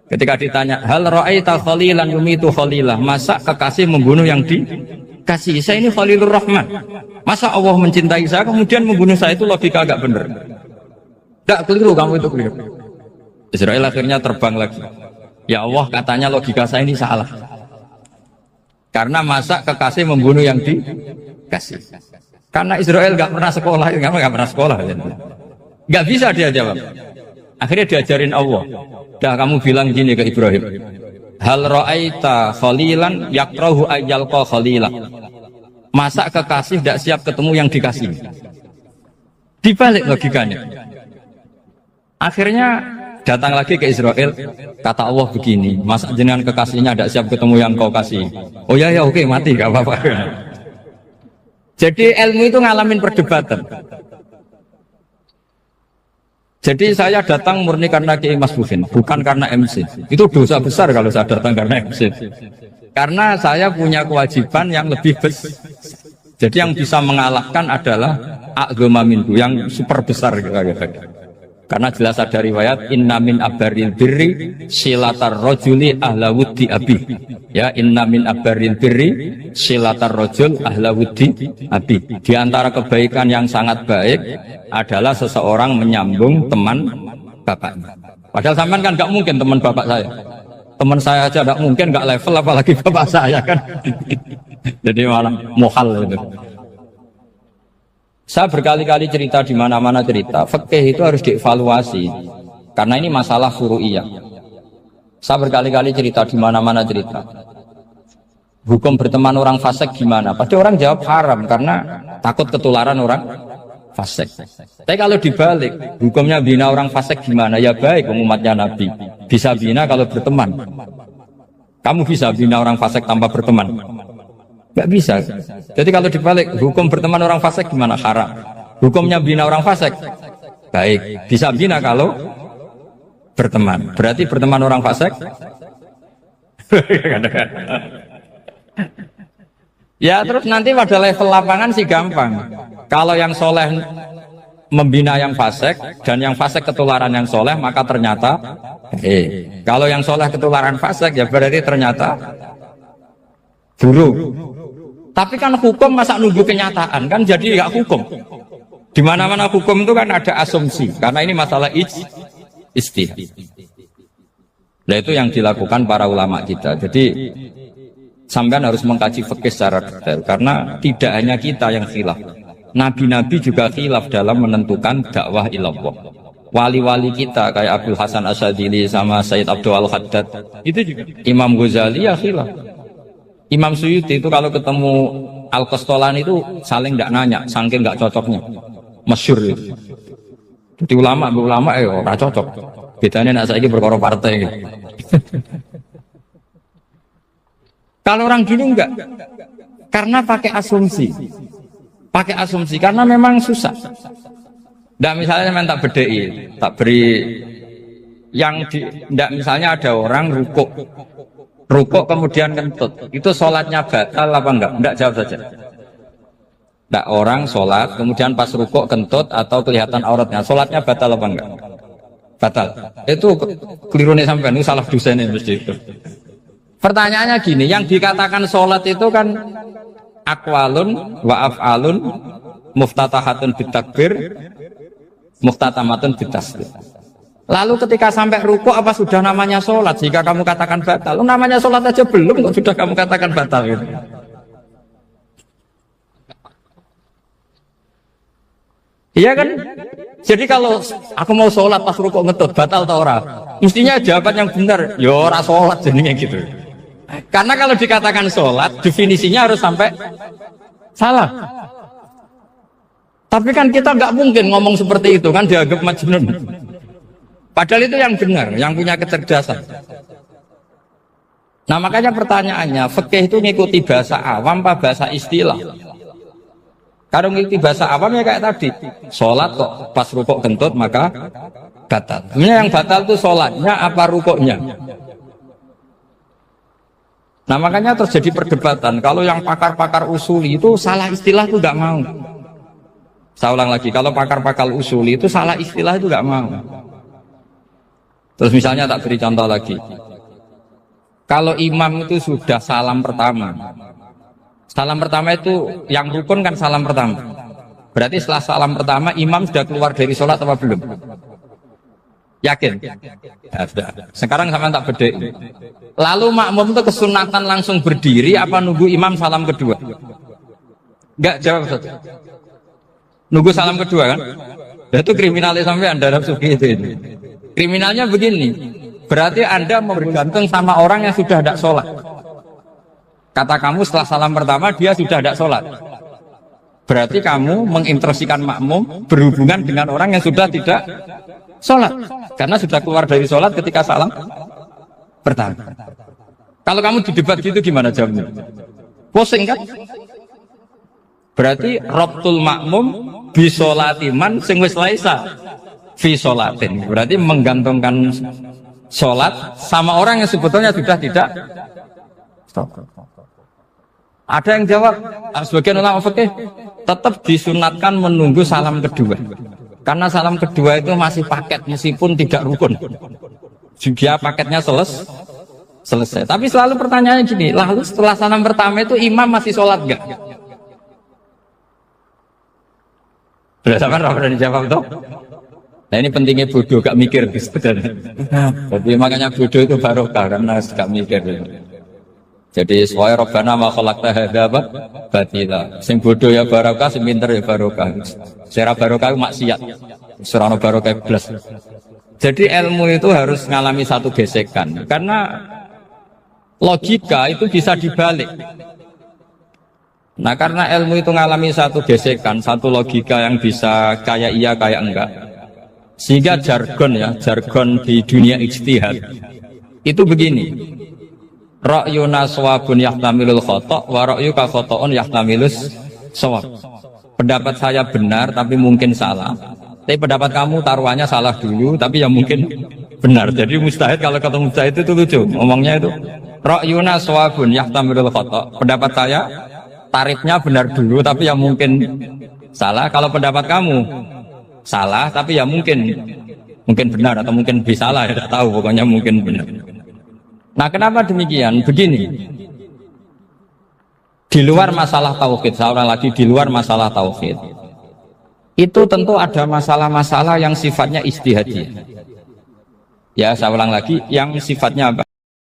Speaker 2: Ketika ditanya, hal ra'aita khalilan yumitu khalilah? Masa kekasih membunuh yang dikasih? Saya ini Khalilur Rahman. Masa Allah mencintai saya kemudian membunuh saya? Itu logika enggak benar. Enggak keliru, kamu itu keliru. Israel akhirnya terbang lagi. Ya Allah, katanya logika saya ini salah. Karena masa kekasih membunuh yang dikasih. Karena Israel nggak pernah sekolah, nggak pernah sekolah, nggak bisa dia jawab. Akhirnya diajarin Allah. Dah kamu bilang gini ke Ibrahim. Hal ra'aita khalilan yakrahu ayyalqa khalilah. Masa kekasih tidak siap ketemu yang dikasih. Dibalik logikanya. Akhirnya datang lagi ke Israel, kata Allah begini, masa jenengan kekasihnya tidak siap ketemu yang kau kasih? Oh ya oke, mati gak apa-apa. Jadi ilmu itu ngalamin perdebatan. Jadi saya datang murni karena Kiai Mas Bukin, bukan karena MC. Itu dosa besar kalau saya datang karena MC. Karena saya punya kewajiban yang lebih besar. Jadi yang bisa mengalahkan adalah a'dzama minhu, yang super besar kira-kira. Karena jelas ada riwayat inna min abaril birri silatar rojuli ahla wuddi abi. Ya, inna min abaril birri silatar rojul ahla wuddi abi. Di antara kebaikan yang sangat baik adalah seseorang menyambung teman bapaknya. Padahal sampean kan gak mungkin teman bapak saya. Teman saya aja gak mungkin, gak level apalagi bapak saya kan. Jadi malah mohal itu. Saya berkali-kali cerita di mana-mana cerita, fikih itu harus dievaluasi karena ini masalah furu'iyah. Saya berkali-kali cerita di mana-mana cerita. Hukum berteman orang fasik gimana? Pasti orang jawab haram karena takut ketularan orang fasik. Tapi kalau dibalik, hukumnya bina orang fasik gimana? Ya baik, umatnya Nabi bisa bina kalau berteman. Kamu bisa bina orang fasik tanpa berteman? Nggak bisa. Jadi kalau dibalik, hukum berteman orang fasik gimana? Haram. Hukumnya bina orang fasik baik, bisa bina kalau berteman. Berarti berteman orang fasik ya terus nanti pada level lapangan sih gampang. Kalau yang soleh membina yang fasik dan yang fasik ketularan yang soleh, maka ternyata kalau yang soleh ketularan fasik ya berarti ternyata buruk. Tapi kan hukum masa nunggu kenyataan kan, jadi nggak hukum. Di mana-mana hukum itu kan ada asumsi, karena ini masalah ijtihad. Nah itu yang dilakukan para ulama kita. Jadi sampean harus mengkaji fikih secara detail, karena tidak hanya kita yang khilaf. Nabi-nabi juga khilaf dalam menentukan dakwah ilallah. Wali-wali kita kayak Abdul Hasan Asyadzili sama Sayyid Abdul Al-Haddad itu juga. Imam Ghazali ya khilaf. Imam Suyuti itu kalau ketemu Al-Qastolani itu saling tidak nanya, saking nggak cocoknya, masyhur itu. Jadi ulama ora cocok. Bedanya nak saiki perkara partai gitu. Kalau orang dulu enggak. Karena pakai asumsi. Pakai asumsi karena memang susah. Nggak misalnya memang tak bedai, tak beri yang di, nggak misalnya ada orang rukuk kemudian kentut, itu sholatnya batal apa enggak? Enggak, jawab saja. Nggak, orang sholat kemudian pas rukuk kentut atau kelihatan auratnya, sholatnya batal apa enggak? Batal. Itu keliru nih sampai, ini salah dosen ini mesti itu. Pertanyaannya gini, yang dikatakan sholat itu kan aqwalun wa af'alun muftatahatun bitakbir muftatamatun bitasbih. Lalu ketika sampai ruku apa sudah namanya sholat jika kamu katakan batal? Namanya sholat aja belum kok sudah kamu katakan batal gitu. Iya kan? Jadi kalau aku mau sholat pas ruku ngetut batal atau ora? Mestinya jawaban yang benar, ya ora sholat jadinya gitu. Karena kalau dikatakan sholat, definisinya harus sampai salah. Tapi kan kita nggak mungkin ngomong seperti itu, kan dianggap majnun. Padahal itu yang benar, yang punya kecerdasan. Nah makanya pertanyaannya, fikih itu ngikuti bahasa awam apa bahasa istilah? Kalau ngikuti bahasa awam ya kayak tadi, sholat kok pas rukuk kentut maka batal. Sebenarnya yang batal itu sholatnya apa rukuknya? Nah makanya terjadi perdebatan. Kalau yang pakar-pakar usuli itu salah istilah itu nggak mau. Saya ulang lagi, kalau pakar-pakar usuli itu salah istilah itu nggak mau. Terus misalnya tak beri contoh lagi. Kalau imam itu sudah salam pertama. Salam pertama itu yang rukun kan salam pertama. Berarti setelah salam pertama imam sudah keluar dari sholat apa belum? Yakin? Ya, sudah. Sekarang sama tak beda. Lalu makmum itu kesunatan langsung berdiri apa nunggu imam salam kedua? Enggak, jawab satu. Nunggu salam kedua kan? Dan itu kriminalnya sampai Anda nafsu itu. Kriminalnya begini. Berarti Anda bergantung sama orang yang sudah tidak sholat. Kata kamu setelah salam pertama dia sudah tidak sholat. Berarti kamu menginstruksikan makmum berhubungan dengan orang yang sudah tidak sholat. Karena sudah keluar dari sholat ketika salam pertama. Kalau kamu di debat gitu gimana jawabnya? Pusing kan? Berarti robtul makmum bisolatiman sing wis laisa fi sholatin. Berarti menggantungkan sholat sama orang yang sebetulnya sudah tidak stop. Ada yang jawab, sebagian ulama fikih tetap disunatkan menunggu salam kedua. Karena salam kedua itu masih paket meskipun tidak rukun. Juga paketnya selesai. Tapi selalu pertanyaannya gini, lalu setelah salam pertama itu imam masih sholat enggak? Sudah sampai apa dijawab tuh? Nah ini pentingnya bodoh, gak mikir sebenarnya. Jadi makanya bodoh itu barokah karena gak mikir. Jadi soalnya Rabbana ma khalaqta hadza batila. Sing bodoh ya barokah, sing pinter ya barokah. Secara barokah itu maksiat. Serana barokah blas. Jadi ilmu itu harus mengalami satu gesekan karena logika itu bisa dibalik. Nah karena ilmu itu mengalami satu gesekan, satu logika yang bisa kayak iya kayak enggak. Sehingga jargon di dunia ijtihad itu begini. Ra'yuna shawabun yahtamilul khata' wa ra'yuka khata'un yahtamilus shawab. Pendapat saya benar tapi mungkin salah. Tapi pendapat kamu taruhannya salah dulu tapi ya mungkin benar. Jadi mustahid kalau kata mustahid itu lucu. Ngomongnya itu ra'yuna shawabun yahtamilul khata'. Pendapat saya tarifnya benar dulu tapi ya mungkin salah. Kalau pendapat kamu salah tapi ya mungkin benar atau mungkin bisa salah, ya tidak tahu, pokoknya mungkin benar. Nah kenapa demikian? Begini, di luar masalah tauhid, saya ulang lagi, di luar masalah tauhid itu tentu ada masalah-masalah yang sifatnya ijtihadiyah. Ya saya ulang lagi, yang sifatnya apa?